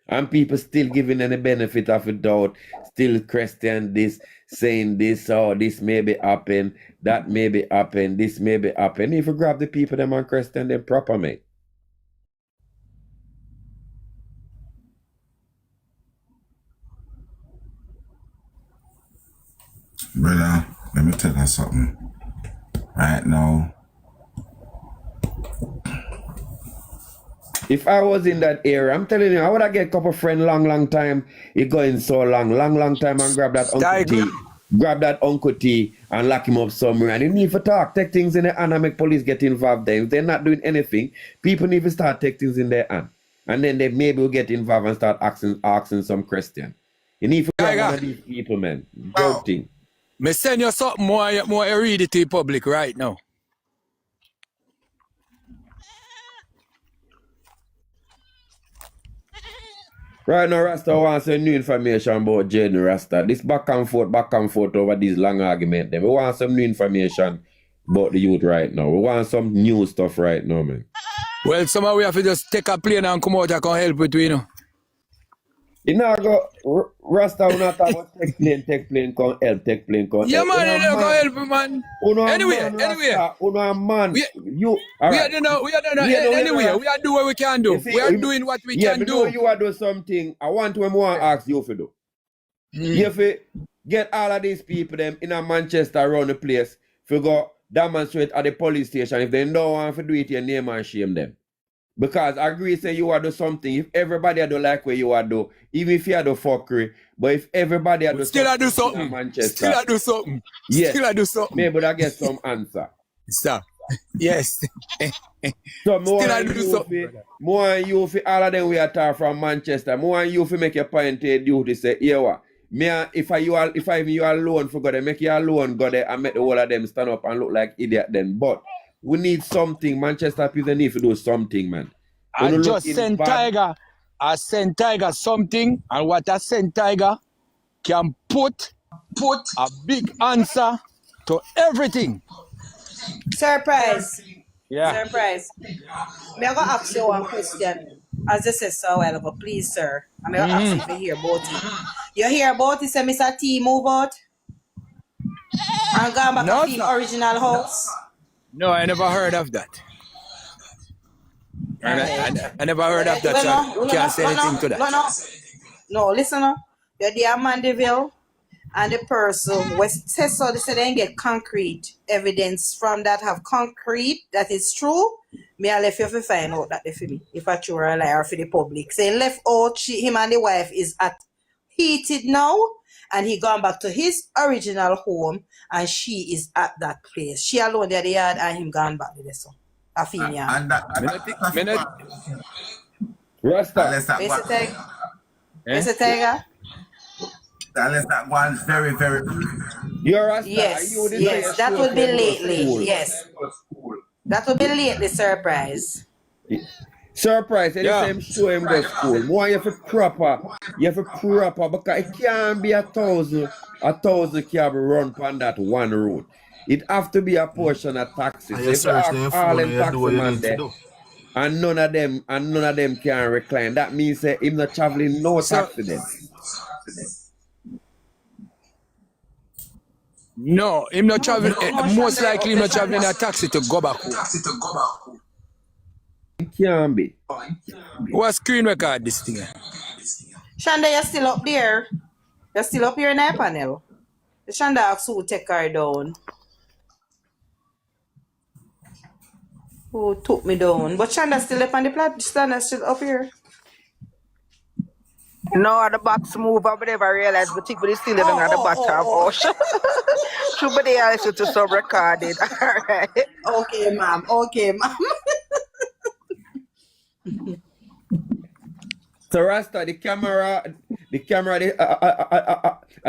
And people still giving any benefit of a doubt, still question this, saying this, oh, this may be happen, that may be happen, this may be happen. If you grab the people them and question them proper, mate. Brother, let me tell you something. Right now, if I was in that area, I'm telling you, I would have get a couple friends long time. It going so long time and grab that Uncle T. Grab that Uncle T and lock him up somewhere. And you need to talk. Take things in the hand and make police get involved there. If they're not doing anything, people need to start take things in their hand. And then they maybe will get involved and start asking some question. You need to grab one of these people, man. Joking. Me send you something more you read it to the public right now. Right now, Rasta wants some new information about Jayden Rasta. This back and forth over these long arguments. We want some new information about the youth right now. We want some new stuff right now, man. Well, somehow we have to just take a plane and come out and come help with you, know. You know, go Rasta will not talk about take plane, come help, take plane, come help. Yeah, man, you go help, man. Anyway. Uno a man. We are doing anyway. We are doing what we can do. We are doing what we can do. You are doing something. I want to ask you to do. You have to get all of these people them in a Manchester around the place to go demonstrate at the police station. If they don't want to do it, your name and shame them. Because I agree say you are do something. If everybody do like where you are do, even if you are do fuckery, but if everybody do still I do something something. in Manchester, Still I do something. yes, Still I do something. maybe I get some answer. Sir. Yes. So more Still I do something. More you for all of them we are from Manchester. More you for make your point duty say, yeah what? Me if you alone for God, make you alone go there and make the whole of them stand up and look like idiot then. But we need something. Manchester people need to do something, man. I just send Tiger. I send Tiger something, and what I send Tiger can put a big answer to everything. Surprise. Yeah. Surprise. Me I go ask you one question. As you said so a while ago, please, sir. I'm going to ask you to hear about it. You hear about it, say Mr. T move out? And gone back to his original house? No, I never heard of that. I never heard of that, so I can't say anything to that. No, listen up. You're there at Mandeville, and the person was test so they said they get concrete evidence from that have concrete that is true. Me I left you to find out that for me, if I true or a liar for the public. Say left out him and the wife is at heated now, and he gone back to his original home, and she is at that place. She alone there, the yard, and him gone back with this one. A female. And that, Rasta. unless that Where's the one, tiger? Where's the tiger? unless that one's very, very. You're Rasta. Yes, You did yes, say that you would be go to lately. school. Yes, that would be lately. Surprise. Surprise, and Yeah. the same show him go school. More you have a proper, because it can't be a thousand cab run on that one road. It have to be a portion of taxi. So if you ask all them taxi man there, and none of them can recline, that means him not traveling no taxi then. No, him not traveling. Most likely, him not traveling a taxi to go back home. It can't be. What screen record this thing? Shonda, you're still up there. You're still up here in our panel. Shonda asked who take her down. Who took me down? But Shonda still up on the platform. Shonda still up here. No, the box move. I never realized, but it's still living at the bottom. Oh, somebody else to sub recorded. All right. Okay, ma'am. Okay, ma'am. So Rasta, the camera at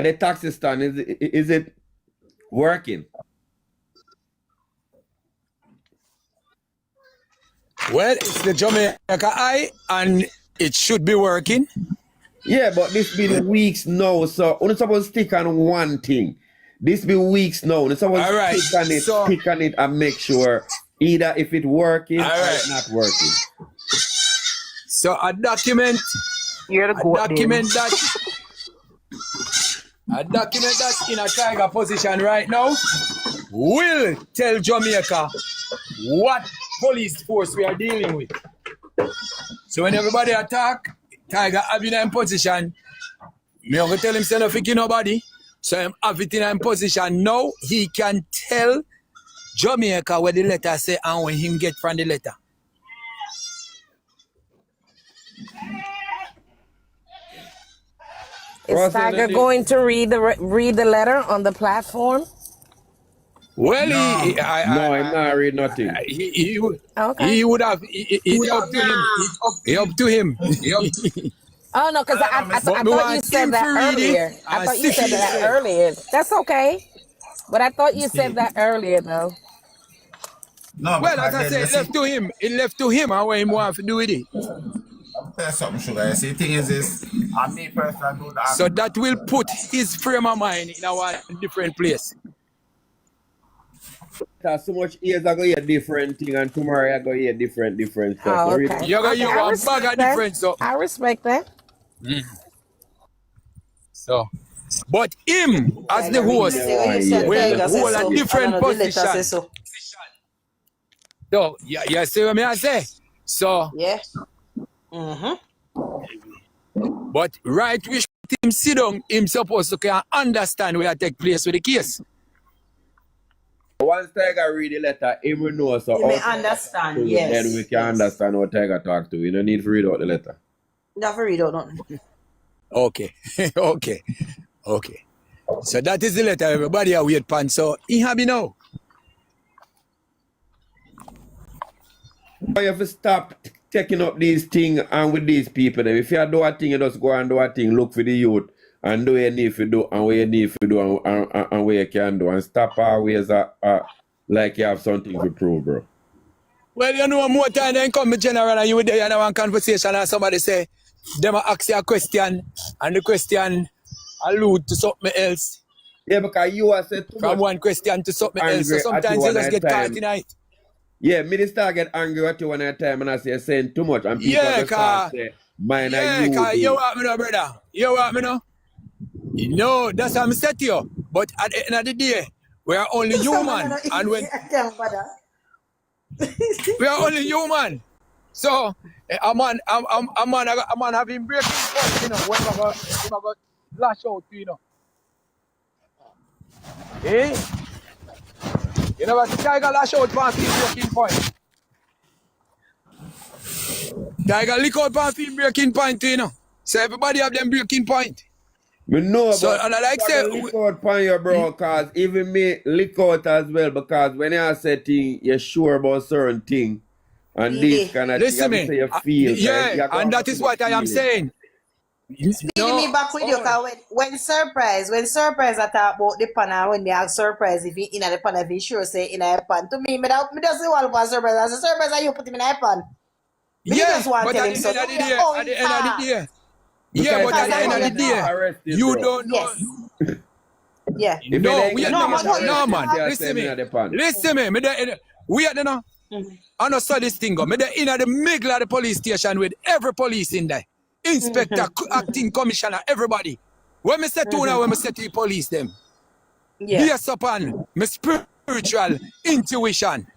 the taxi stand, is it working? Well, it's the Jamaica Eye, and it should be working. Yeah, but this been weeks now, so we're not supposed to stick on one thing. This been weeks now. We're supposed All right, to stick on it and make sure either if it's working or it's not working. So a document that in a tiger position right now will tell Jamaica what police force we are dealing with. So when everybody attack, tiger have it in position. Me going to tell him say no fiki nobody. So him have it in position now. He can tell Jamaica what the letter say and when him get from the letter. Is Tiger going to read the letter on the platform? Well, no, I'm not reading nothing. He would have. It's up to him. Oh no, because I thought you said that earlier. I thought you said that earlier. That's okay, but I thought you said that earlier though. No, well, as I said, it left to him. It left to him and what he want to do with it. I'll tell you something, sugar. You see, the thing is this, and me personally do that. So that will put his frame of mind in a different place. So much years I go hear different thing, and tomorrow I go hear different stuff. Oh, okay. You're going to hear one bag of different stuff. I respect that. So, but him as the host will hold a different position. So, you see what I say? So, yeah. But right, we should him sit down, him supposed to can understand where take place with the case. Once Tiger read the letter, he will know. So you may understand, yes. Then we can understand what Tiger talk to. You don't need to read out the letter. Not read out nothing. Okay. Okay. So that is the letter everybody are wait pan. So he happy now. You have to stop taking up these things and with these people. Then. If you do a thing, you just go and do a thing. Look for the youth and do what you need to do and what you need to do and what you can do. And stop always like you have something to prove, bro. Well, you know, more time than come to general and you there and have one conversation and somebody say, them ask you a question and the question allude to something else. Yeah, because you are said too from much one question to something else. So sometimes you just get caught in it. Yeah, me just start get angry at you one at a time and I say you're saying too much and people just start say, mine are you. You want me now, brother. You want me now. You know, that's how I'm set you. But at the end of the day, we are only human. And when we are only human. So a man having breaking point, you know, when I got lash out, you know. Eh? You never see Tiger lash out for breaking point. Tiger lick out for breaking point, you know. So everybody have them breaking point. Me know, So, but and I you like say, gotta lick out upon your bro, cause even me lick out as well, because when you say thing, you're sure about certain thing, and this Speedy. kind of thing, listen have to me. say you feel, so Yeah, you're and going that back to is the what I am feeling. saying. Speedy me No, back with you, oh, cause when surprise I talk about the pan and when they ask surprise if he in the pan if he sure say in a pan. To me, me just say all about surprise. As a surprise and you put him in a pan. Me yeah, just want to but tell at him the so. end of No, the we are day, at going the end of the far. day, yeah, Because but if at Because the I end know of they the you get day, talk. arrested, you bro. don't know. Yes. Yeah. If they No, don't we get are No, no, but how you no, arrested, man. they talk. are Listen saying me, in the pan. listen me. We are the no. I know saw this thing go. Me there in the middle of the police station with every police in there, inspector, acting commissioner, everybody. When me say to now, when me say to the police them, Yeah. based upon my spiritual intuition,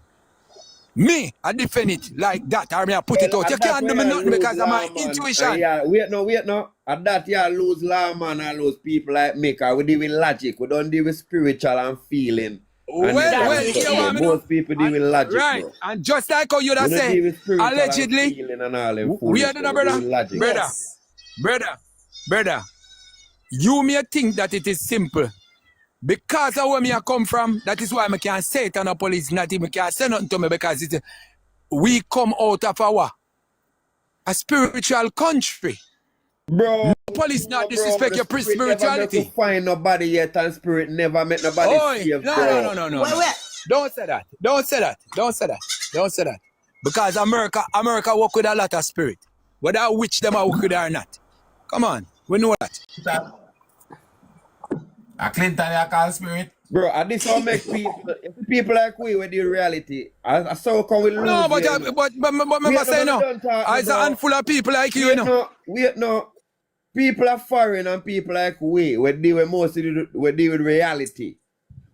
me I defend it like that, or me I put it Well, out. You at that can't do me way you nothing lose because of my law, man. And intuition. yeah, wait no. At that you lose law, man, and lose people like me, cause we deal with logic. We don't deal with spiritual and feeling and this That kind Well, of is stuff, you bro. want it. me know? Most people deal And, with logic, right, bro. and just like how you We that don't say, deal with spiritual and allegedly, feeling and all them we foolish are stuff. the We deal brother, with logic. brother, Yes. brother. You may think that it is simple. Because of where me I come from, that is why I can't say it on a police, not even can say nothing to me because we come out of a spiritual country. Bro, Police not but disrespect the your spirit never make you spirituality. find nobody yet, and spirit never make nobody Oh, save, no. bro. Well, Don't say that. Don't say that. Don't say that. Don't say that. Because America work with a lot of spirit. Whether which them are work with or not. Come on. We know that. A Clinton, you call spirit? Bro, and this all make people like we with the reality. I saw come we No, lose but here, you know. remember Wait, no, saying me no. don't talk, no, It's a bro. handful of people like you, you know. Wait, no. People are foreign and people like we deal with we deal with reality.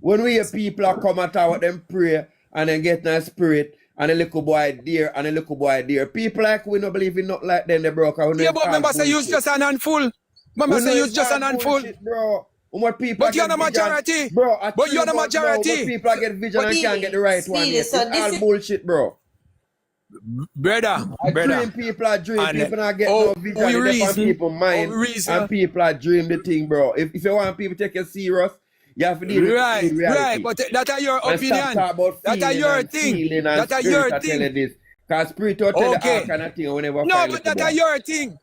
When we hear people are come at our them pray and then get in spirit and a little boy dear and a little boy dear. People like we don't believe in not like them they broke out. Yeah, but remember say use just an handful. Remember We know say use it's just all an handful. bullshit, bro. When people But you're get the vision, majority. bro, I But you're three the months now, but majority. people get vision But and can't get the right one Speedy, yet. so It's this all is bullshit, bro. brother. I dream, people are dream. And People not get how no we vision. It's on reason, people's mind. And people are dream the thing, bro. If you want people to take you serious, you have to deal with right, reality. but that are your And stop opinion. talking about That are feeling your and thing. feeling and That are spirit. your I tell you thing. this. Because spirit will tell you all Okay. kind of thing. I will never No, find but little that are boy. your thing.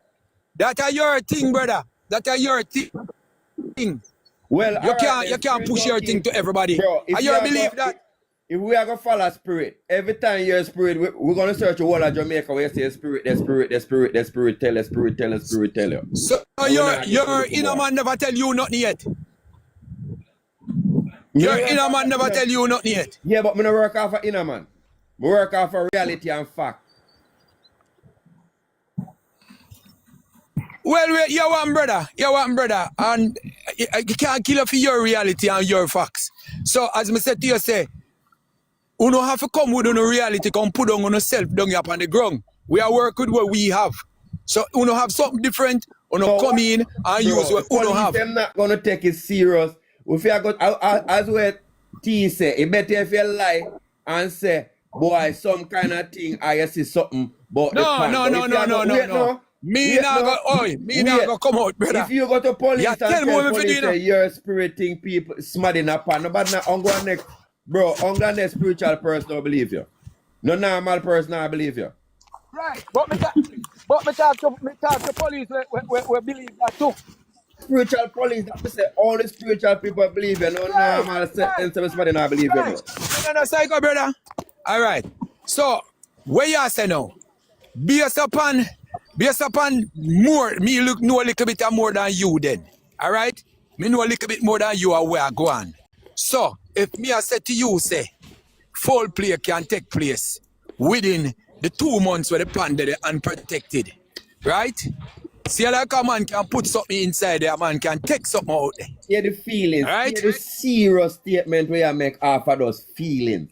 That are your thing, brother. That are your thing. Well, all right You then. can't Spirit push will your thing keep. to everybody. Bro, I your believe that. if we are going to follow spirit, every time you're spirit, we're going to search the whole of Jamaica where you say spirit, the spirit tell you, spirit tell you. So And we not get your little inner boy. man never tell you nothing yet. Me Your no work inner off man a never inner- tell you nothing yet. Yeah, but me no work off a inner man. Me work off a reality and fact. Well, you're one brother, and you can't kill for your reality and your facts. So, as I said to you, say, you don't have to come with no reality, come put on yourself down here upon the ground. We are working with what we have. So, you don't have something different, you don't come in and use Bro, what the you don't police have. them not gonna take it serious. If you got as what T say, it better if you lie and say, boy, some kind of thing I see something but the pan. But if you go, Me not go come out, brother. If you go to police and tell me tell what me police fi do, say you're spirit thing people smarting a pan, nobody not on next, bro, on next spiritual person don't believe you. No normal person don't believe you. Right, but me talk to police we believe that too. Spiritual police that say all the spiritual people believe you. No normal and somebody not believe you, bro. No, psycho, brother. All right. So, where you say now? Based upon more, me know a little bit more than you then. All right? Me know a little bit more than you are where I go on. So, if me I say to you, say, foul play can take place within the 2 months where the plan is unprotected. Right? See, like a man can put something inside there, a man can take something out there. Hear the feelings. Right? Hear the serious statement where you make half of those feelings.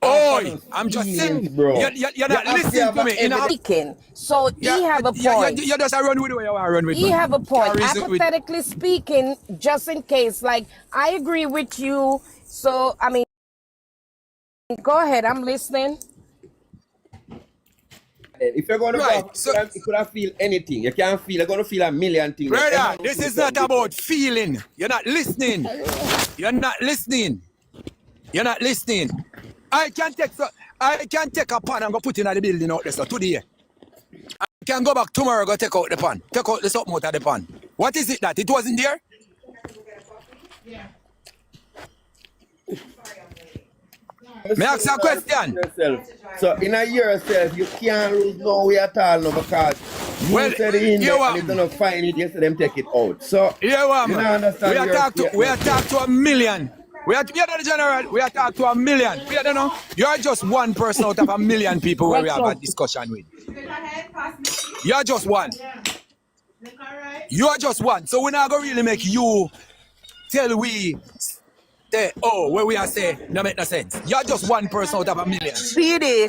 Oh, I'm just saying, bro. You're not listening to me. Speaking. So he have a point. You just run with the way you want to run with. He have a point. Can't reason with- Hypothetically speaking, just in case, like I agree with you. So I mean, go ahead. I'm listening. If you're going to Right. go, So, you could have feel anything. You can't feel. You're going to feel a million things. brother, this is not about feeling. You're not listening. You're not listening. You're not listening. I can take a pan and go put it in the building out there. So today, I can go back tomorrow, go take out the pan. Take out the something out of the pan. What is it that? It wasn't there? May I ask you a question? So in a year yourself, you can't lose no way at all no, because you said it in there and you're gonna find it, you said them take it out. So you understand we are talking to a million. We are the general, we are talking to a million. We don't know. You are just one person out of a million people where we have a discussion with. You are just one. You are just one. So we're not gonna really make you tell we say, oh, where we are saying no make no sense. You're just one person out of a million. Speedy.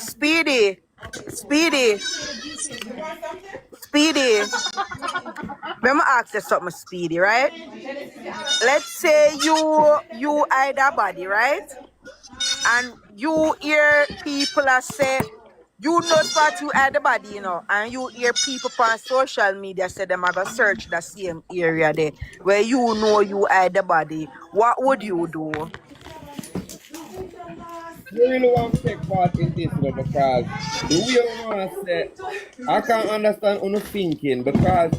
Let me ask you something, Speedy, right? Let's say you hide a body, right? And you hear people are say, you know spot you hide the body, you know, and you hear people on social media say them are gonna search the same area there where you know you hide the body. What would you do? You really want to take part in this, you know, because the way you want to say, I can't understand what you're thinking, because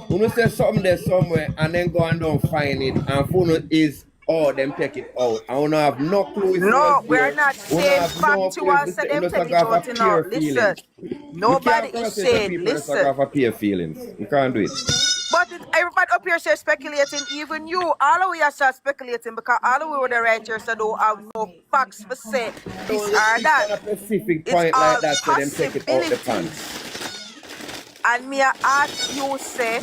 when you say something there somewhere and then go and don't find it, and phone is, oh, them take it out. I don't have no clue if No, it was we're there. not saying factual, so them take it out, you know. Listen, nobody is saying, listen. Peer feelings. You can't do it. But everybody up here says speculating, even you. All of we are start speculating because all of we were the writers that don't have no facts for say this or that. It's a specific It's point all like that, so them take it out the pan. And me I ask you, say,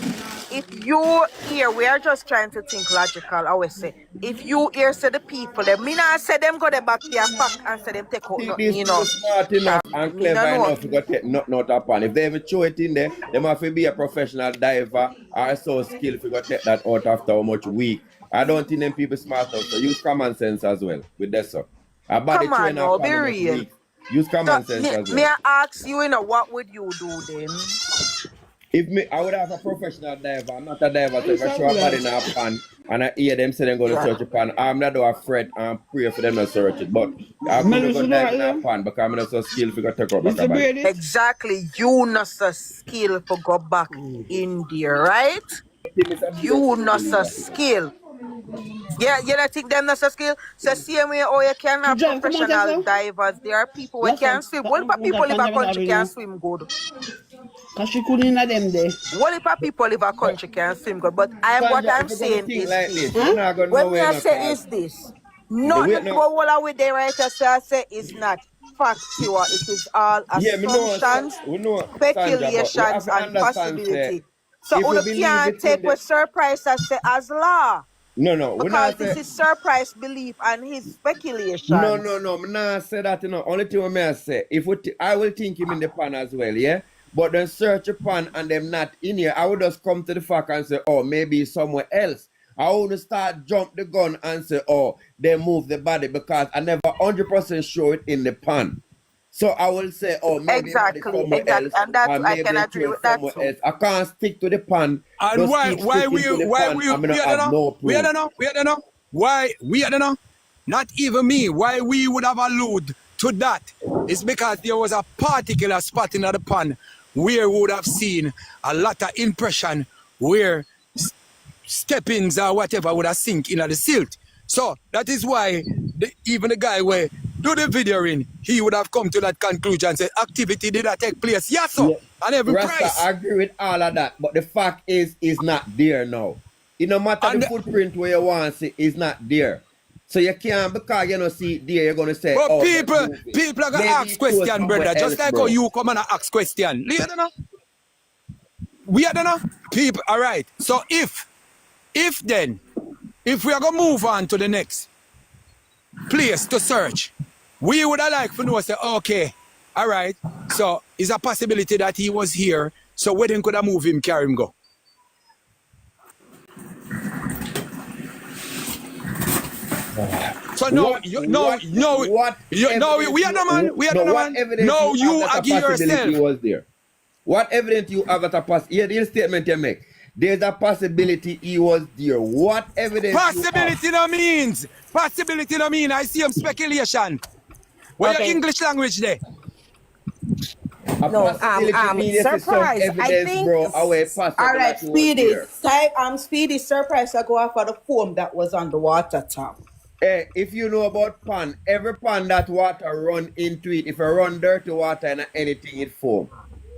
if you hear, we are just trying to think logical, I always say, if you hear say the people, them, me not say them go the back to your pack and say them take out nothing, you know. Smart enough and clever enough to go take nothing out of pan. If they even throw it in there, they have to be a professional diver or so skilled to go take that out after how much week. I don't think them people smart enough, so use common sense as well with that stuff. A body Come on, trainer no, for be how much real. week. Use common sense as well. Me I ask you, you know, what would you do then? If me, I would have a professional diver. I'm not a diver, so if I show a body in a pan and I hear them say they're going to search a pan, I'm not going to fret and pray for them to search it. But I'm going to go dive in a pan because I'm not so skilled to go take out back a body. Exactly, you not so skilled to go back in there, right? You not so skilled. Yeah, you don't think them not so skilled? So same way how you can have professional divers, there are people who can swim. What if people live a country can swim good? Because she couldn't in them there. What if people live a country can swim good? But what I'm saying is like this. What me I say is this. Nothing what we the writer say I say is not factual. It is all assumptions, speculations, and possibility. So you can't take what surprise as say as law. No, because this is surprise belief and his speculation. No, me not say that, you know. Only thing I say, I will think him in the pan as well, yeah? But then search a pan and them not in here, I would just come to the fact and say, oh, maybe somewhere else. I wouldn't start jump the gun and say, oh, they move the body because I never 100% sure it in the pan. So I will say, oh, maybe exactly, else, and that's I can agree with that too. Else. I can't stick to the pan. And why we don't know. Why we don't know. Not even me. Why we would have alluded to that is because there was a particular spot in the pan where we would have seen a lot of impression where steppings or whatever would have sink in the silt. So that is why even the guy where do the video in, he would have come to that conclusion and said, activity did not take place. Yes, sir. Yeah. And every Rasta, price. I agree with all of that. But the fact is not there now. It no matter the footprint where you want to see, it's not there. So you can't, because you don't see it there, you're going to say, but oh, people are going to ask question, brother. Just like how you come and ask question. We don't know. We don't know. People, all right. So if we are going to move on to the next place to search, we would have liked to know, say, okay, all right, so it's a possibility that he was here, so we could have moved him, carry him, go. So no, we are the man. No, you agree yourself. Was there? What evidence you have at a here the statement you make? There's a possibility he was there. What evidence Possibility no means. Possibility no mean. I see him speculation. Where your English language there? No, Surprise. evidence, I think. bro, away possible. All right, that he was Speedy. there. Speedy surprise. I go off for the foam that was on the water tap. Hey, if you know about pan, every pan that water run into it, if you run dirty water and anything, it foam.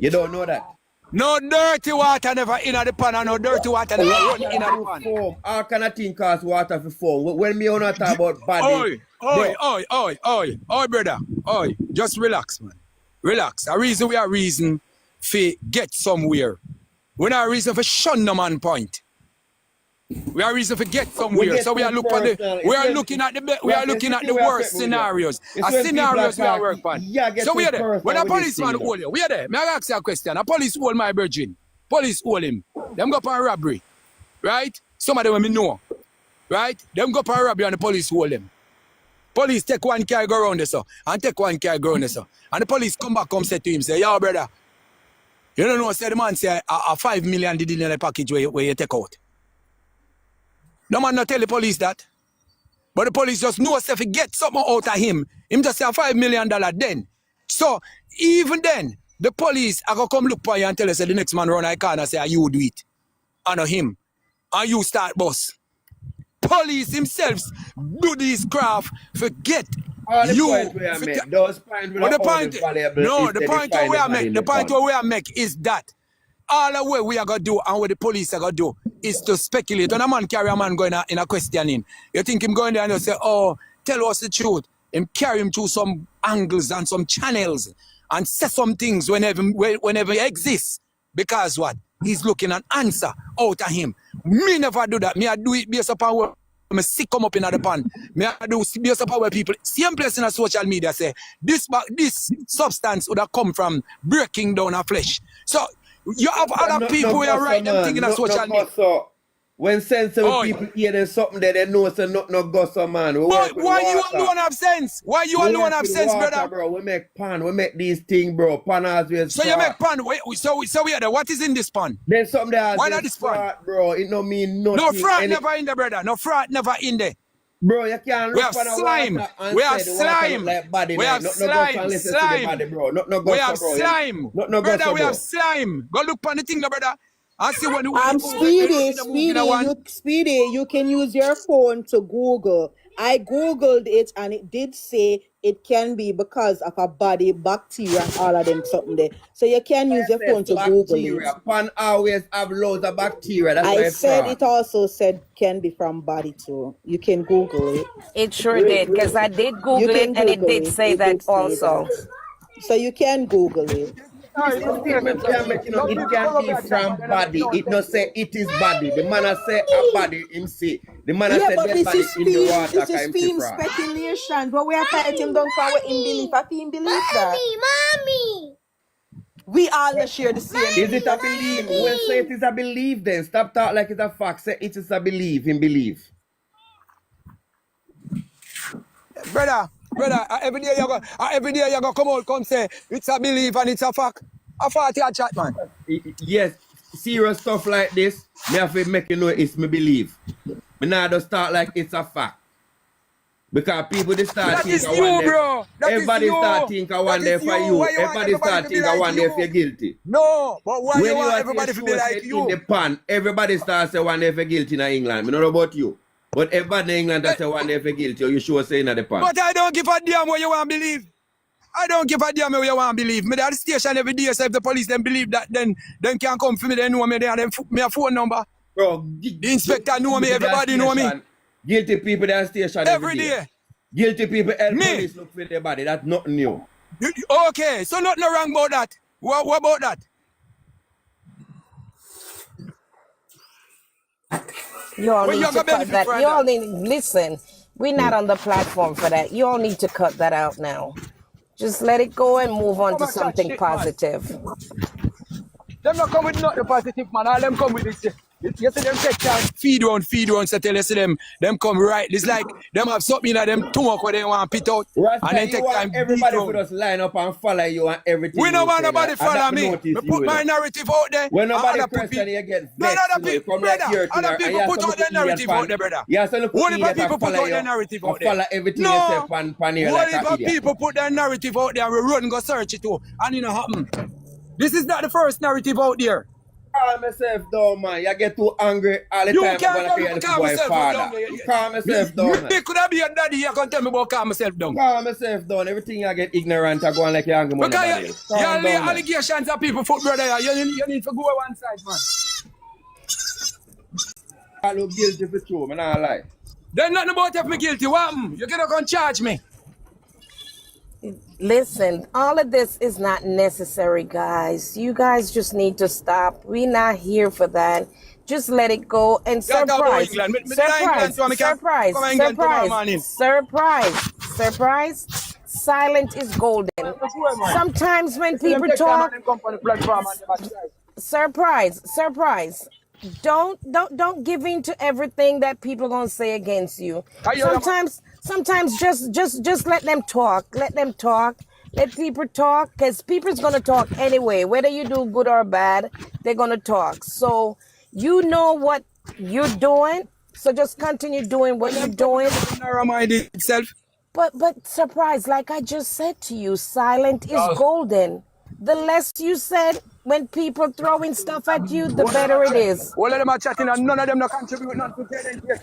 You don't know that? No dirty water never in the pan and no dirty water never run in the pan. Foam. All kind of thing cause water for foam. When me wanna talk about body. Oi, brother. Oi, just relax, man. Relax. A reason we are reason for get somewhere. We not reason for shun no man point. We are reason for get somewhere. So we are looking at the worst scenarios. A scenarios we are work on. So we are there. When a policeman hold you, we are there. May I ask you a question? A police hold my virgin. Police hold him. Them go for a robbery. Right? Some of them we know. Right? Them go for a robbery and the police hold them. Police take one car go around there, so, and take one car go around there, so. And the police come back, say to him, say, yo, brother, you don't know, say the man say, a 5 million did in the package where you take out. No man not tell the police that. But the police just know if he get something out of him just say a $5 million then. So, even then, the police are going to come look for you and tell us the next man run I can and say, you do it. And not him. And you start boss. Police themselves do this craft, forget all the you. Point where I make, those points The point where I make is that all the way we are going to do and what the police are going to do is to speculate. When a man carry a man going in a questioning, you think him going there and you say, oh, tell us the truth. Him carry him through some angles and some channels and say some things whenever he exists. Because what? He's looking an answer out of him. Me never do that. Me I do it based upon where I see come up in the pan. Me I do based upon where people, same place in the social media say, this substance would have come from breaking down a flesh. So, you have other people who are right them thing in the social media. So, when sensible people hear there's something that they know so not go so man. But why you alone have sense? Why you alone have sense, brother? Bro, we make pan, we make these things, bro. Pan as well. So you make pan. So we are there. What is in this pan? There's something that why not this pan? Bro, it no mean nothing. No fraud never in there, brother. No fraud never in there. Bro, you can't we have slime. We have slime. We have slime. Slime. We have slime. Brother, we have slime. Go look on the thing, brother. I see when Speedy, you can use your phone to Google. I Googled it and it did say it can be because of a body bacteria and all of them something there. So you can use your phone to Google it. Pan always have loads of bacteria. That's I said it also said can be from body too. You can Google it. It sure did, because I did Google it and it did say that also. So you can Google it. It can be from body. It not say it is body. The man say a body him see. The man say that body in the water. This is film speculation. But we are fighting down for what in belief. I think believe that. Mommy. We all share the same. Is it a belief? When say it is a belief, then stop talk like it's a fact. Say it is a belief in belief. Brother, every day you go come out, come say it's a belief and it's a fact. A fact a chat, man. Yes, serious stuff like this, me have to make you know it's me belief. Me not just start like it's a fact. Because people they start thinking one day. Everybody start thinking one day for you. Everybody start thinking one day if you're guilty. No, but why you want everybody to be like you? In the pan, everybody starts say one day if you're guilty in England. I don't know about you. But everybody in England that say one day if you're guilty, you sure say in the pan. But I don't give a damn what you want to believe. I don't give a damn what you want to believe. Me at the station every day, so if the police them believe that, then can come for me, they know me, they have me a phone number. Bro, the inspector know me, everybody know me. Guilty people at the station every day. Guilty people help police look for their body. That's not new. Okay, so nothing wrong about that. What about that? You all need to cut that. You all need listen. We're not on the platform for that. You all need to cut that out now. Just let it go and move on to something positive. Them not come with nothing positive, man. All them come with this. You see them take time, feed round, so tell you see them come right. It's like them have something in them tongue where they want to pit out. Rasta, And then you take want time everybody beat to round. just line up and follow you and everything. We don't you want say, nobody and follow that me. notice Me put my narrative out there. when nobody and question you get no, vexed, other you people, come like brother. your thing, Other and people you have put some out their little narrative idiot out there, brother. You have some little Only idiot people put follow out their you narrative and out there. follow everything you No. say pan here like Only an idiot. people put their narrative out there and we run go search it too. And it don't happen. This is not the first narrative out there. Calm myself down, man. You get too angry all the You time. can't I'm tell going me to about call calm boy myself father. down. Calm myself down, man. Me could have be a daddy, you can tell me about calm myself down. Calm myself down. Everything you get ignorant, I go on like you're angry man. Because you Calm lay down, man. allegations of people foot, brother. You need to go one side, man. I look guilty for true, man. I lie. There's nothing about if me guilty. What? You cannot come charge me. Listen, all of this is not necessary, guys. You guys just need to stop. We're not here for that. Just let it go and surprise. Surprise. Silent is golden. Sometimes when people talk, surprise. Don't give in to everything that people gonna say against you. Sometimes just let them talk. Let people talk, because people's gonna talk anyway. Whether you do good or bad, they're gonna talk. So you know what you're doing. So just continue doing what you're doing. But surprise, like I just said to you, silent is golden. The less you said when people throwing stuff at you, the better it is. All of them are chatting and none of them no contribute nothing to Jayden case.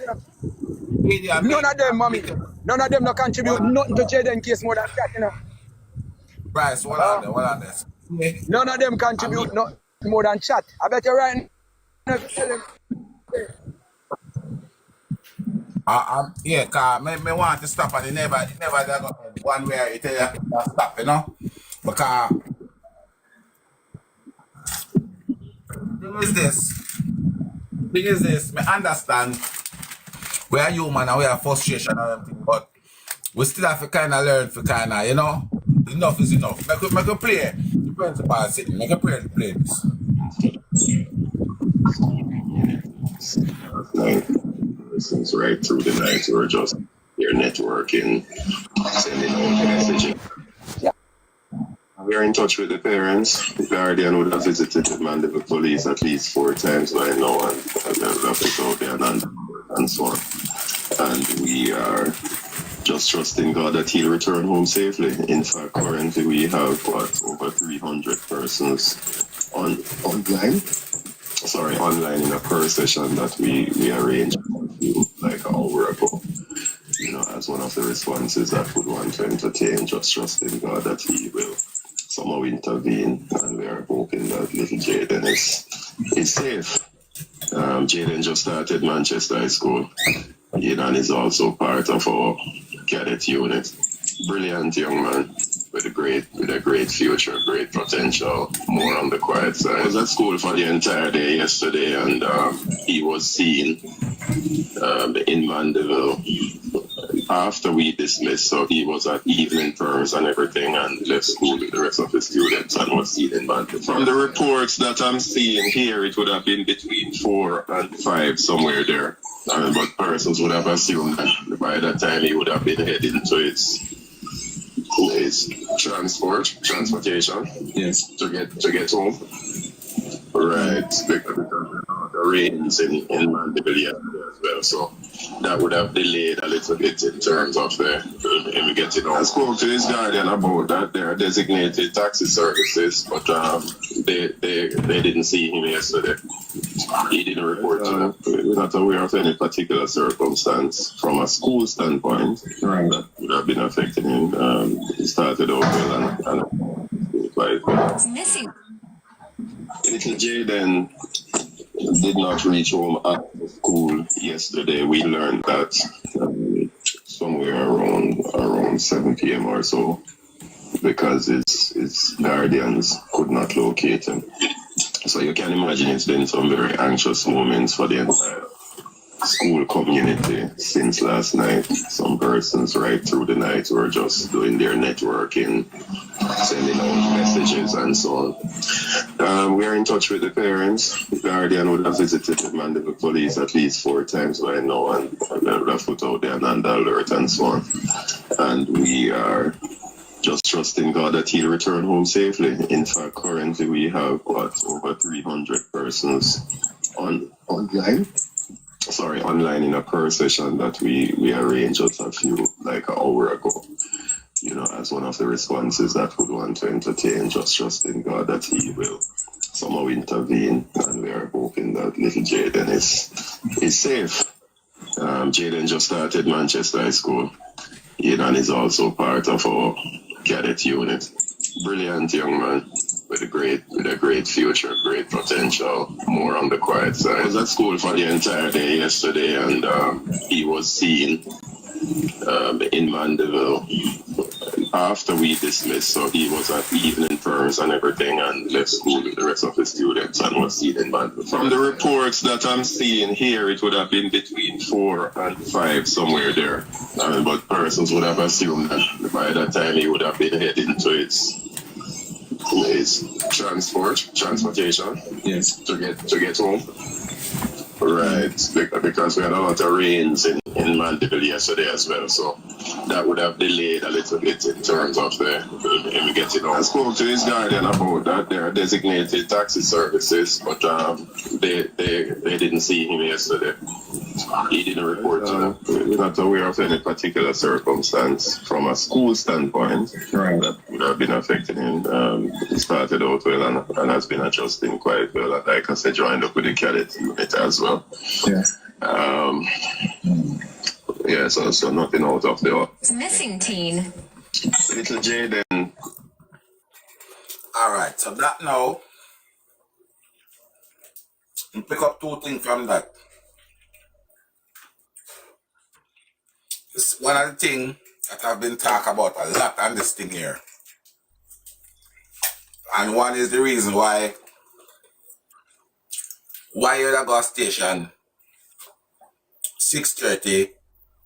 None of them, mommy. None of them no contribute nothing to Jayden case more than chatting. Bryce, what are this? None of them contribute nothing more than chat. I bet you're right. Yeah, cause me want to stop and it never go one way it tell you to stop, you know? Because thing is this, me understand we are human and we have frustration and everything, but we still have to kinda learn for kinda, you know? Enough is enough. Make you play the principal sitting, make you play this. Since right through the night, we're just here networking, sending out messages. We are in touch with the parents. The guardian would have visited the Mandeville police at least 4 times by now, and they'll have it out there and so on. And we are just trusting God that he'll return home safely. In fact, currently we have over 300 persons online in a prayer session that we arranged like an hour ago. You know, as one of the responses that would want to entertain, just trusting God that he will somehow intervene, and we are hoping that little Jayden is safe. Jayden just started Manchester High School. Jayden is also part of our cadet unit. Brilliant young man with a great future, great potential, more on the quiet side. I was at school for the entire day yesterday, and he was seen in Mandeville after we dismissed, so he was at evening prayers and everything and left school with the rest of the students and was seen in Mandeville. From the reports that I'm seeing here, it would have been between 4 and 5, somewhere there. But persons would have assumed that by that time he would have been heading to his transportation, yes, to get home. Right, because the rains in Mandeville yesterday as well, so that would have delayed a little bit in terms of him getting home. I spoke to his guardian about that. There are designated taxi services, but they didn't see him yesterday. He didn't report to them. We're not aware of any particular circumstance from a school standpoint that would have been affecting him. He started out well and it's missing. Little Jayden did not reach home after school yesterday. We learned that somewhere around 7 p.m. or so, because his guardians could not locate him. So you can imagine it's been some very anxious moments for the entire school community since last night. Some persons right through the night were just doing their networking, sending out messages and so on. We are in touch with the parents. The guardian would have visited the Mandeville police at least 4 times by now, and they would have put out their non alert and so on. And we are just trusting God that he'll return home safely. In fact, currently we have over 300 persons online in a prayer session that we arranged just a few, like an hour ago. You know, as one of the responses that would want to entertain, just trusting God that he will somehow intervene, and we are hoping that little Jayden is safe. Jayden just started Manchester High School, and is also part of our cadet unit. Brilliant young man with a great future, great potential, more on the quiet side. I was at school for the entire day yesterday, and he was seen in Mandeville after we dismissed, so he was at evening prayers and everything, and left school with the rest of the students and was seen in Mandeville. From the reports that I'm seeing here, it would have been between 4 and 5, somewhere there. But persons would have assumed that by that time he would have been heading to his transportation, yes, to get home. Right, because we had a lot of rains in Mandeville yesterday as well, so that would have delayed a little bit in terms of him getting home. I spoke to his guardian about that. There are designated taxi services, but they didn't see him yesterday. He didn't report to them. We're not aware of any particular circumstance from a school standpoint that would have been affecting him. He started out well and has been adjusting quite well. And like I said, joined up with the cadet unit as well. Yeah. So nothing out of the Missing teen. little Jayden. All right, so that now, you pick up 2 things from that. It's one of the things that I've been talking about a lot on this thing here. And one is the reason why you're at the gas station 6:30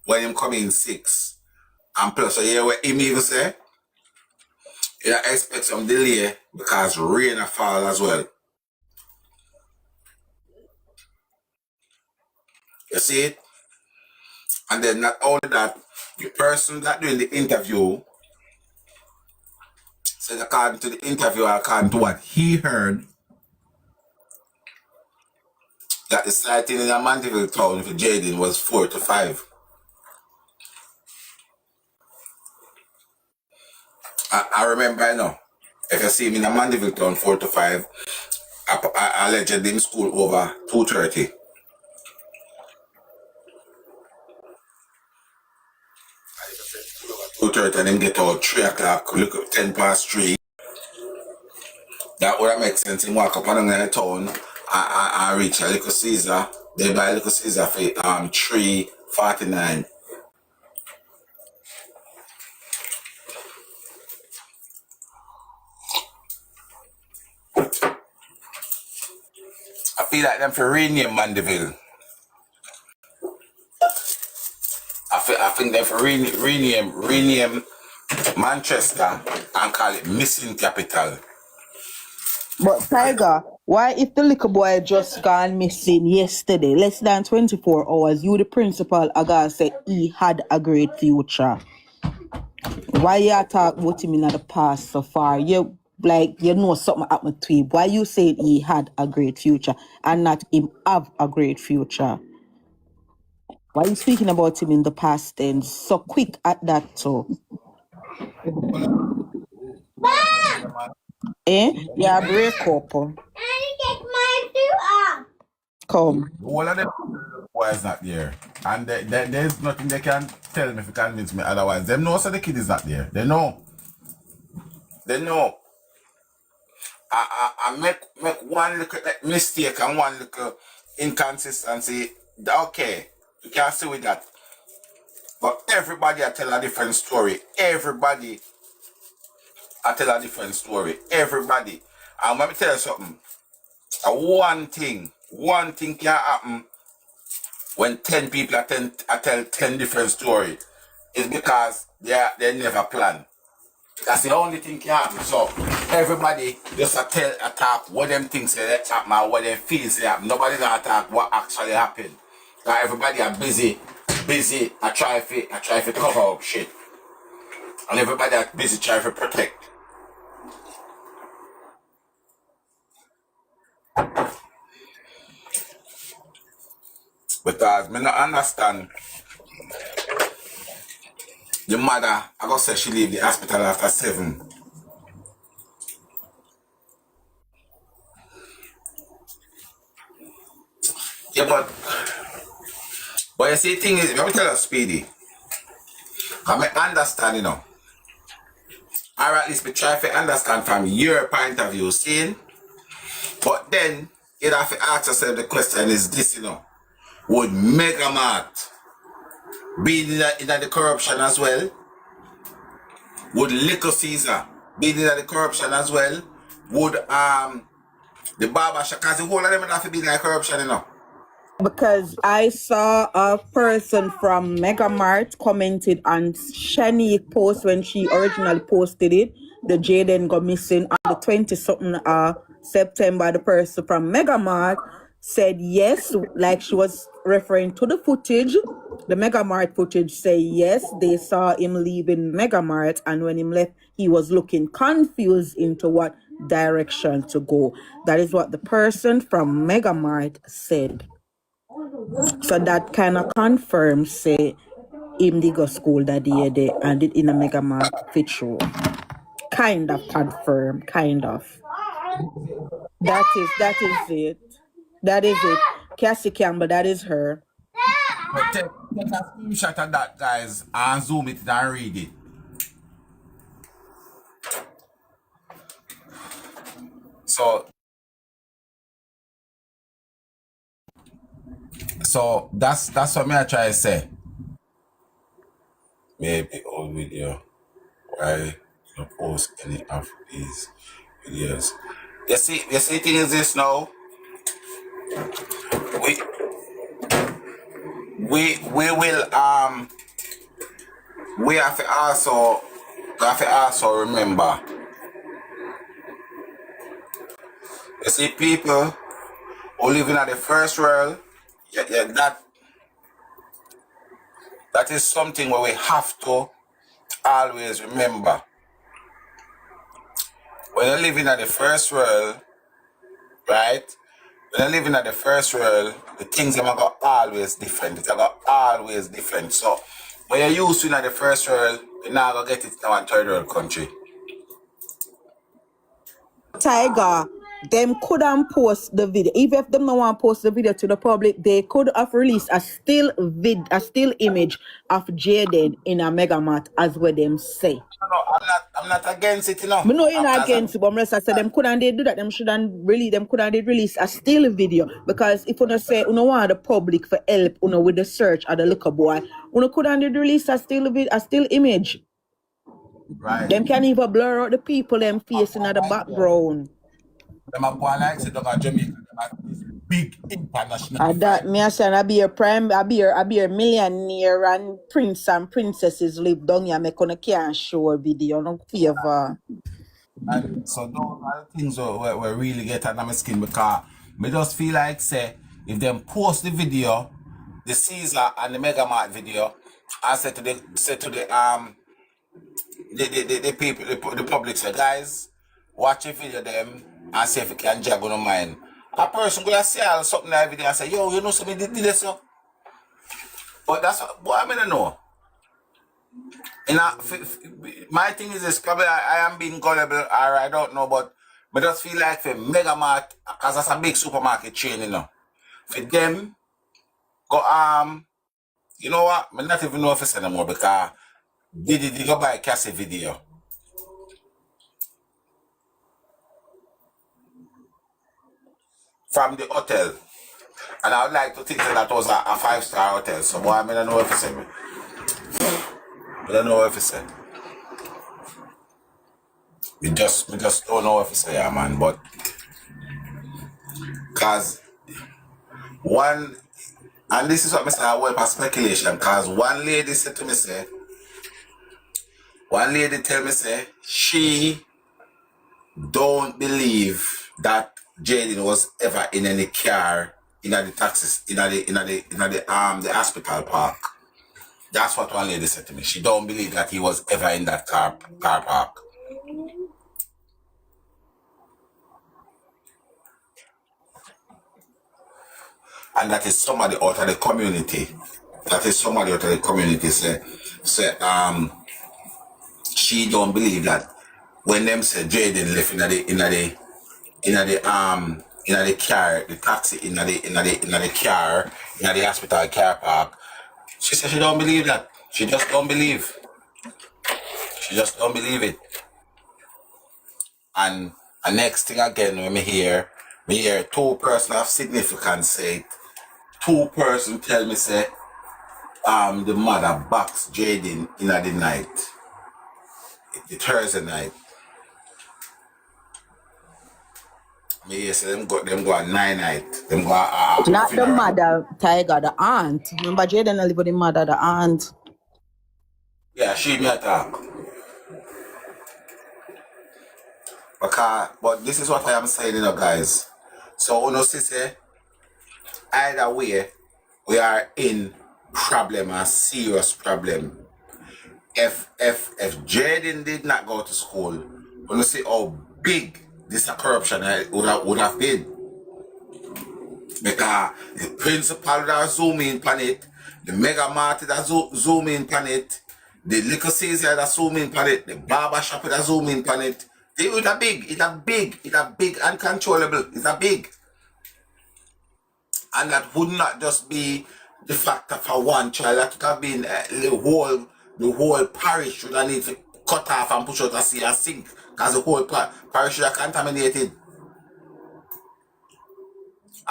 when him come in 6. And plus, so hear what him even say? You expect some delay because rain fall as well. You see it? And then not only that, the person that doing the interview said according to the interview, according to what he heard, that the sighting in the Mandeville town for Jayden was 4 to 5. I remember, I know, if you see me in the Mandeville town 4 to 5, I allegedly in school over 2:30. 2:30 and then get out 3 o'clock, look up 10 past 3. That would have make sense. Him walk up and down the town, I reach a Little Caesar. They buy Little Caesar for $3.49. I feel like them for rename Mandeville. I think them for rename Manchester and call it Missing Capital. But Tiger, why if the little boy just gone missing yesterday, less than 24 hours, you the principal Aga said he had a great future? Why you talk about him in the past so far? You know something happened to him. Why you said he had a great future and not him have a great future? Why you speaking about him in the past tense? So quick at that too. Yeah, break up. Come. All of them boys not there. And there's nothing they can tell me if you convince me otherwise. Them know so the kid is not there. They know. I make one little mistake and one little inconsistency. Okay, you can't see with that. But everybody I tell a different story. Everybody I tell a different story. Everybody. And let me tell you something. One thing can happen when 10 people tell 10 different stories. It's because they never plan. That's the only thing can happen. So everybody just attack what them things say happen or what them feel say happen. Nobody gonna attack what actually happened. Cause everybody are busy. I try to cover up shit. And everybody are busy trying to protect. Because me not understand the mother, I go say she leave the hospital after 7. Yeah, but you see the thing is, let me tell you Speedy. I understand, you know. Or at least we try to understand from your point of view, seeing. But then you have to ask yourself the question is this, you know. Would Megamart be in the corruption as well? Would Little Caesar be in the corruption as well? Would the barber shop, because the whole of them would have to be in the corruption, you know. Because I saw a person from Megamart commented on Shanique post when she originally posted it. The Jayden got missing on the 20-something September. The person from Megamart said yes, like she was referring to the footage. The Megamart footage say yes, they saw him leaving Megamart, and when he left, he was looking confused into what direction to go. That is what the person from Megamart said. So that kind of confirms, say, him they go school that day and it in a mega mark fit show. Kind of confirm, kind of. That is it. That is it. Cassie Campbell, that is her. But take a screenshot of that, guys, and zoom it and read it. So that's what me I try to say. Maybe old video. Why you post any of these videos? You see the thing is this now. We will we have to also remember. You see people who live in the first world, that is something where we have to always remember. When you're living in the first world, right? When you're living in the first world, the things are going always different. It's going always different. So when you're used to in the first world, you're not going to get it now in third world country. Tiger, them couldn't post the video. Even if them no want to post the video to the public, they could have released a still image of Jayden in a Megamart, as what them say. No, I'm not against it, you know. Me know you're not against it, but unless I said them couldn't they do that, them couldn't they release a still video. Because if you say you want the public for help with the search of the little boy, couldn't they release a still image. Right. Them can even blur out the people them facing at the background. Them are going like say don't Jamaica, them are this big international. That me I say I be a millionaire and prince and princesses live down here. Me can't show a video, no favor. And so those are the things where really get under my skin, because me just feel like say if them post the video, the Caesar and the Megamart video, I say to the people, the public say, guys, watch the video them and see if you can jog on mind. A person gonna say something in the video and say, yo, you know something did this so. But that's what I mean know. My thing is this, probably I am being gullible or I don't know, but I just feel like for Megamart, because that's a big supermarket chain, you know. For them, go you know what? I not even know if it's anymore because they go buy a Cassie video. From the hotel. And I would like to think that was a 5-star hotel. So boy, I don't know if it's me. I don't know if it's it. We just don't know if it's yeah, man. But cause one, and this is what I say, I went for speculation, cause one lady said to me, say, One lady tell me say she don't believe that Jayden was ever in any car in the taxis in the hospital park. That's what one lady said to me. She don't believe that he was ever in that car park. And that is somebody out of the community. That is somebody out of the community say she don't believe that when them say Jayden left in the car, the taxi in the car, in the hospital car park. She said she don't believe that. She just don't believe. She just don't believe it. And next thing again when me hear two person of significance say it. Two person tell me say the mother box Jayden in the night. The Thursday night. Me hear say them go at 9 night. Them go after Not the funeral. mother, Tiger, the aunt. Remember, Jayden live with the mother, the aunt. Yeah, she me attack. But this is what I am saying, guys. So, see, either way, we are in problem, a serious problem. If Jayden did not go to school, we see how big this corruption would have been. Because the principal that zoom in on it, the mega market that zoom in on it, the liquor season that zoom in on it, the barber shop that zoom in on it. It's a big uncontrollable. It's a big. And that would not just be the factor for one child. That would have been the whole parish should have need to cut off and push out a sea and sink. Because the whole parish should have contaminated.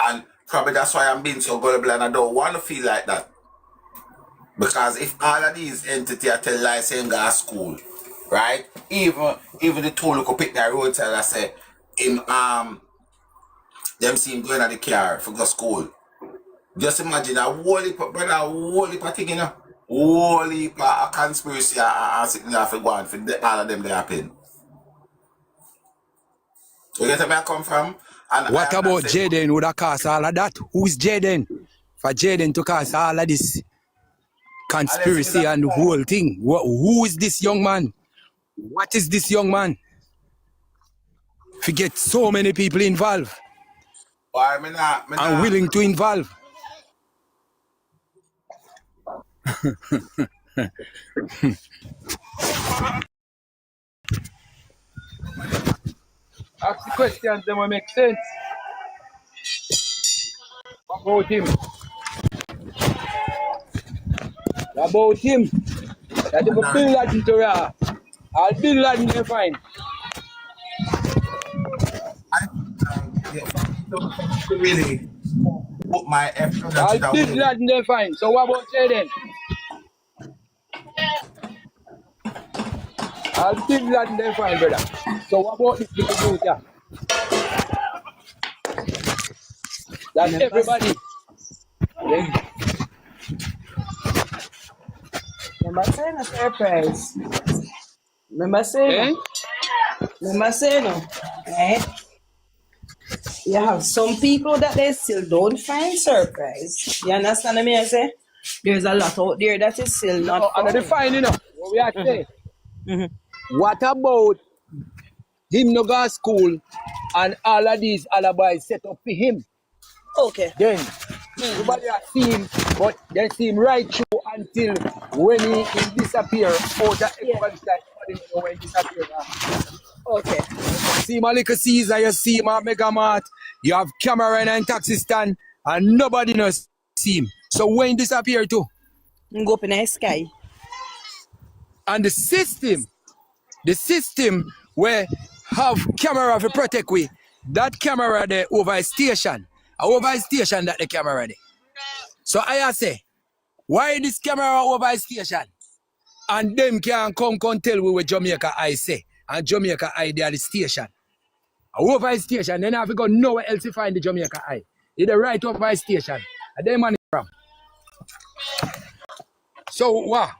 And probably that's why I'm being so gullible and I don't want to feel like that. Because if all of these entities are tell lies saying go to school, right? Even the two look pick that road tell I say him them see him going at the car for go school. Just imagine a whole heap of brother, a whole heap of thing, you know. Whole heap of a conspiracy and sitting there for going for all of them they happen. You get where I come from? And What about Jayden would have caused all of that? Who's Jayden? For Jayden to cause all of this conspiracy and the whole thing. Who is this young man? What is this young man? Forget so many people involved and willing to involve. Ask the questions, they will make sense. About him. About him. That they will build that into Ra. I'll build that in the fine. really put my effort I'll that build way. that in the fine. So what about Jayden? I'll build that in the fine, brother. So what about this little youth here? That's everybody. Yeah. Remember saying a surprise. Remember saying Remember saying right? You have some people that they still don't find surprise. You understand what I say? There's a lot out there that is still not found. And the fine, you know, what we are saying. What about him no go to school and all of these other boys set up for him? Okay. Then everybody has seen him, but they see him right through until when he disappear out of everybody's life. When he disappear. Okay. See my little Caesar, you see my Mega Mart, you have camera and taxi stand, and nobody knows see him. So when he disappear too? Go up in the sky. And the system where have camera to protect we, that camera there over a station. Over a station that the camera there. So I say, why this camera over a station? And them can come tell we where Jamaica I say. And Jamaica I they are the station. Over a station, then I have to go nowhere else to find the Jamaica I. It's the right over a station. And they money from. So what?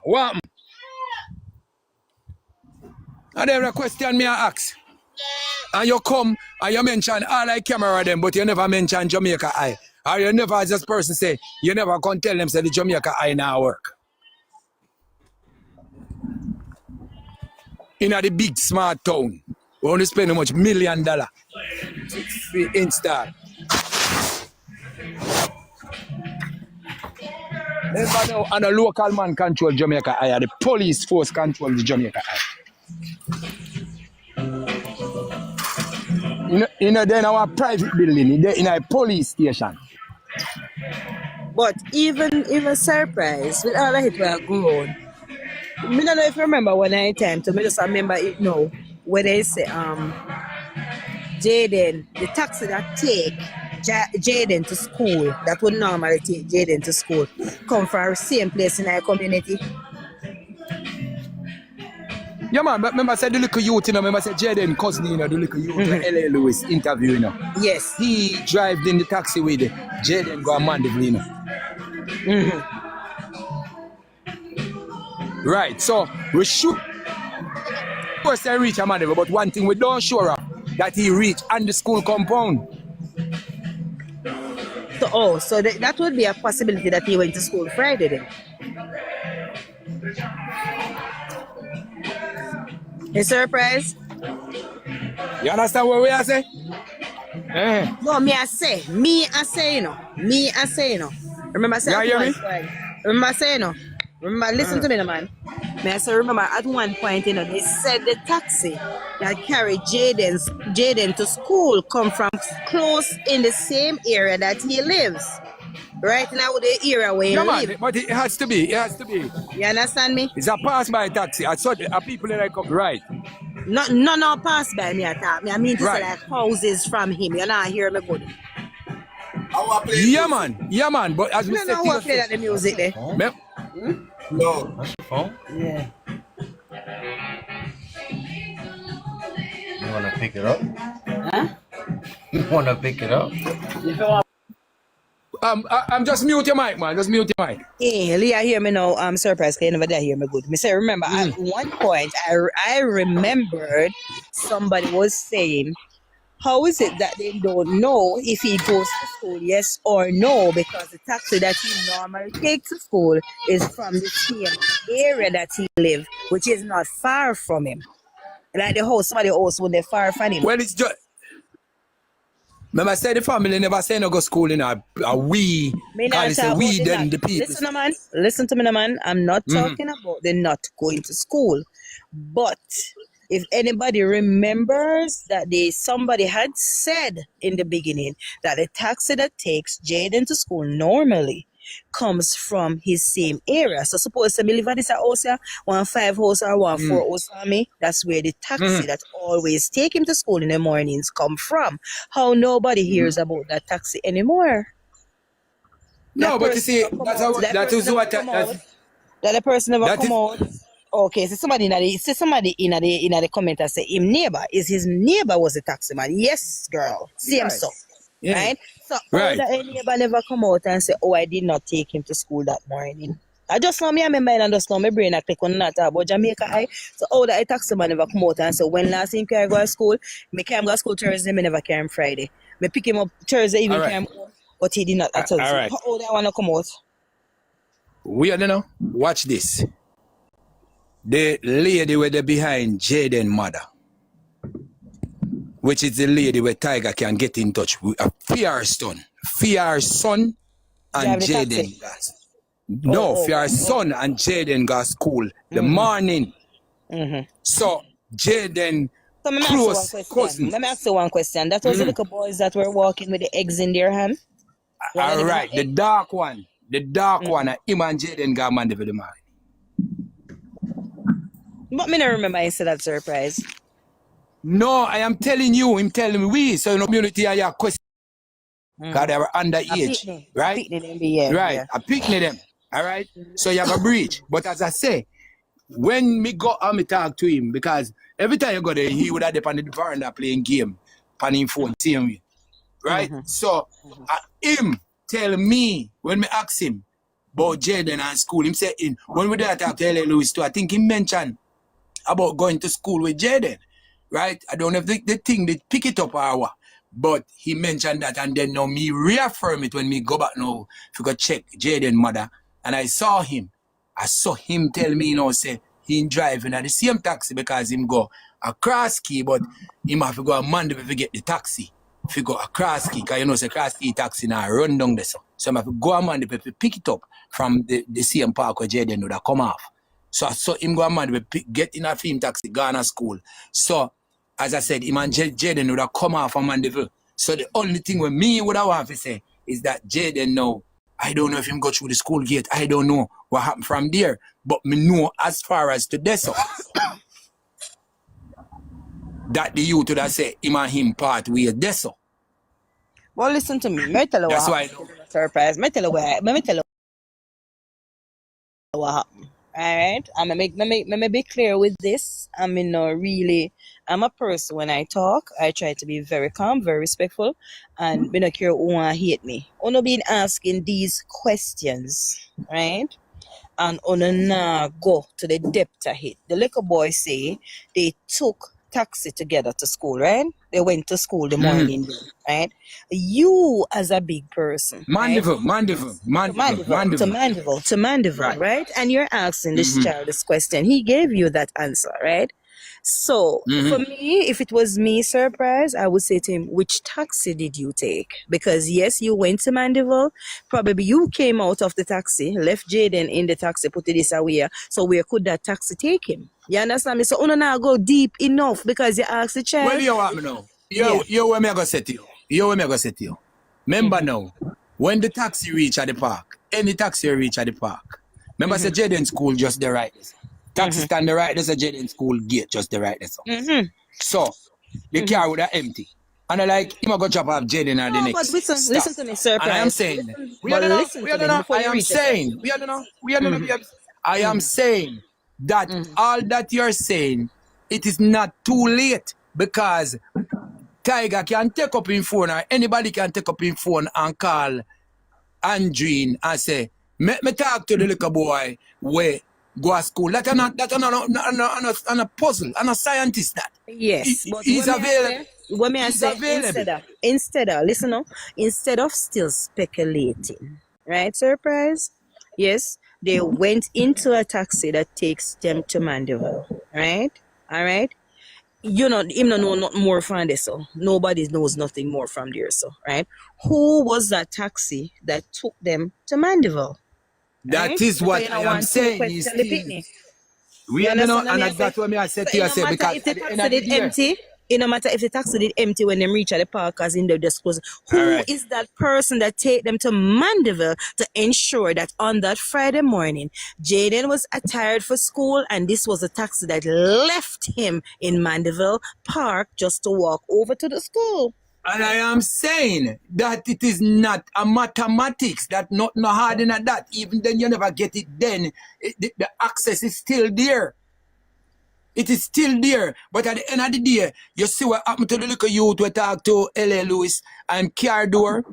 And then the question me I ask. And you come and you mention all I camera them, but you never mention Jamaica Eye. Or you never, as this person say, you never can tell them say the Jamaica Eye now work. In the big smart town, we only spend how much $1 million to install. Never know, and a local man control Jamaica Eye, the police force control the Jamaica Eye. You know, then our private building, in a police station. But even surprise with all of it we are grown. Me don't know if you remember when I time to me just remember it now. Where they say Jayden, the taxi that take Jayden to school, that would normally take Jayden to school, come from the same place in our community. Yeah, man, but remember I said the little youth, you know, remember I said Jayden cousin, you know, the little youth, L.A. Lewis interview, you know. Yes. He drive in the taxi with Jayden go a Mandeville, you know. Right, so we should first I reach a Mandeville, but one thing we don't sure of, that he reach on the school compound. So that would be a possibility that he went to school Friday then. A surprise? You understand what we are saying? No, me I say, you know. Remember I say you at hear one me? point. Remember I say, you know. Remember, listen to me, no, man. Me I say, remember at one point, you know, they said the taxi that carried Jayden to school come from close in the same area that he lives. Right now, the area where he lives. But it has to be. You understand me? It's a pass-by taxi. I saw the people that come. Right. No, pass by me at all. I mean to Right. say like houses from him. You're not hearing me good. Yeah, man. But as we You said, know who play that the music there? No. That's your phone? Yeah. You wanna pick it up? Huh? You wanna pick it up? I'm just mute your mic, man. Just mute your mic. Yeah, Leah, hear me now. I'm surprised because you never did hear me good. Me say, remember, at one point, I remembered somebody was saying, how is it that they don't know if he goes to school, yes or no, because the taxi that he normally takes to school is from the same area that he lives, which is not far from him. Like the house, somebody else when they're far from him. Well, it's just... Remember I said the family never say no go school in a we. Call it we then the people. Listen, man. Listen to me, man. I'm not talking about the not going to school. But if anybody remembers that somebody had said in the beginning that the taxi that takes Jayden to school normally comes from his same area. So suppose I live at this house, 1 5 house or 1 4 house for me, that's where the taxi that always take him to school in the mornings come from. How nobody hears about that taxi anymore. No, but you see, that is what that the person never come out. Okay, so somebody in the comment that say him neighbor is his neighbor was a taxi man. Yes, girl. Same Right. so. Yeah. Right? So Right. that neighbor never come out and say, oh, I did not take him to school that morning. I just know me and my mind and just know my brain I click on that about Jamaica Eye. So that a taxi man never come out and say, when last time can I go to school? Me can go to school Thursday, me never came Friday. Me pick him up Thursday evening, came home, but he did not at all. Right. How that wanna come out? We don't know. Watch this. The lady with the behind Jayden mother, which is the lady where Tiger can get in touch with a fear son and Jayden got. No, fear son and Jayden got school the morning. So Jayden close cousin. Let me ask you one question. That was the little boys that were walking with the eggs in their hand. All right, the dark one, him and Jayden got Mandeville the morning. But me not remember I said that surprise. No, I am telling you, him telling me we, so in the community I have question. Because they were underage, right? Yeah. I picnic them, all right? So you have a breach. But as I say, when me go and me talk to him, because every time you go there, he would have on the veranda playing game, on his phone, seeing me, right? So him tell me, when me ask him about Jayden and school, him say, when we there talk to L.A. Lewis too, I think he mentioned about going to school with Jayden, right? I don't know if the thing they pick it up or what, but he mentioned that, and then now me reaffirm it when me go back now if you go check Jayden mother, and I saw him tell me, say he driving at the same taxi because him go across key, but him have to go on Monday if he get the taxi. If you go across key, because say cross key taxi now run down there. So I have to go on Monday if pick it up from the same park where Jayden would have come off. So him go on Monday get in a film taxi, go to school. So as I said, him and Jayden would have come off from Mandeville. So the only thing with me would have want to say is that Jayden now, I don't know if him go through the school gate. I don't know what happened from there. But me know as far as to this, that the youth would have said him and him part way this. Well, listen to me. Let me tell you That's what why I happened. know. Surprise. Let me tell you what happened. Alright? And me be clear with this. I mean, no, really, I'm a person when I talk, I try to be very calm, very respectful, and me not care who want to hate me. Uno been asking these questions, right? And uno nah go to the depth of it. The little boy say they took taxi together to school, right? They went to school the morning, right? You as a big person, right? Mandeville. To Mandeville, right? And you're asking this child this question. He gave you that answer, right? So for me, if it was me, Surprise, I would say to him, which taxi did you take? Because yes, you went to Mandeville. Probably you came out of the taxi, left Jayden in the taxi, put this away. So where could that taxi take him? You understand me? So uno now go deep enough because you asked the child. Well, you want me know. You what me go say to you. Remember now, when the taxi reach at the park, any taxi reach at the park, remember say Jayden school just the right there. Taxi stand the right there's a Jayden school gate just the right there. So the car would have empty. And I like him go drop off Jayden at the next But listen to me, Surprise. And I am saying, I am saying that all that you're saying, it is not too late because Tiger can take up his phone or anybody can take up his phone and call Andreen and say, me talk to the little boy where go to school. That's not a puzzle, and a scientist that. Yes, but he's available. What may I say? Instead of, listen up, instead of still speculating, right, Surprise? Yes, they went into a taxi that takes them to Mandeville, right? All right? You know, him no know not more from this, so nobody knows nothing more from there, so right? Who was that taxi that took them to Mandeville? That is what I am saying. We don't know, and that's what I said to you. Because if the taxi did empty, it no matter if the taxi did empty when they reach at the park as in the disclosure. Who is that person that take them to Mandeville to ensure that on that Friday morning, Jayden was attired for school and this was a taxi that left him in Mandeville Park just to walk over to the school? And I am saying that it is not a mathematics, that not hard in that. Even then you never get it then. The access is still there. It is still there. But at the end of the day, you see what happened to the little youth we talk to L.A. Lewis and Cardor.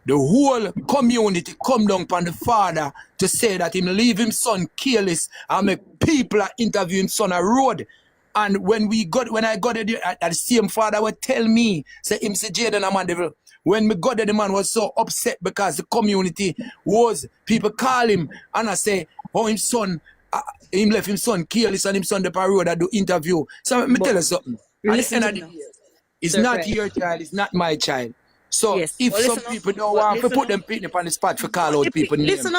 The whole community come down upon the father to say that him leave him son careless and make people interview him son a road. And when I got there, the same father would tell me, say him say Jayden a Mandeville. When me got there, the man was so upset because the community people call him and I say, oh, him son, him left him son careless and him son the road that do interview. So me tell you something. At the end of the day, it's not your child, it's not my child. So if some people don't want to put them picnic on the spot for call out people names. Listen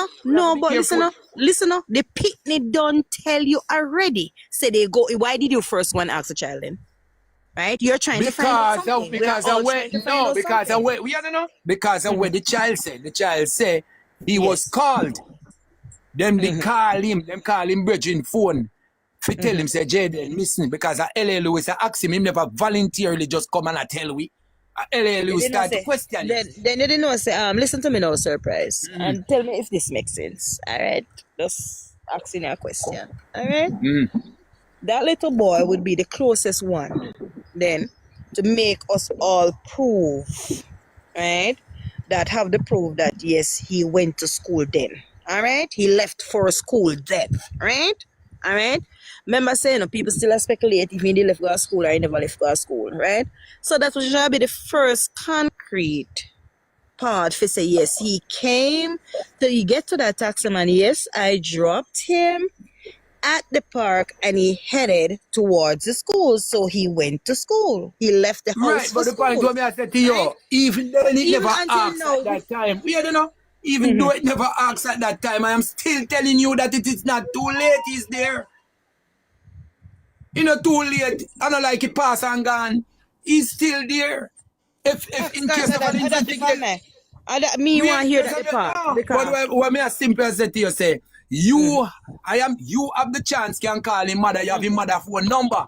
up, listen up. The picnic don't tell you already. Say they go. Why did you first one ask the child then? Right? You're trying to find out something. Because I went. Because of what the child said. The child said he was called. Them call him bridging phone. If tell him say Jayden missing because L.A. Lewis asked him never voluntarily just come and tell we. L.A. Lewis start to question. Then they didn't know say listen to me now, Surprise, and tell me if this makes sense. All right, just asking you a question. All right, that little boy would be the closest one then to make us all prove, right, that have the proof that yes he went to school then. All right, he left for school then, right? All right. Remember saying, people still speculate if he did left go to school or he never left go to school, right? So that was should be the first concrete part for say yes, he came till you get to that taxi man. Yes, I dropped him at the park and he headed towards the school. So he went to school. He left the house Right, for but the point school. what me I said to you, even then it Even never until asked now, at that time. We don't know. Even though it never asked at that time, I am still telling you that it is not too late. He's there. You know, too late. I don't like it pass and gone. He's still there. If in case of an investigation, me we want to hear case that of the part no. But what me a simple say to you say, you have the chance can call him mother. You have his mother phone number.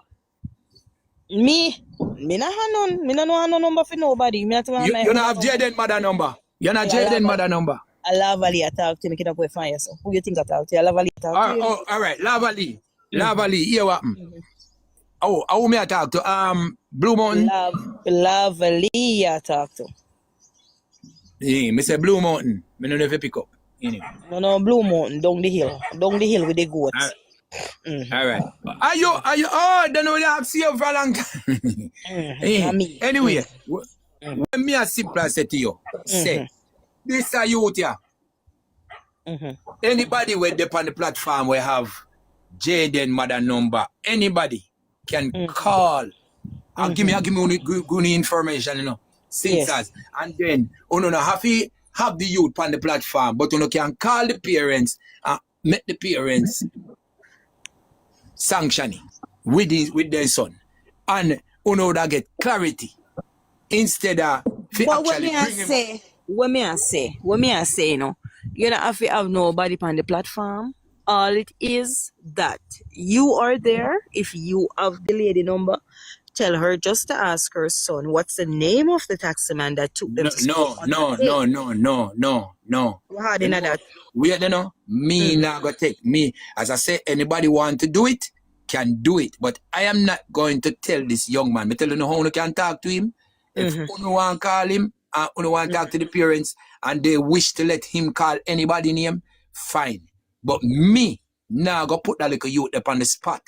Me not have none. Me not know no number for nobody. Me not know You don't have Jayden mother number. You not Jayden mother number. I love Ali talk to me. Can I go find you? So who you think I talk to? I love Ali talk to you. Oh, all right. Lavali. Lavali. Here what? Oh, how me I talk to? Blue Mountain. Love Ali I talk to. Yeah, me say Blue Mountain. Me no know if you pick up. Anyway. No, Blue Mountain, down the hill with the goats. All right. Are you? Oh, then we have seen you for a long time. Anyway, when me a simple say to you, say, this are youth here. Anybody with up on the platform will have Jayden mother number. Anybody can call. Give me good information, you know. Since and then you know have the youth on the platform, but you can call the parents and make the parents sanction it with their son, and you know that get clarity instead of but what me I say, you know, you don't have to have nobody on the platform. All it is that you are there. If you have the lady number, tell her just to ask her son what's the name of the taxi man that took them to school. No. How do you know that? We don't know. Me not gonna take me. As I say, anybody want to do it, can do it. But I am not going to tell this young man. I tell you how you can talk to him. If you want to call him, and you want to talk to the parents, and they wish to let him call anybody name, fine. But me now go put that little youth up on the spot.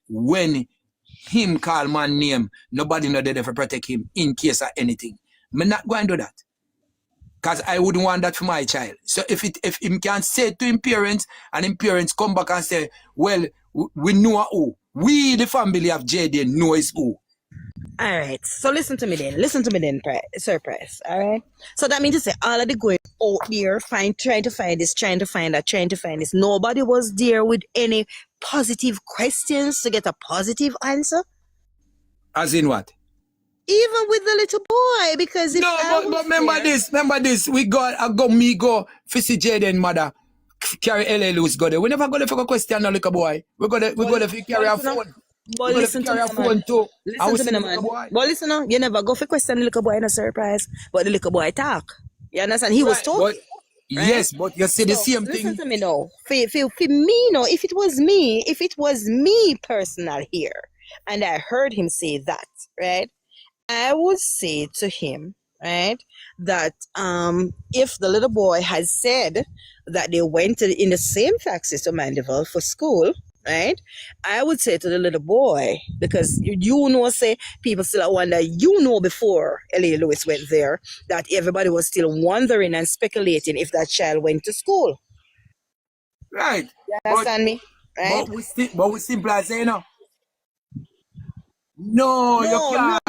When him call my name, nobody know there to protect him in case of anything. I'm not going to do that. Because I wouldn't want that for my child. So if him can say to him parents, and him parents come back and say, well, we know who. We, the family of Jayden, know is who. All right. So listen to me then, Surprise. All right. So that means to say all of the going out there, trying to find this. Nobody was there with any positive questions to get a positive answer. As in what? Even with the little boy, because if but remember this. We go for see Jayden mother carry LA Lewis go there. We never go there for a question no little boy. We go there for carry a phone. But listen to me, man. But listen, you never go for question the little boy in a Surprise, but the little boy talk. You understand? He was talking. Right? Yes, but you see the same thing. Listen to me now. For me, no, if it was me personal here, and I heard him say that, right? I would say to him, right, that if the little boy has said that they went in the same taxi to Mandeville for school, right, I would say to the little boy, because you know, say people still wonder, before L.A. Lewis went there, that everybody was still wondering and speculating if that child went to school. Right. You understand me? Right? But we simply say, no. No, you can't.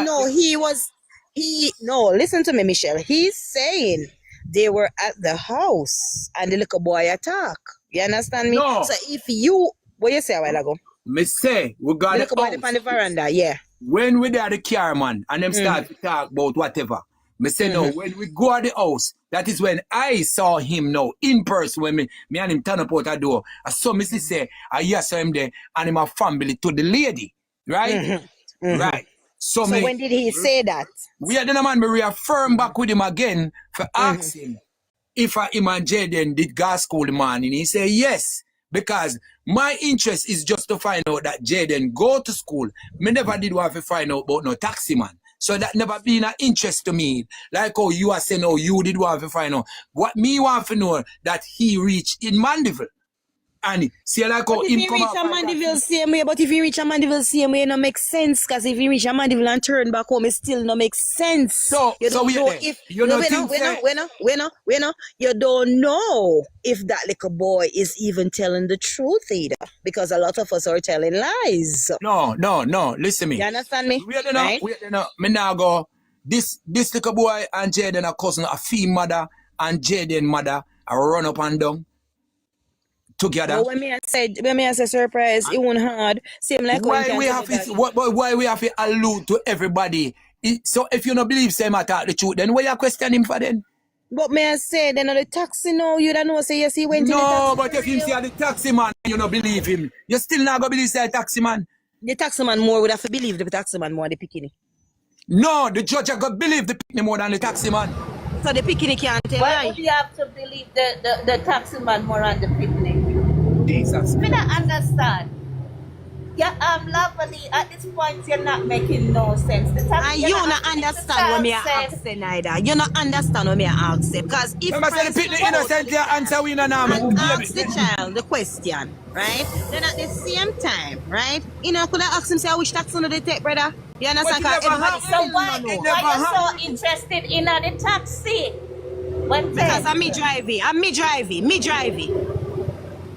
No, listen to me, Michelle. He's saying they were at the house and the little boy attack. You understand me? No. So what you say a while ago? Me say, we got the little boy up on the veranda, yeah. When we there the car man and them start to talk about whatever, me say no, when we go at the house, that is when I saw him now in person when me and him turn up out the door. I saw me say, I saw him there and him a family to the lady, right? Right. So when did he say that? We had the man, me reaffirm back with him again for asking if him and Jayden did go school the morning. He said yes, because my interest is just to find out that Jayden go to school. Me never did want to find out about no taxi man. So that never been an interest to me. Like how you are saying, oh, you did want to find out. What me want to know that he reached in Mandeville. And see like how But if him you come reach off a and Mandeville same way, it no make sense. Cause if you reach a Mandeville and turn back home, it still no make sense. So You don't wait know there. if You know think say you don't know if that little boy is even telling the truth either. Because a lot of us are telling lies. no. Listen me. You understand me? Wait Right? Me now go. This little boy and Jayden a cousin, a female mother and Jayden mother a run up and down together. But when me I say surprise, it won't hard. Same like how you Why can we tell have me that. why we have to allude to everybody? So if you don't believe say I talk the truth, then why you question him for then? But may I say, then on the taxi now, you don't know, say, yes, he went in the No, taxi. but if him say the taxi man, you don't believe him. You still not gonna believe say taxi man. The taxi man more would have to believe the taxi man more than the bikini. No, the judge got believe the picnic more than the taxi man. So the bikini can't tell Why lie. would you have to believe the taxi man more on the picnic? Jesus. I don't understand. Yeah, lovely. At this point, you're not making no sense. And you not understand what me are asking either. You not understand what me are asking. Because if Remember say the picnic innocently answer we no and ask the baby. child the question, right? Then at the same time, right? You know, could I ask him say which taxi do they take, brother? You understand? But it never Everybody happened. still why don't know. are you so interested in the taxi? Because I'm me driving. I'm me driving.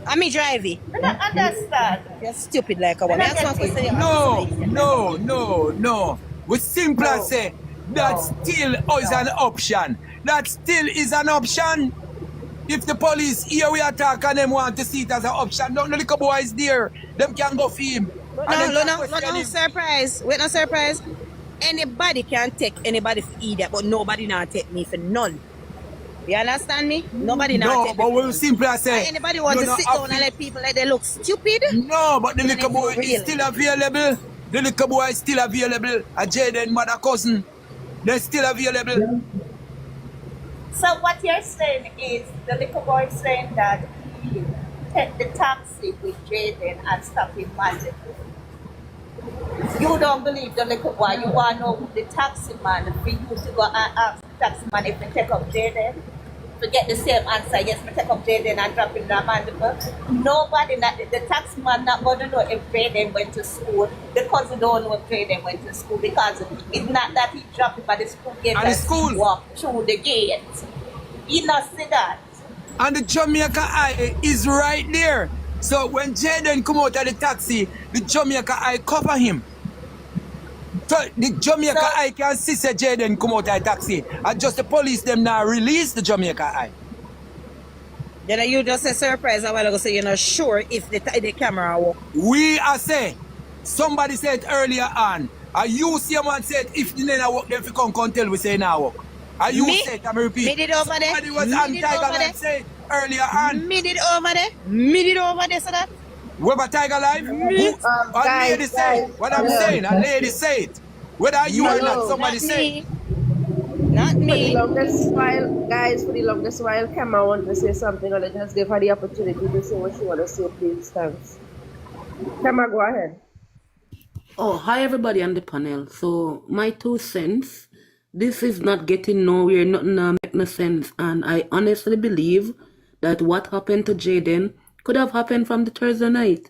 I don't understand. You're stupid like a woman. That's one question you ask me. No. We simply say that still is an option. That still is an option. If the police here we attack and them want to see it as an option, no little boy is there. Them can go for him. No surprise. Wait, no surprise. Anybody can take anybody for either, but nobody not take me for none. You understand me? Nobody not No, take but me we simply say. and anybody want to sit down and let people like they look stupid? No, but the Then little it's boy real. is still available. The little boy is still available. A Jayden mother cousin. They're still available. So what you're saying is the little boy saying that he take the taxi with Jayden and stop him massively. You don't believe the little boy. You want to know the taxi man for you to go and ask the taxi man if he take up Jayden. To get the same answer, yes, we take up Jayden and drop him down Mandeville. Nobody, the taxi man not going to know if Jayden went to school. The cousin don't know if Jayden went to school because it's not that he dropped him at the school gate and he walked through the gate. You not see that. And the Jamaica Eye is right there. So when Jayden come out of the taxi, the Jamaica Eye cover him. So the Jamaica Eye can see say Jayden come out of the taxi. And just the police them now release the Jamaica Eye. Then you just say surprise a while ago, so you're not sure if the camera work. We are say, somebody said earlier on, you see a man said if the name work, then if you come tell we say now work. You said, I'm repeat. Me did over there. Somebody was on Tiger Live said earlier on. Me did over there, so that. What about Tiger Live? A lady say what I'm saying. A lady say it. Whether you or not, somebody say. Not me. For the longest while, Kama want to say something, and I just give her the opportunity to say what she want to say, please. Thanks. Kama, go ahead. Oh, hi everybody on the panel. So my 2 cents, this is not getting nowhere, nothing make no sense. And I honestly believe that what happened to Jayden could have happened from the Thursday night.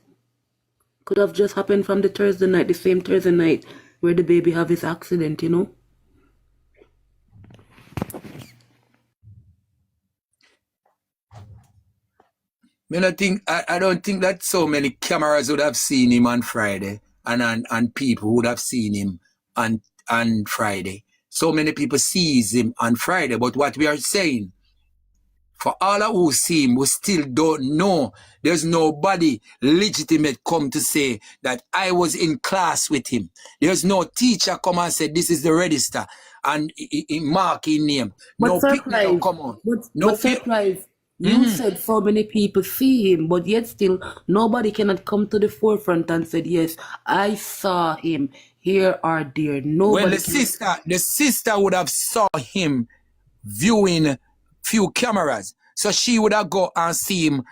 Could have just happened from the Thursday night, the same Thursday night where the baby have his accident, you know. I don't think that so many cameras would have seen him on Friday and people would have seen him on Friday. So many people sees him on Friday, but what we are saying, for all who see him, we still don't know. There's nobody legitimate come to say that I was in class with him. There's no teacher come and say this is the register and he mark his name. But no surprise, picnic come on. But surprise, you said so many people see him, but yet still nobody cannot come to the forefront and said, yes, I saw him here or there. Nobody. Well, the sister would have saw him viewing few cameras. So she would have go and see him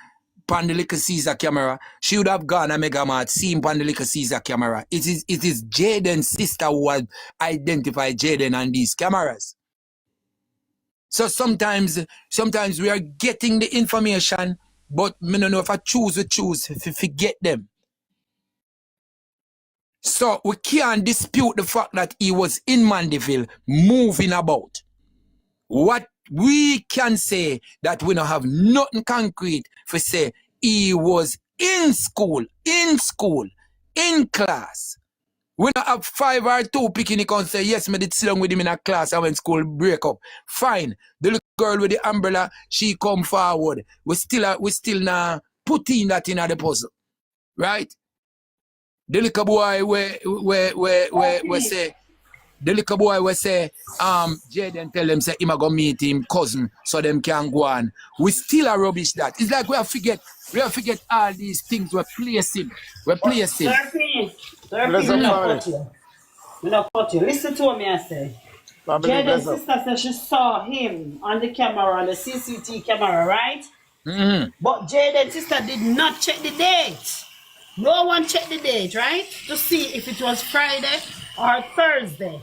on the little Caesar camera. She would have gone and Mega Mart, see him on the little Caesar camera. It is Jayden's sister who had identified Jayden on these cameras. So sometimes we are getting the information, but me no know if I choose if I forget them. So we can't dispute the fact that he was in Mandeville moving about. What we can say that we don't have nothing concrete for say he was in school, in class. We don't have 5 or 2 picking it and say, yes, me did sit down with him in a class and when school break up. Fine. The little girl with the umbrella, she come forward. We still not put in that in the puzzle. Right? The little boy we say, Jayden tell them say him a go meet him cousin so them can go on. We still are rubbish that. It's like we have forget all these things we're placing. Serpy, me not cut you. Me not cut you. Listen to what me I say. Jayden's sister said she saw him on the camera, on the CCTV camera, right? But Jayden's sister did not check the date. No one checked the date, right? To see if it was Friday or Thursday.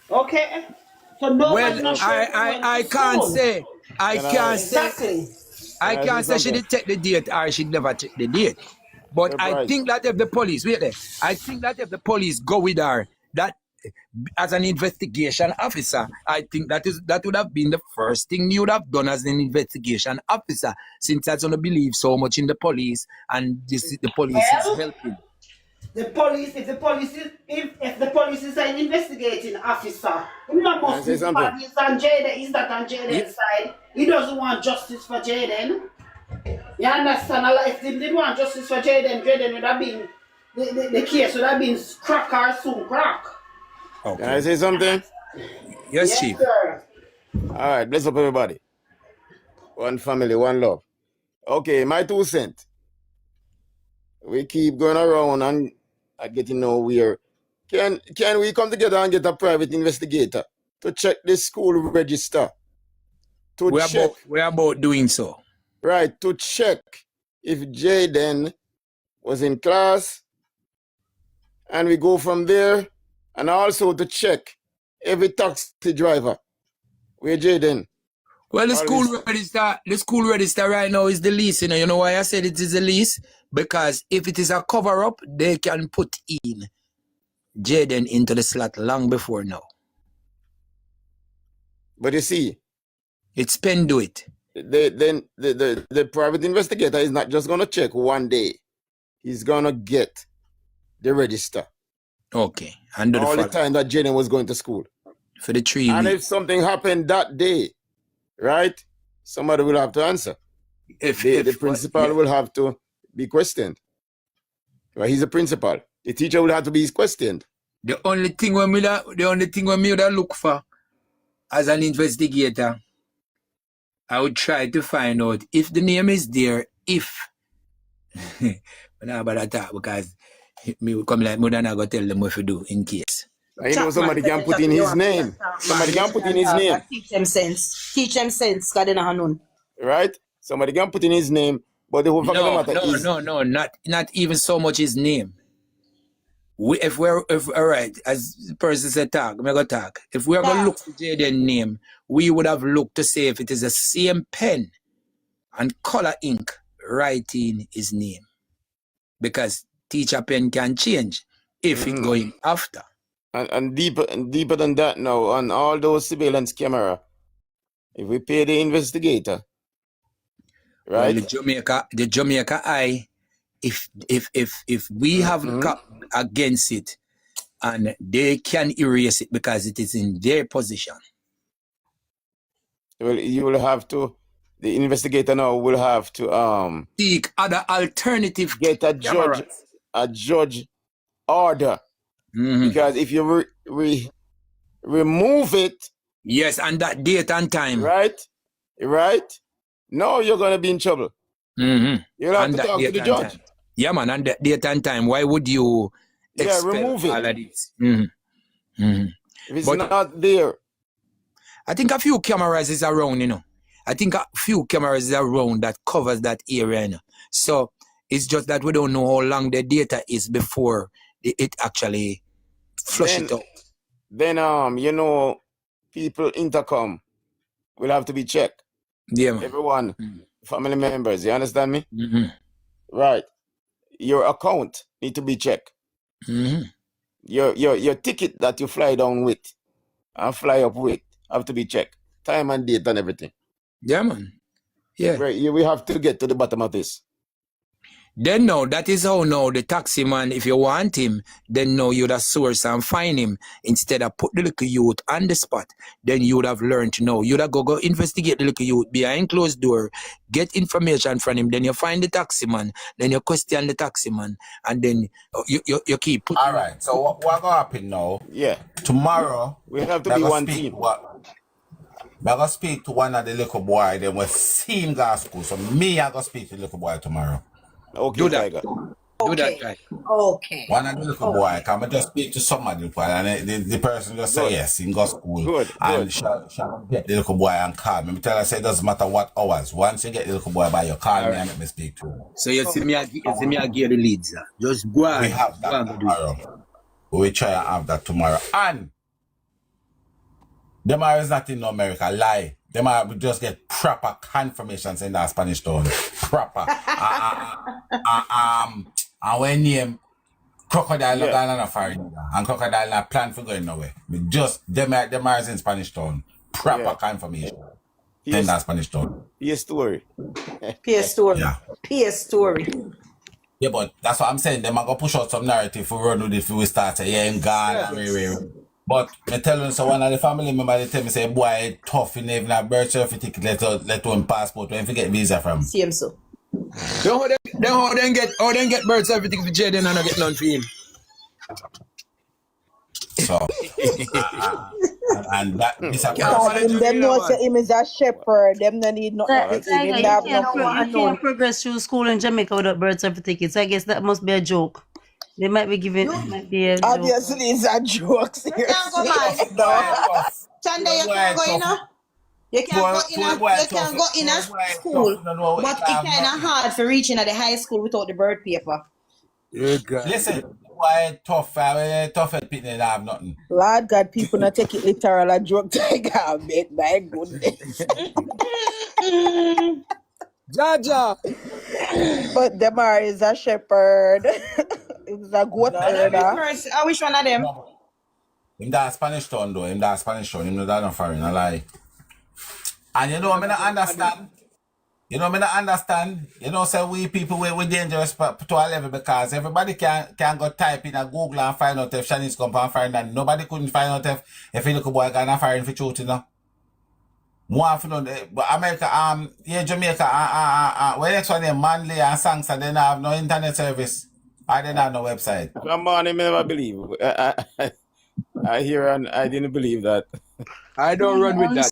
Okay? So nobody not sure if I can't say. I can't say she did check the date or she never checked the date. But I think that if the police, I think that if the police go with her, that as an investigation officer, I think that would have been the first thing you would have done as an investigation officer, since I don't believe so much in the police and the police is helping. If the police is an investigating officer, he not must be bad. He's not on Jayden's side. He doesn't want justice for Jayden. You understand? If they didn't want justice for Jayden would have been the case would have been crack or soon crack. Okay. Can I say something? Yes, Chief. Sir. All right, bless up everybody. One family, one love. Okay, my 2 cents. We keep going around and getting nowhere. Can we come together and get a private investigator to check the school register? We're about doing so. Right, to check if Jayden was in class, and we go from there, and also to check every taxi driver where Jayden. Well, the school register right now is the lease. You know why I said it is a lease? Because if it is a cover-up, they can put in Jayden into the slot long before now. But you see, it's pen do it. Then the private investigator is not just going to check one day. He's going to get the register. Okay. And all the time that Jayden was going to school. For the 3 weeks. And if something happened that day, right, somebody will have to answer. If the principal will have to be questioned. Right, he's a principal. The teacher will have to be questioned. The only thing we would look for as an investigator, I would try to find out if the name is there, if not about that talk, because me would come like more than I go tell them what to do in case. I know somebody can put in his name. Somebody can put in his name. Teach them sense. Teach them sense, because they don't know. Right? Somebody can put in his name, but the whole fact of the matter is... No, not even so much his name. If all right, as the person said talk, I'm going to talk. If we're going to look for Jayden's name, we would have looked to see if it is the same pen and color ink writing his name. Because teacher pen can change if it going after. And deeper than that now, on all those surveillance camera, if we pay the investigator, right? Well, the Jamaica eye, if we have against it, and they can erase it because it is in their position. Well, you will have to, the investigator now will have to seek other alternative, get a judge order. Because if you remove it, yes, and that date and time, right, no, you're gonna be in trouble. You'll have to talk to the judge. Time. Yeah, man, and that date and time. Why would you remove it? All of this? If it's not there, I think a few cameras is around. I think a few cameras is around that covers that area. So it's just that we don't know how long the data is before it actually flush it out. Then people intercom will have to be checked. Yeah, man. Everyone family members. You understand me? Mm-hmm. Right. Your account need to be checked. Mm-hmm. Your ticket that you fly down with and fly up with have to be checked. Time and date and everything. Yeah, man. Yeah. Right. We have to get to the bottom of this. Then now, that is how now the taxi man, if you want him, then now you'd have source and find him. Instead of put the little youth on the spot, then you would have learned to know. You'd have go investigate the little youth behind closed door, get information from him, then you find the taxi man, then you question the taxi man, and then you keep putting. All right, so what going to happen now? Yeah. Tomorrow, we have to be one team. I'm going to speak to one of the little boy, then we'll see him go to school. So me, I'm going to speak to the little boy tomorrow. Okay, do that. Tiger. Do that, guy. Okay. One of the little boy, come and just speak to somebody, and the person just say yes, he go to school. Good. And shall get the little boy and call me. I tell her, say it doesn't matter what hours. Once you get the little boy by your call me and let me speak to him. So you see me, I give the leads. Just go on. We have that tomorrow. We will try and have that tomorrow. And them is not in America, lie. Them are just get proper confirmation saying that Spanish town. Proper. And when name Crocodile not gonna foreign and Crocodile not plan for going nowhere. But just them are in Spanish town. Proper confirmation. Then that Spanish town. Yes, story. PS story. Yeah. PS story. Yeah, but that's what I'm saying. Them are gonna push out some narrative for run with it if we start say in Ghana. But I tell you, so one of the family members they tell me say, boy, tough, in even a birth certificate, let one passport, when you get visa from. Same so. Then how then get birth certificate for Jayden and not get none for him. So and that is a Them know say him is a shepherd. Them no need nothing. You can't progress through school in Jamaica without birth certificates. I guess that must be a joke. They might be giving. Obviously, it's a joke. You can't go, man. Chanda, you can't go, you know. You can't go in a school, but it's kind of hard for reaching at the high school without the birth paper. Listen, why tough at people that have nothing. Lord God, people not take it literal a joke. Tiger, make my goodness. Jaja. But Demar is a shepherd. It's a goat herder. Which one of them? Him that Spanish town though, him that Spanish town, him know that not foreign, I lie. And you know I not understand. You not understand. You know, say we people we dangerous to a level because everybody can go type in a Google and find out if Shanice come and find that nobody couldn't find out if a little boy gonna find for truth, you know. More for no, but America, Jamaica, where next one name Manly and Sangsa, they don't have no internet service. I didn't have no website. Come on, I never believe. I hear and I didn't believe that. I don't run with that.